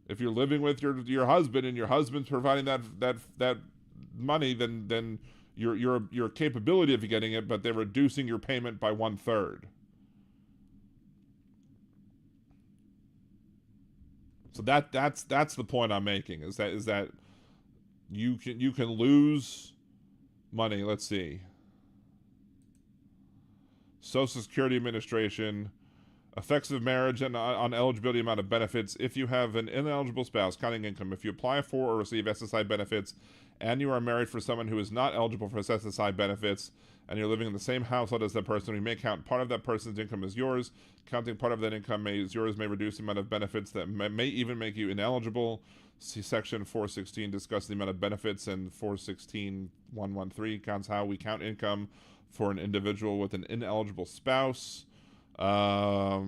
if you're living with your husband and your husband's providing that money, then your capability of getting it, but they're reducing your payment by 1/3. So that's the point I'm making, is that you can lose money. Let's see. Social Security Administration, effects of marriage and on eligibility amount of benefits. If you have an ineligible spouse, counting income, if you apply for or receive SSI benefits and you are married for someone who is not eligible for SSI benefits and you're living in the same household as that person, we may count part of that person's income as yours. Counting part of that income as yours may reduce the amount of benefits that may even make you ineligible. See Section 416 discuss the amount of benefits, and 416.113 counts how we count income for an individual with an ineligible spouse. But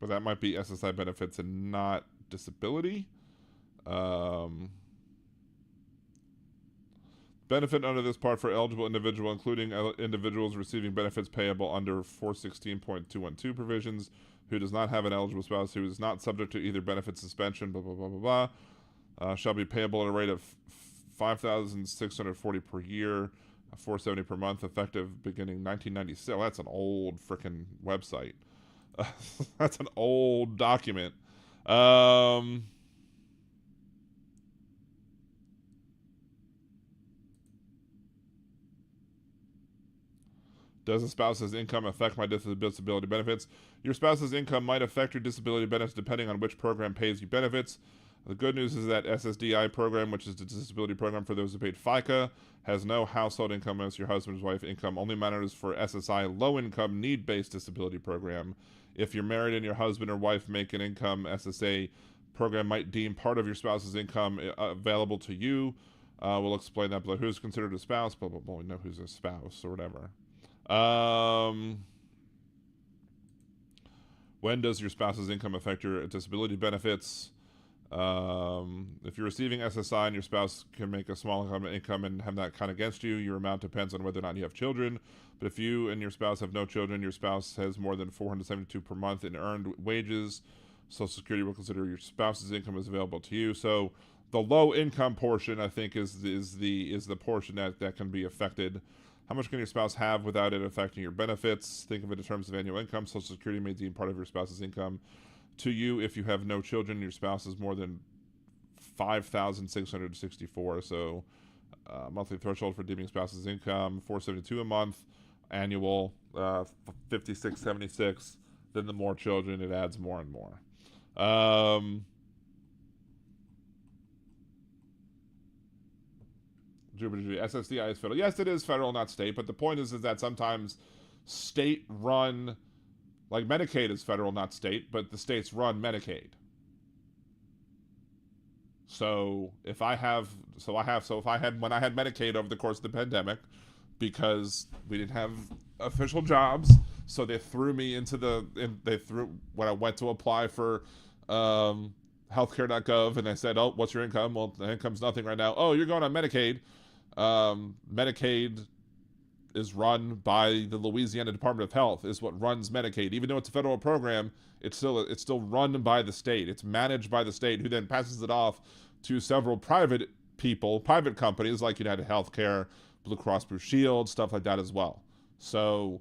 that might be SSI benefits and not disability. Benefit under this part for eligible individual, including individuals receiving benefits payable under 416.212 provisions, who does not have an eligible spouse, who is not subject to either benefit suspension, blah, blah, blah, blah, blah, shall be payable at a rate of $5,640 per year. $470 per month, effective beginning 1996. Oh, that's an old freaking website. That's an old document. Does a spouse's income affect my disability benefits? Your spouse's income might affect your disability benefits depending on which program pays you benefits. The good news is that SSDI program, which is the disability program for those who paid FICA, has no household income as your husband or wife income. Only matters for SSI low-income need-based disability program. If you're married and your husband or wife make an income, SSA program might deem part of your spouse's income available to you. We'll explain that below. Who's considered a spouse? Blah, blah, blah. We know who's a spouse or whatever. When does your spouse's income affect your disability benefits? If you're receiving SSI and your spouse can make a small income and have that count against you, your amount depends on whether or not you have children. But if you and your spouse have no children, your spouse has more than $472 per month in earned wages, Social Security will consider your spouse's income as available to you. So the low income portion, I think, is the portion that can be affected. How much can your spouse have without it affecting your benefits? Think of it in terms of annual income. Social Security may deem part of your spouse's income to you if you have no children. Your spouse is more than $5,664. So monthly threshold for deeming spouse's income, $472 a month. Annual, $56.76. Then the more children, it adds more and more. SSDI is federal. Yes, it is federal, not state. But the point is that sometimes state-run, like Medicaid is federal, not state, but the states run Medicaid. So if I had when I had Medicaid over the course of the pandemic, because we didn't have official jobs, so they threw me when I went to apply for healthcare.gov, and they said, "Oh, what's your income?" Well, the income's nothing right now. Oh, you're going on Medicaid. Medicaid is run by the Louisiana Department of Health, is what runs Medicaid. Even though it's a federal program, it's still run by the state. It's managed by the state, who then passes it off to several private companies like United Healthcare, Blue Cross Blue Shield, stuff like that as well. So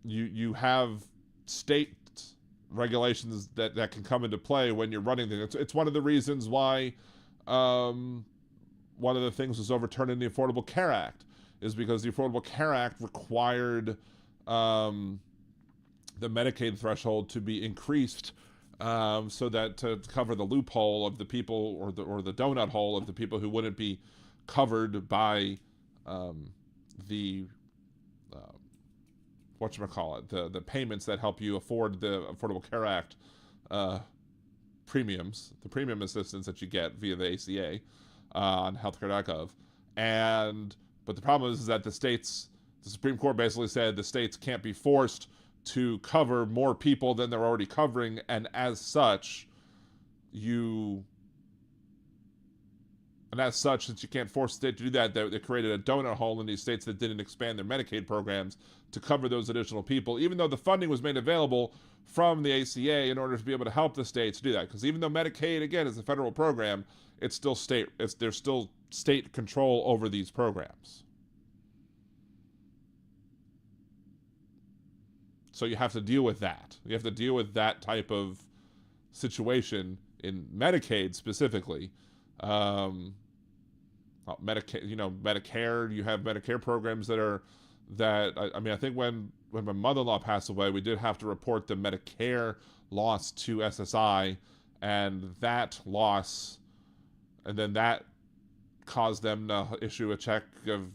you have state regulations that can come into play when you're running things. It's one of the reasons why one of the things was overturned in the Affordable Care Act, is because the Affordable Care Act required the Medicaid threshold to be increased so that to cover the loophole of the people, or the donut hole of the people who wouldn't be covered by the the payments that help you afford the Affordable Care Act premiums, the premium assistance that you get via the ACA on healthcare.gov. But the problem is that the Supreme Court basically said the states can't be forced to cover more people than they're already covering, and as such, since you can't force the state to do that, they created a donut hole in these states that didn't expand their Medicaid programs to cover those additional people, even though the funding was made available from the ACA in order to be able to help the states do that. Because even though Medicaid, again, is a federal program, it's still there's still state control over these programs. So you have to deal with that. You have to deal with that type of situation in Medicaid specifically. Medicare, you have Medicare programs I think when my mother-in-law passed away, we did have to report the Medicare loss to SSI, and that caused them to issue a check of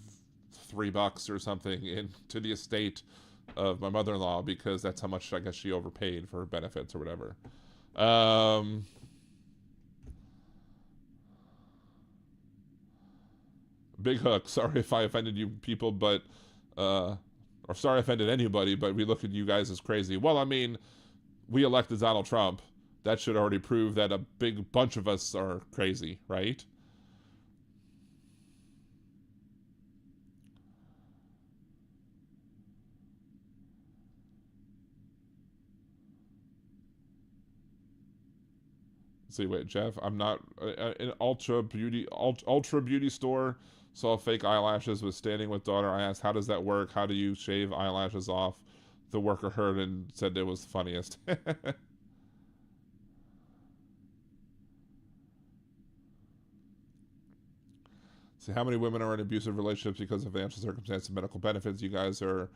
$3 or something into the estate of my mother-in-law, because that's how much I guess she overpaid for her benefits or whatever. Big Hook, sorry if I offended you people, but or sorry I offended anybody, but we look at you guys as crazy. Well, I mean, we elected Donald Trump. That should already prove that a big bunch of us are crazy, right? See, wait, Jeff, I'm not an ultra beauty store, Saw fake eyelashes was standing with daughter. I asked, how does that work? How do you shave eyelashes off? The worker heard and said it was funniest. See, how many women are in abusive relationships because of financial circumstances and medical benefits? You guys are,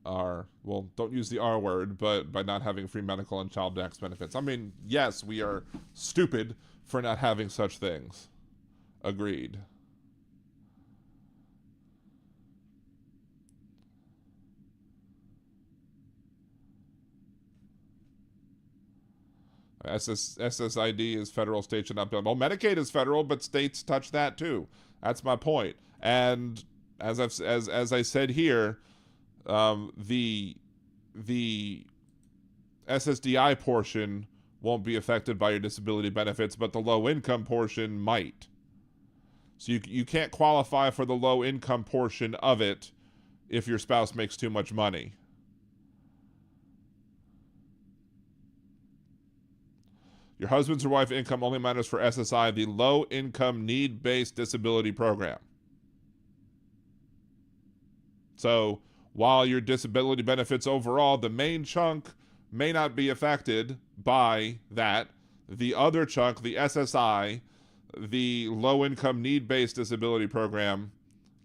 well, don't use the R word, but by not having free medical and child tax benefits. I mean, yes, we are stupid for not having such things. Agreed. SSID is federal, state should not be. Well, Medicaid is federal, but states touch that too. That's my point. And as I said here, the SSDI portion won't be affected by your disability benefits, but the low income portion might. So you can't qualify for the low income portion of it if your spouse makes too much money. Your husband's or wife's income only matters for SSI, the low income need-based disability program. So while your disability benefits overall, the main chunk may not be affected by that. The other chunk, the SSI, the low income need-based disability program,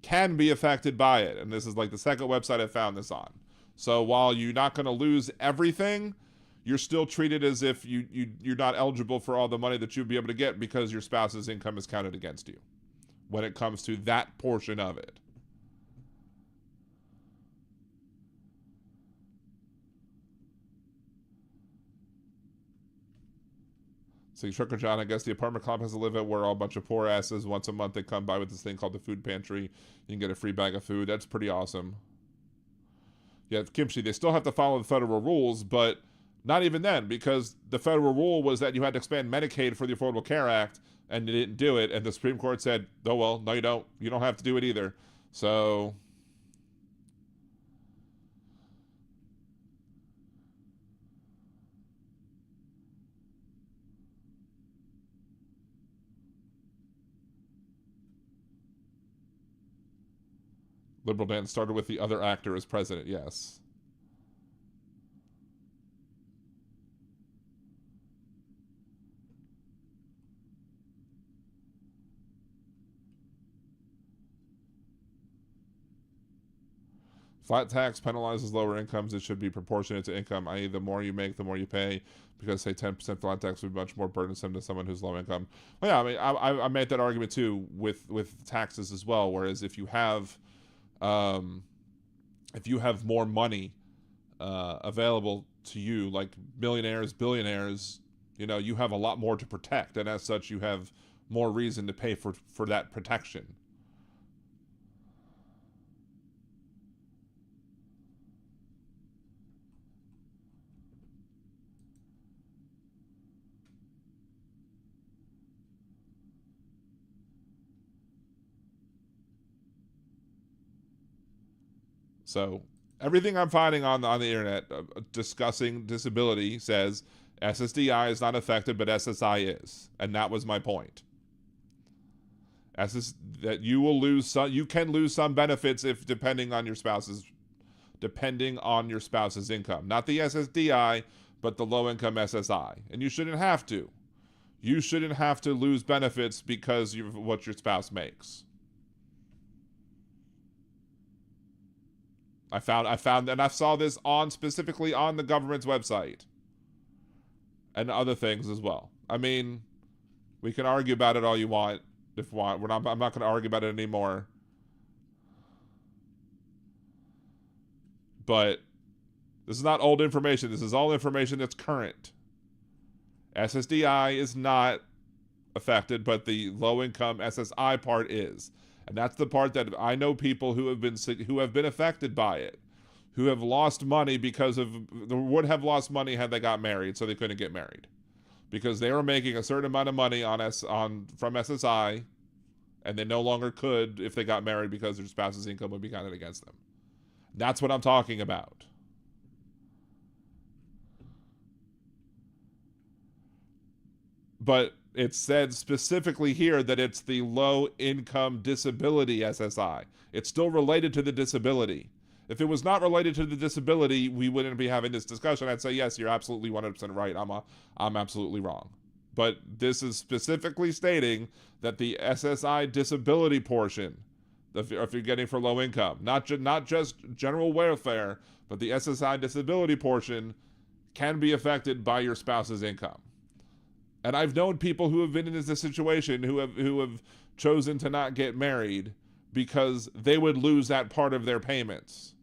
can be affected by it. And this is like the second website I found this on. So while you're not going to lose everything, you're still treated as if you're not eligible for all the money that you'd be able to get because your spouse's income is counted against you when it comes to that portion of it. See, Trucker John, I guess the apartment complex I live at where all a bunch of poor asses, once a month they come by with this thing called the food pantry. You can get a free bag of food. That's pretty awesome. Yeah, Kimchi, they still have to follow the federal rules, but not even then, because the federal rule was that you had to expand Medicaid for the Affordable Care Act, and they didn't do it, and the Supreme Court said, oh, well, no, you don't. You don't have to do it either. So Liberal Dan started with the other actor as president, yes. Flat tax penalizes lower incomes. It should be proportionate to income, i.e. the more you make, the more you pay, because, say, 10% flat tax would be much more burdensome to someone who's low income. Well, yeah, I mean, I made that argument, too, with taxes as well, whereas if you have more money available to you, like millionaires, billionaires, you have a lot more to protect, and as such, you have more reason to pay for that protection. So everything I'm finding on the internet discussing disability says SSDI is not affected, but SSI is, and that was my point. That you will lose some, you can lose some benefits if depending on your spouse's income, not the SSDI, but the low income SSI, and you shouldn't have to. You shouldn't have to lose benefits because of what your spouse makes. I found, and I saw this specifically on the government's website, and other things as well. I mean, we can argue about it all you want. I'm not going to argue about it anymore. But this is not old information. This is all information that's current. SSDI is not affected, but the low-income SSI part is. And that's the part that I know people who have been affected by it, who have lost money would have lost money had they got married, so they couldn't get married, because they were making a certain amount of money from SSI, and they no longer could if they got married because their spouse's income would be counted against them. That's what I'm talking about. But It said specifically here that it's the low income disability SSI. It's still related to the disability. If it was not related to the disability, we wouldn't be having this discussion. I'd say, yes, you're absolutely 100% right. I'm absolutely wrong. But this is specifically stating that the SSI disability portion, if you're getting for low income, not just general welfare, but the SSI disability portion can be affected by your spouse's income. And I've known people who have been in this situation who have chosen to not get married because they would lose that part of their payments.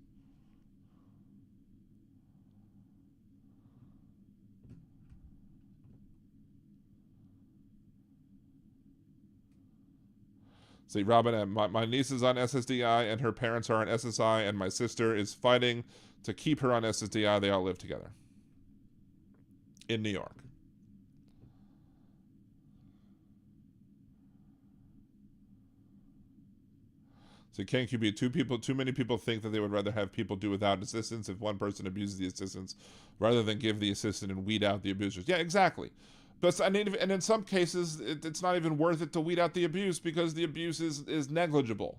See, Robin, my niece is on SSDI and her parents are on SSI, and my sister is fighting to keep her on SSDI. They all live together in New York. So Ken QB, too many people think that they would rather have people do without assistance if one person abuses the assistance rather than give the assistant and weed out the abusers. Yeah, exactly. But and in some cases, it's not even worth it to weed out the abuse because the abuse is negligible.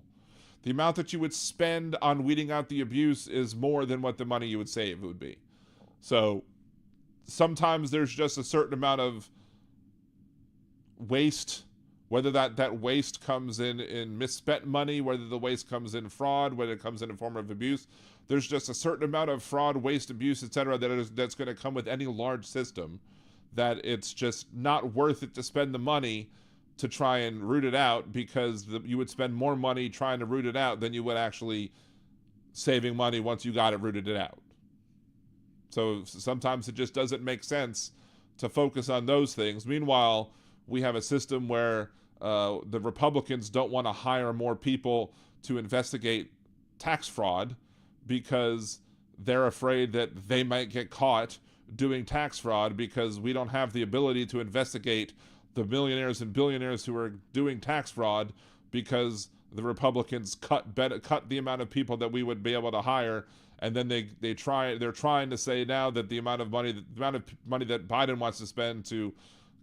The amount that you would spend on weeding out the abuse is more than what the money you would save would be. So sometimes there's just a certain amount of waste, whether that waste comes in misspent money, whether the waste comes in fraud, whether it comes in a form of abuse. There's just a certain amount of fraud, waste, abuse, etc. that's going to come with any large system, that it's just not worth it to spend the money to try and root it out, because you would spend more money trying to root it out than you would actually saving money once you got it rooted it out. So sometimes it just doesn't make sense to focus on those things. Meanwhile, we have a system where the Republicans don't want to hire more people to investigate tax fraud because they're afraid that they might get caught doing tax fraud, because we don't have the ability to investigate the millionaires and billionaires who are doing tax fraud, because the Republicans cut the amount of people that we would be able to hire. And then they're trying to say now that the amount of money that Biden wants to spend to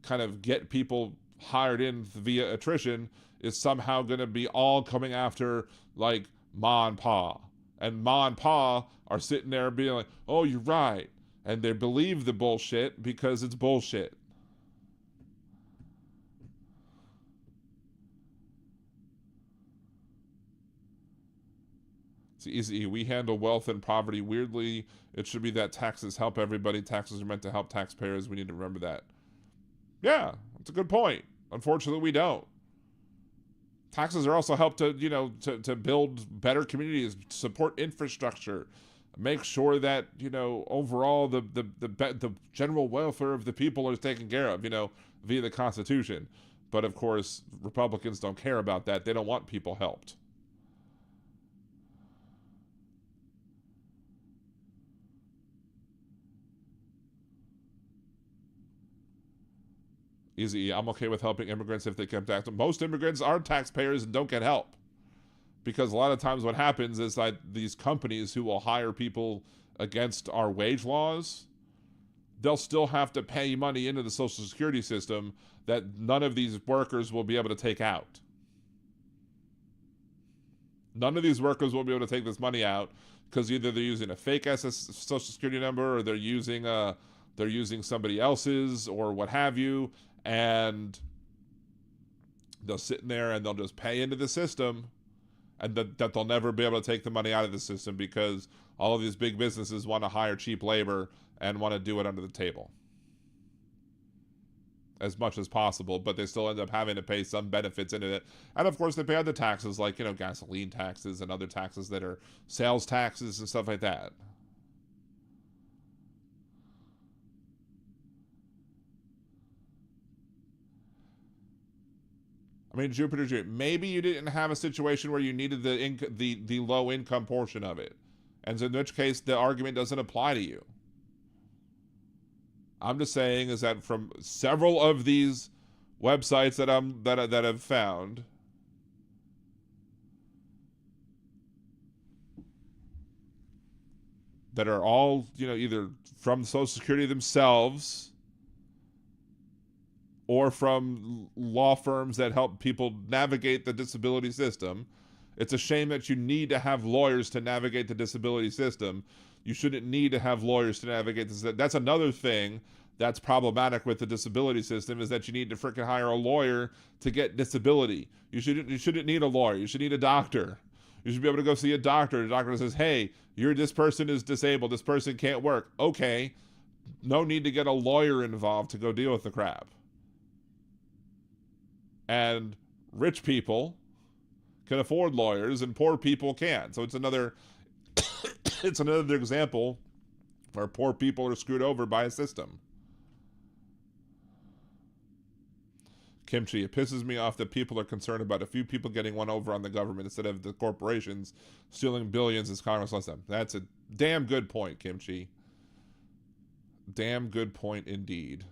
kind of get people hired in via attrition is somehow going to be all coming after like Ma and Pa. And Ma and Pa are sitting there being like, oh, you're right. And they believe the bullshit because it's bullshit. It's easy. We handle wealth and poverty weirdly. It should be that taxes help everybody. Taxes are meant to help taxpayers. We need to remember that. Yeah, that's a good point. Unfortunately, we don't. Taxes are also help to build better communities, support infrastructure, make sure that overall the general welfare of the people is taken care of, via the Constitution. But of course, Republicans don't care about that. They don't want people helped. Easy. I'm okay with helping immigrants if they come back. Most immigrants are taxpayers and don't get help. Because a lot of times what happens is that these companies who will hire people against our wage laws, they'll still have to pay money into the Social Security system that none of these workers will be able to take out. None of these workers will be able to take this money out because either they're using a fake Social Security number, or they're using somebody else's, or what have you, and they'll sit in there and they'll just pay into the system, and that they'll never be able to take the money out of the system because all of these big businesses want to hire cheap labor and want to do it under the table as much as possible, but they still end up having to pay some benefits into it. And of course they pay other taxes like, gasoline taxes and other taxes that are sales taxes and stuff like that. I mean, Jupiter, maybe you didn't have a situation where you needed the low income portion of it, and in which case the argument doesn't apply to you. I'm just saying is that from several of these websites that I've found, that are all either from Social Security themselves or from law firms that help people navigate the disability system. It's a shame that you need to have lawyers to navigate the disability system. You shouldn't need to have lawyers to navigate this. That's another thing that's problematic with the disability system, is that you need to freaking hire a lawyer to get disability. You shouldn't need a lawyer. You should need a doctor. You should be able to go see a doctor. The doctor says, hey, this person is disabled. This person can't work. Okay. No need to get a lawyer involved to go deal with the crap. And rich people can afford lawyers and poor people can't. So it's another it's another example where poor people are screwed over by a system. Kimchi, it pisses me off that people are concerned about a few people getting one over on the government instead of the corporations stealing billions as Congress lets them. That's a damn good point, Kimchi. Damn good point indeed.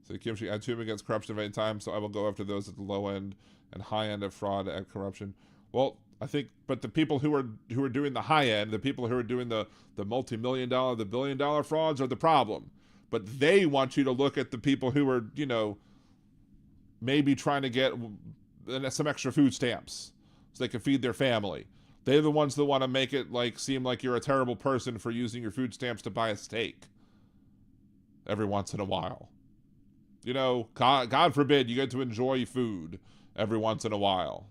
So Kimchi, I too am against corruption of any time, so I will go after those at the low end and high end of fraud and corruption. Well, I think, but the people who are doing the high end, the people who are doing the multi-million dollar, the $1 billion frauds are the problem. But they want you to look at the people who are, maybe trying to get some extra food stamps so they can feed their family. They're the ones that want to make it seem like you're a terrible person for using your food stamps to buy a steak every once in a while. God forbid you get to enjoy food every once in a while.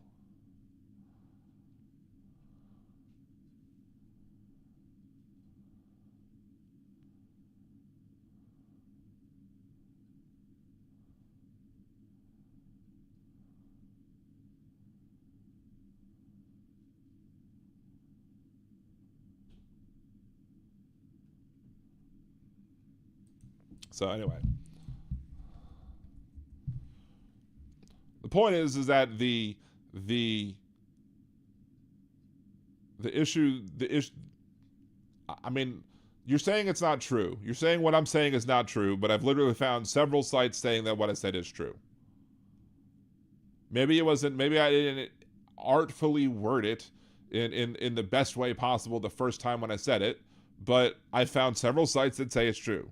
So anyway, the point is that the issue, I mean, you're saying it's not true. You're saying what I'm saying is not true, but I've literally found several sites saying that what I said is true. Maybe it wasn't, maybe I didn't artfully word it in the best way possible the first time when I said it, but I found several sites that say it's true.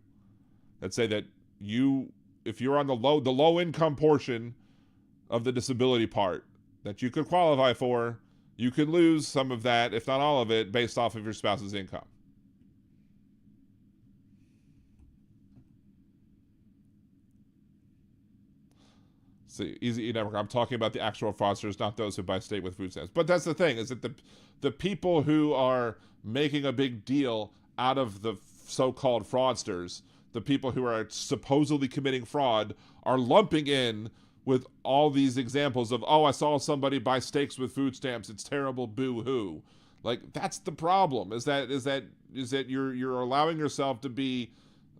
That say that if you're on the low income portion of the disability part that you could qualify for, you could lose some of that, if not all of it, based off of your spouse's income. See, Easy Network, I'm talking about the actual fraudsters, not those who buy steak with food stamps. But that's the thing, is that the people who are making a big deal out of the so-called fraudsters, the people who are supposedly committing fraud, are lumping in with all these examples of, I saw somebody buy steaks with food stamps, it's terrible, boo-hoo. That's the problem, is that you're allowing yourself to be,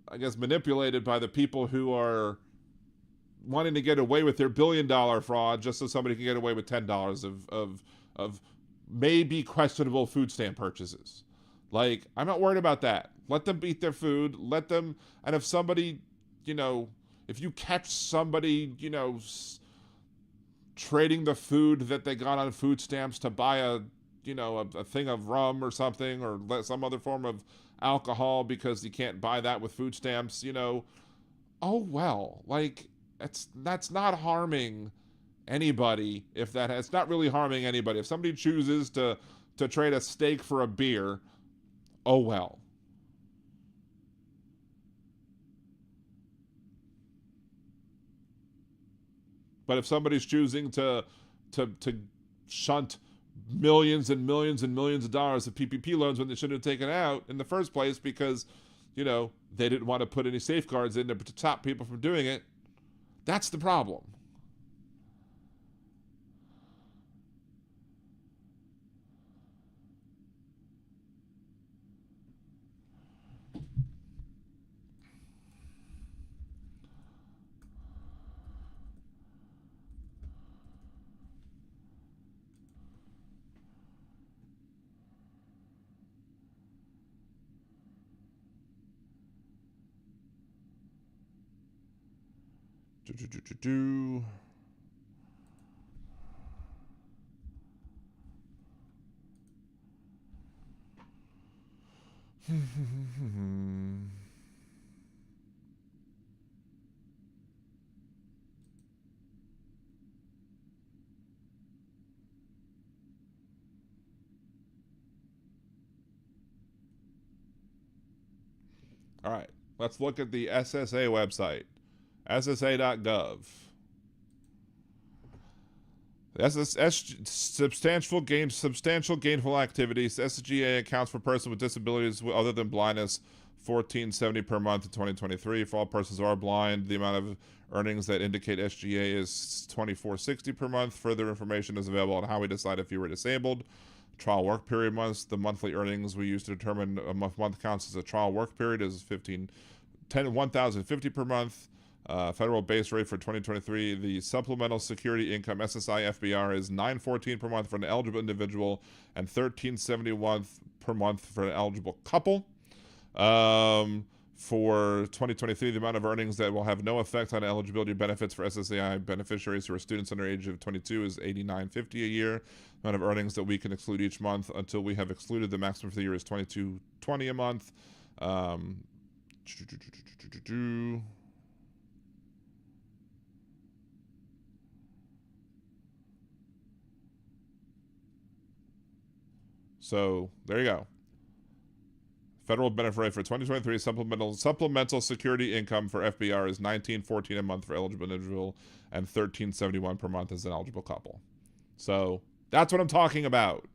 I guess, manipulated by the people who are wanting to get away with their $1 billion fraud just so somebody can get away with $10 of maybe questionable food stamp purchases. I'm not worried about that. Let them eat their food. Let them, and if somebody, if you catch somebody, trading the food that they got on food stamps to buy a thing of rum or something, or some other form of alcohol because you can't buy that with food stamps, oh well. That's not harming anybody. It's not really harming anybody. If somebody chooses to trade a steak for a beer, oh well. But if somebody's choosing to shunt millions and millions and millions of dollars of PPP loans when they shouldn't have taken out in the first place because, they didn't want to put any safeguards in to stop people from doing it, that's the problem. All right, let's look at the SSA website, ssa.gov. Substantial gainful activities. SGA accounts for persons with disabilities other than blindness, $14.70 per month in 2023. For all persons who are blind, the amount of earnings that indicate SGA is $24.60 per month. Further information is available on how we decide if you were disabled. Trial work period months. The monthly earnings we use to determine a month counts as a trial work period is $1,050 per month. Federal base rate for 2023, the supplemental security income SSI FBR is $914 per month for an eligible individual and $1371 per month for an eligible couple. For 2023, the amount of earnings that will have no effect on eligibility benefits for SSAI beneficiaries who are students under age of 22 is $89.50 a year. The amount of earnings that we can exclude each month until we have excluded the maximum for the year is $22.20 a month. So there you go. Federal benefit rate for 2023 supplemental security income for FBR is $19.14 a month for eligible individual and $13.71 per month as an eligible couple. So that's what I'm talking about.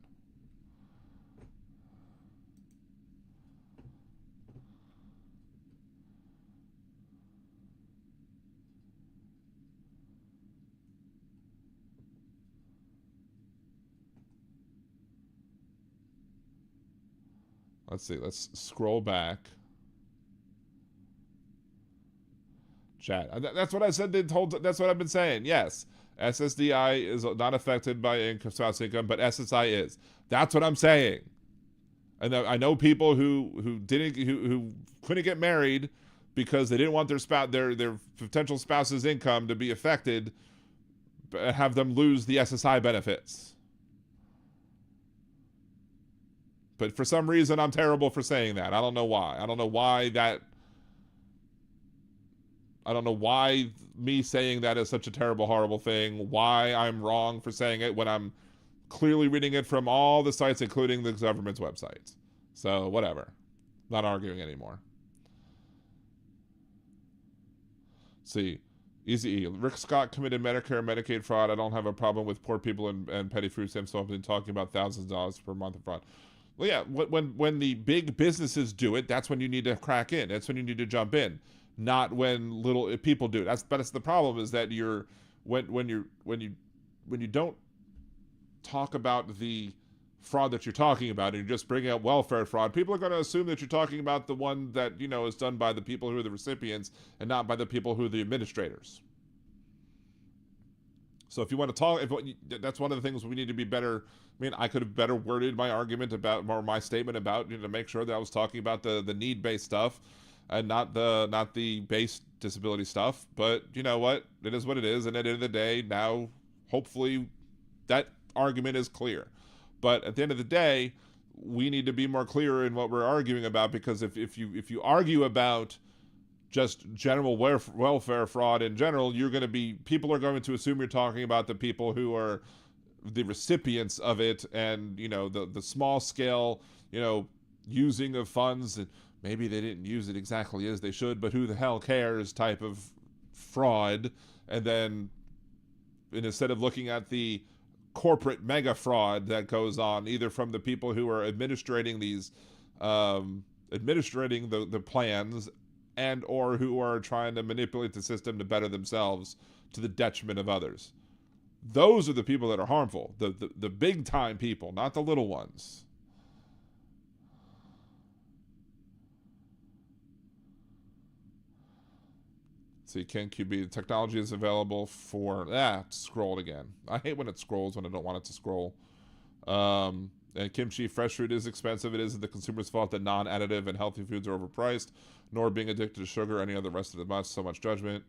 Let's see. Let's scroll back. Chat. That's what I said. That's what I've been saying. Yes, SSDI is not affected by spouse income, but SSI is. That's what I'm saying. And I know people who couldn't get married because they didn't want their potential spouse's income to be affected, have them lose the SSI benefits. But for some reason, I'm terrible for saying that. I don't know why. I don't know why me saying that is such a terrible, horrible thing. Why I'm wrong for saying it when I'm clearly reading it from all the sites, including the government's websites. So, whatever. Not arguing anymore. See. Easy E. Rick Scott committed Medicare and Medicaid fraud. I don't have a problem with poor people and petty food stamps. So I've been talking about thousands of dollars per month of fraud. Well, yeah, when the big businesses do it, that's when you need to crack in. That's when you need to jump in, not when little people do it. That's the problem is that when you don't talk about the fraud that you're talking about and you're just bringing up welfare fraud, people are going to assume that you're talking about the one that is done by the people who are the recipients and not by the people who are the administrators. So if you want to talk, that's one of the things we need to be better. I mean, I could have better worded my argument about, or my statement about, to make sure that I was talking about the need-based stuff and not the base disability stuff. But you know what? It is what it is. And at the end of the day, now, hopefully, that argument is clear. But at the end of the day, we need to be more clear in what we're arguing about, because if you argue about just general welfare fraud in general, people are going to assume you're talking about the people who are the recipients of it, and the small scale using of funds, and maybe they didn't use it exactly as they should, but who the hell cares type of fraud. And then instead of looking at the corporate mega fraud that goes on, either from the people who are administrating these administrating the plans, and or who are trying to manipulate the system to better themselves to the detriment of others. Those are the people that are harmful. The big time people, not the little ones. See, Ken QB, the technology is available for... scrolled again. I hate when it scrolls when I don't want it to scroll. And kimchi, fresh fruit is expensive. It isn't the consumer's fault that non-additive and healthy foods are overpriced, nor being addicted to sugar or any other rest of the so much judgment.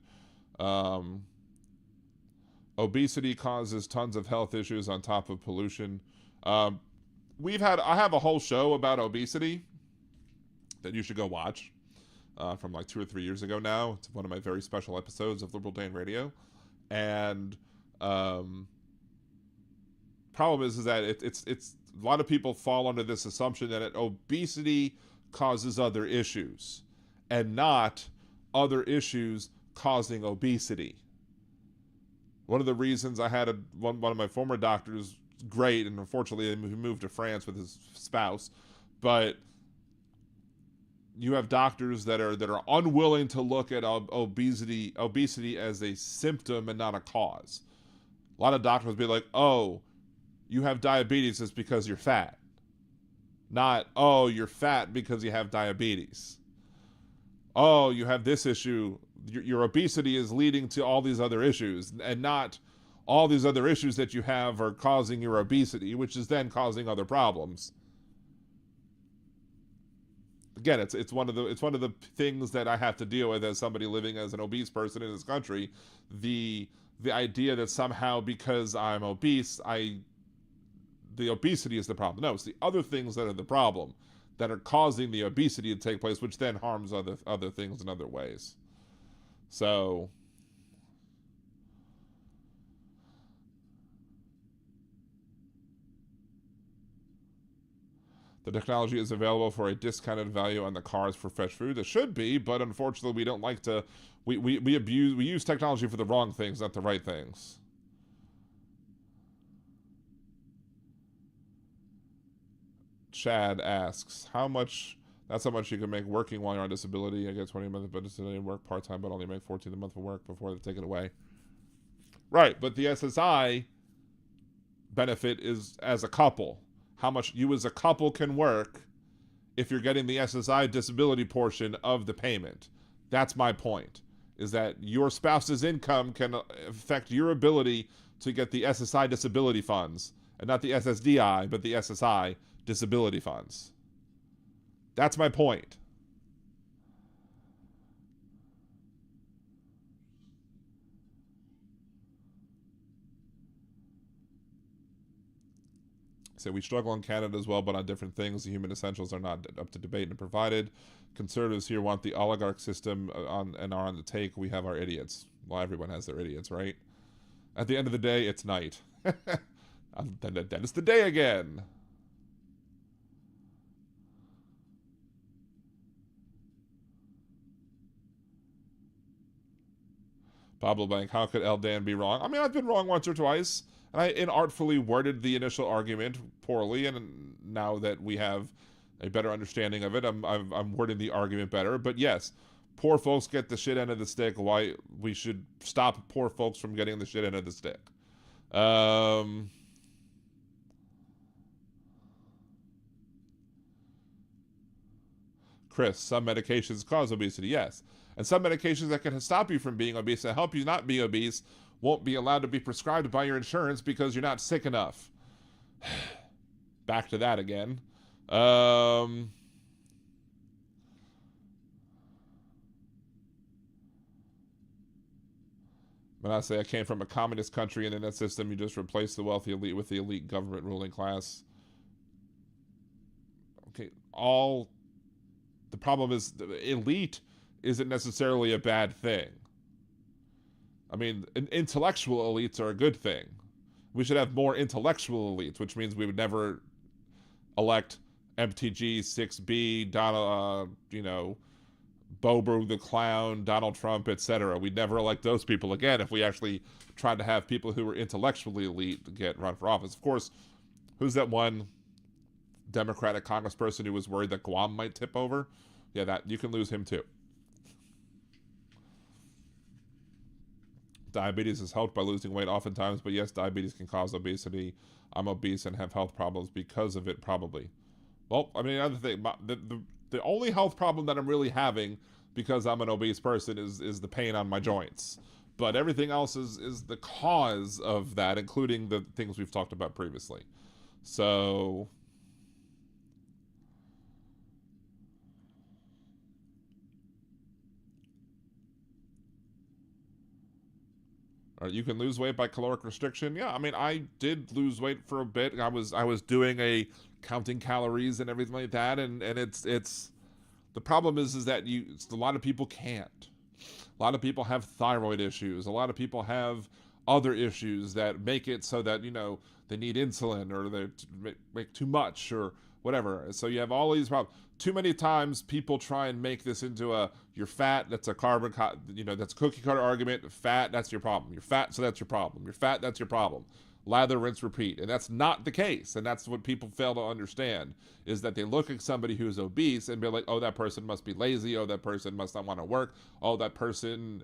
Obesity causes tons of health issues on top of pollution. I have a whole show about obesity. that you should go watch from like 2 or 3 years ago now. It's one of my very special episodes of Liberal Dan Radio. And problem is that it's a lot of people fall under this assumption that obesity causes other issues and not other issues causing obesity. One of the reasons I had one of my former doctors, great, and unfortunately he moved to France with his spouse, but you have doctors that are unwilling to look at obesity as a symptom and not a cause. A lot of doctors would be like, oh, you have diabetes, it's because you're fat. Not, oh, you're fat because you have diabetes. Oh, you have this issue. Your obesity is leading to all these other issues, and not all these other issues that you have are causing your obesity, which is then causing other problems. Again, it's one of the things that I have to deal with as somebody living as an obese person in this country. The idea that somehow because I'm obese, the obesity is the problem. No, it's the other things that are the problem that are causing the obesity to take place, which then harms other things in other ways. So the technology is available for a discounted value on the cars for fresh food. It should be, but unfortunately we don't like to, we use technology for the wrong things, not the right things. Chad asks, that's how much you can make working while you're on disability. I get 20 a month, but disability work part-time, but only make 14 a month for work before they take it away. Right, but the SSI benefit is as a couple. How much you as a couple can work if you're getting the SSI disability portion of the payment. That's my point, is that your spouse's income can affect your ability to get the SSI disability funds, and not the SSDI, but the SSI disability funds. That's my point. So we struggle in Canada as well, but on different things. The human essentials are not up to debate and provided. Conservatives here want the oligarch system and are on the take. We have our idiots. Well, everyone has their idiots, right? At the end of the day, it's night. Then it's the day again. Pablo Bank, how could El Dan be wrong? I mean, I've been wrong once or twice, and I inartfully worded the initial argument poorly, and now that we have a better understanding of it, I'm wording the argument better. But yes, poor folks get the shit end of the stick. Why we should stop poor folks from getting the shit end of the stick. Chris, some medications cause obesity, yes. And some medications that can stop you from being obese and help you not be obese won't be allowed to be prescribed by your insurance because you're not sick enough. Back to that again. When I say I came from a communist country, and in that system you just replace the wealthy elite with the elite government ruling class. Okay, the problem is the elite isn't necessarily a bad thing. I mean, intellectual elites are a good thing. We should have more intellectual elites, which means we would never elect MTG, 6B, Donald, Bober the Clown, Donald Trump, etc. We'd never elect those people again if we actually tried to have people who were intellectually elite get run for office. Of course, who's that one Democratic congressperson who was worried that Guam might tip over? Yeah, that you can lose him too. Diabetes is helped by losing weight oftentimes, but yes, diabetes can cause obesity. I'm obese and have health problems because of it, probably. Well, I mean, another thing, the only health problem that I'm really having because I'm an obese person is the pain on my joints. But everything else is the cause of that, including the things we've talked about previously. So you can lose weight by caloric restriction. Yeah, I mean, I did lose weight for a bit. I was doing a counting calories and everything like that, and it's the The problem is that a lot of people can't. A lot of people have thyroid issues. A lot of people have other issues that make it so that, they need insulin or they make too much or whatever. So you have all these problems. Too many times people try and make this into you're fat, that's a that's a cookie cutter argument. Fat, that's your problem. You're fat, so that's your problem. You're fat, that's your problem. Lather, rinse, repeat. And that's not the case. And that's what people fail to understand, is that they look at somebody who's obese and be like, oh, that person must be lazy. Oh, that person must not want to work. Oh, that person,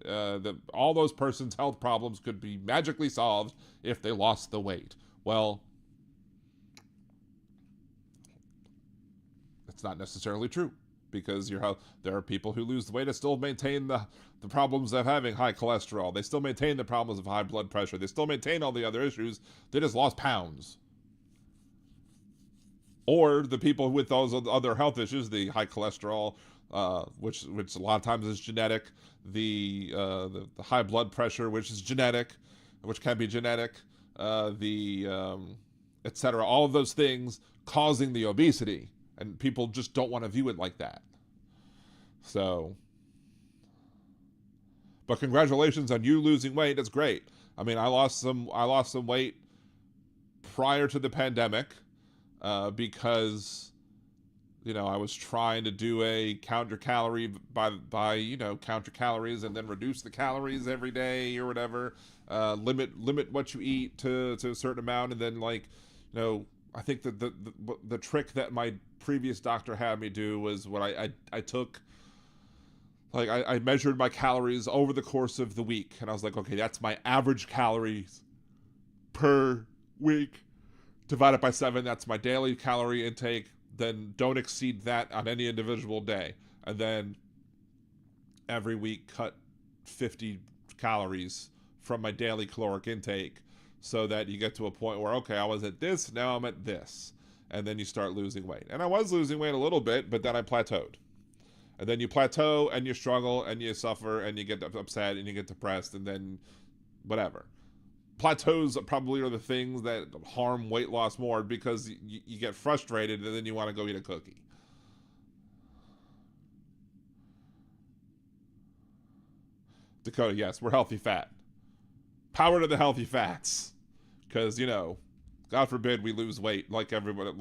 all those persons' health problems could be magically solved if they lost the weight. Well, it's not necessarily true, because there are people who lose the weight and still maintain the problems of having high cholesterol. They still maintain the problems of high blood pressure. They still maintain all the other issues. They just lost pounds. Or the people with those other health issues, the high cholesterol, which a lot of times is genetic, the high blood pressure, which is genetic, which can be genetic, etc. All of those things causing the obesity. And people just don't want to view it like that. So, but congratulations on you losing weight. That's great. I mean, I lost some weight prior to the pandemic because I was trying to do a counter calorie by counter calories and then reduce the calories every day or whatever. Limit what you eat to a certain amount, and then I think that the trick that my previous doctor had me do was what I took, I measured my calories over the course of the week, and I was like, okay, that's my average calories per week divided by 7. That's my daily calorie intake. Then don't exceed that on any individual day, and then every week cut 50 calories from my daily caloric intake, so that you get to a point where, okay, I was at this, now I'm at this. And then you start losing weight. And I was losing weight a little bit, but then I plateaued. And then you plateau, and you struggle, and you suffer, and you get upset, and you get depressed, and then whatever. Plateaus probably are the things that harm weight loss more, because you get frustrated, and then you want to go eat a cookie. Dakota, yes, we're healthy fat. Power to the healthy fats. Because, God forbid we lose weight like everybody,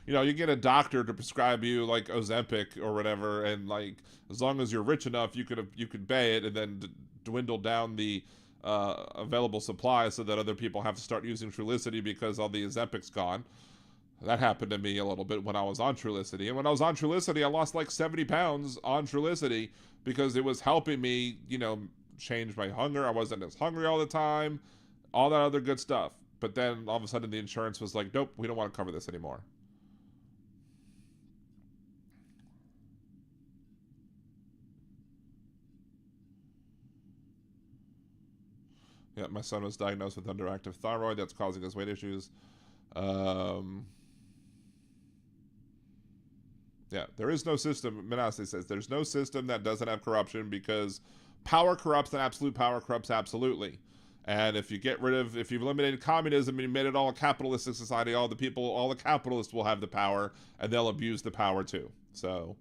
you get a doctor to prescribe you like Ozempic or whatever, and as long as you're rich enough, you could pay it and then dwindle down the available supply so that other people have to start using Trulicity because all the Ozempic's gone. That happened to me a little bit when I was on Trulicity. And when I was on Trulicity, I lost 70 pounds on Trulicity because it was helping me, change my hunger. I wasn't as hungry all the time, all that other good stuff. But then all of a sudden the insurance was like, nope, we don't want to cover this anymore. Yeah, my son was diagnosed with underactive thyroid. That's causing his weight issues. Yeah, there is no system. Manasseh says there's no system that doesn't have corruption, because power corrupts and absolute power corrupts absolutely. And if you've eliminated communism and you made it all a capitalistic society, all the capitalists will have the power, and they'll abuse the power too. So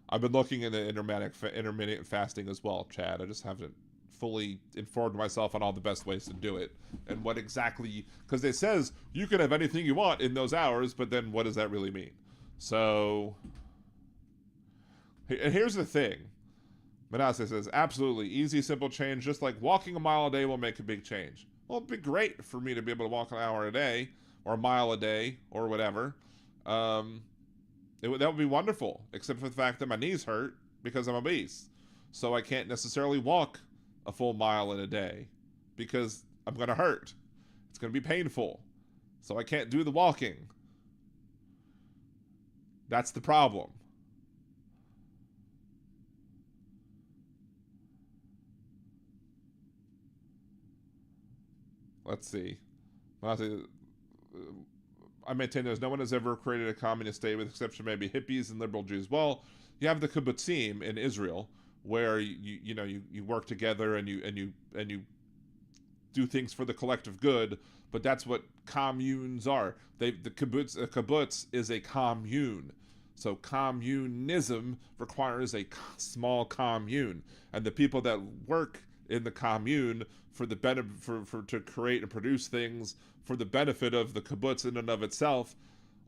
I've been looking into intermittent fasting as well, Chad. I just haven't fully informed myself on all the best ways to do it and what exactly, because it says you can have anything you want in those hours, but then what does that really mean? So, and here's the thing. Manasseh says, absolutely, easy, simple change. Just like walking a mile a day will make a big change. Well, it'd be great for me to be able to walk an hour a day, or a mile a day, or whatever. That would be wonderful, except for the fact that my knees hurt because I'm obese. So I can't necessarily walk a full mile in a day because I'm going to hurt. It's going to be painful. So I can't do the walking. That's the problem. Let's see. I maintain no one has ever created a communist state, with exception maybe hippies and liberal Jews. Well, you have the kibbutzim in Israel, where you work together and you do things for the collective good. But that's what communes are. A kibbutz is a commune. So communism requires a small commune, and the people that work in the commune for the for to create and produce things for the benefit of the kibbutz in and of itself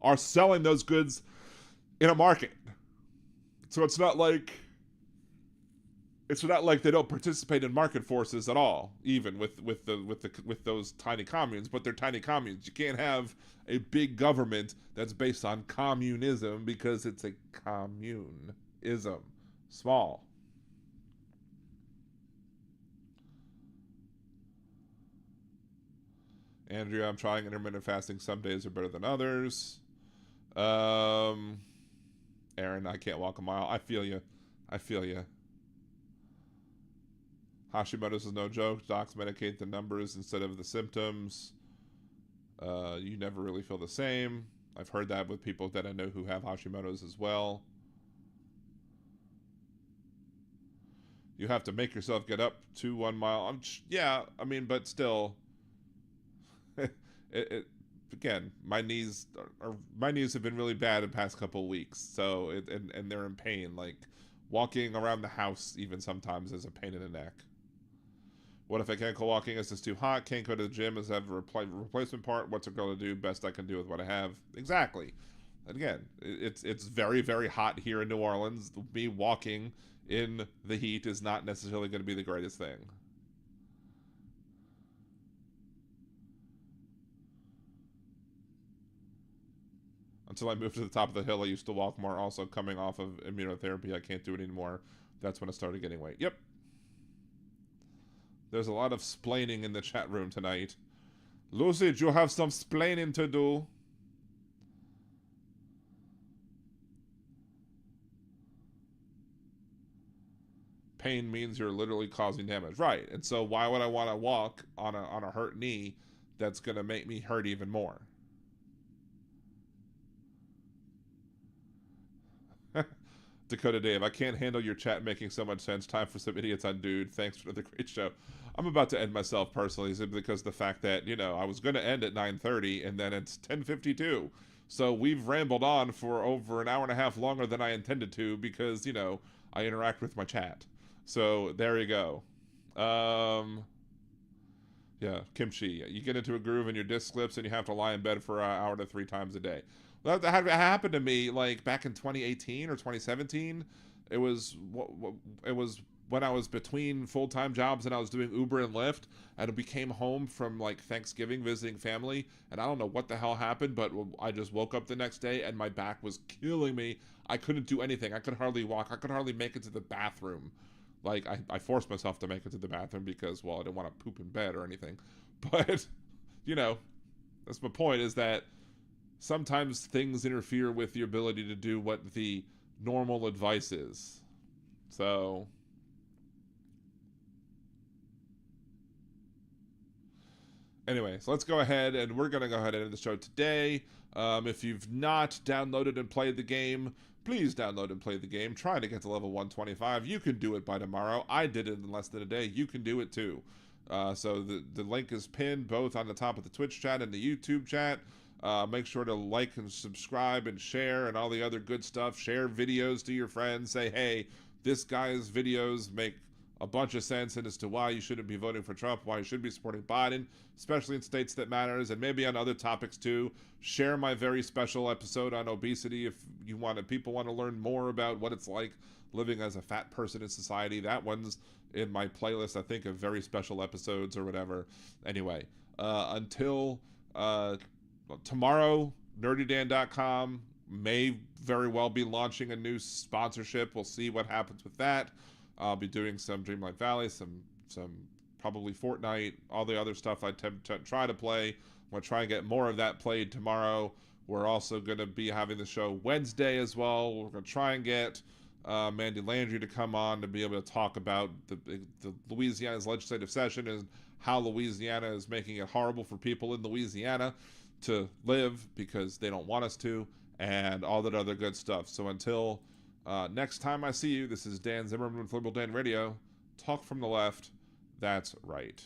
are selling those goods in a market. So it's not like they don't participate in market forces at all, even with those tiny communes. But they're tiny communes. You can't have a big government that's based on communism because it's a communism, small. Andrea, I'm trying intermittent fasting. Some days are better than others. Aaron, I can't walk a mile. I feel you. Hashimoto's is no joke. Docs medicate the numbers instead of the symptoms. You never really feel the same. I've heard that with people that I know who have Hashimoto's as well. You have to make yourself get up to 1 mile. But still, again, my knees have been really bad in the past couple of weeks. So and they're in pain. Like walking around the house even sometimes is a pain in the neck. What if I can't go walking? Is this too hot? Can't go to the gym? Is that a replacement part? What's it going to do? Best I can do with what I have. Exactly. And again, it's very, very hot here in New Orleans. Me walking in the heat is not necessarily going to be the greatest thing. Until I moved to the top of the hill, I used to walk more. Also, coming off of immunotherapy, I can't do it anymore. That's when I started getting weight. Yep. There's a lot of splaining in the chat room tonight. Lucy, you have some splaining to do. Pain means you're literally causing damage. Right. And so why would I want to walk on a hurt knee that's going to make me hurt even more? Dakota Dave, I can't handle your chat making so much sense. Time for some idiots on Dude. Thanks for the great show. I'm about to end myself personally simply because of the fact that, I was going to end at 9:30 and then it's 10:52. So we've rambled on for over an hour and a half longer than I intended to because, I interact with my chat. So there you go. Yeah, kimchi. You get into a groove and your disc slips and you have to lie in bed for an hour to 3 times a day. That happened to me like back in 2018 or 2017. It was when I was between full-time jobs and I was doing Uber and Lyft, and I became home from like Thanksgiving visiting family, and I don't know what the hell happened, but I just woke up the next day and my back was killing me. I couldn't do anything. I could hardly walk. I could hardly make it to the bathroom. Like I forced myself to make it to the bathroom because, well, I didn't want to poop in bed or anything. But, that's my point, is that sometimes things interfere with the ability to do what the normal advice is. So anyway, so let's go ahead, and we're going to go ahead and end the show today. If you've not downloaded and played the game, please download and play the game. Try to get to level 125. You can do it by tomorrow. I did it in less than a day. You can do it too. So the link is pinned both on the top of the Twitch chat and the YouTube chat. Make sure to like and subscribe and share and all the other good stuff. Share videos to your friends. Say, hey, this guy's videos make a bunch of sense and as to why you shouldn't be voting for Trump, why you should be supporting Biden, especially in states that matters, and maybe on other topics too. Share my very special episode on obesity if people want to learn more about what it's like living as a fat person in society. That one's in my playlist, I think, of very special episodes or whatever. Anyway, until tomorrow, nerdydan.com may very well be launching a new sponsorship. We'll see what happens with that. I'll be doing some Dreamlight Valley, some probably Fortnite, all the other stuff I try to play. I'm going to try and get more of that played tomorrow. We're also going to be having the show Wednesday as well. We're going to try and get Mandy Landry to come on to be able to talk about the Louisiana's legislative session and how Louisiana is making it horrible for people in Louisiana to live because they don't want us to, and all that other good stuff. So until next time I see you, this is Dan Zimmerman with Liberal Dan Radio. Talk from the left. That's right.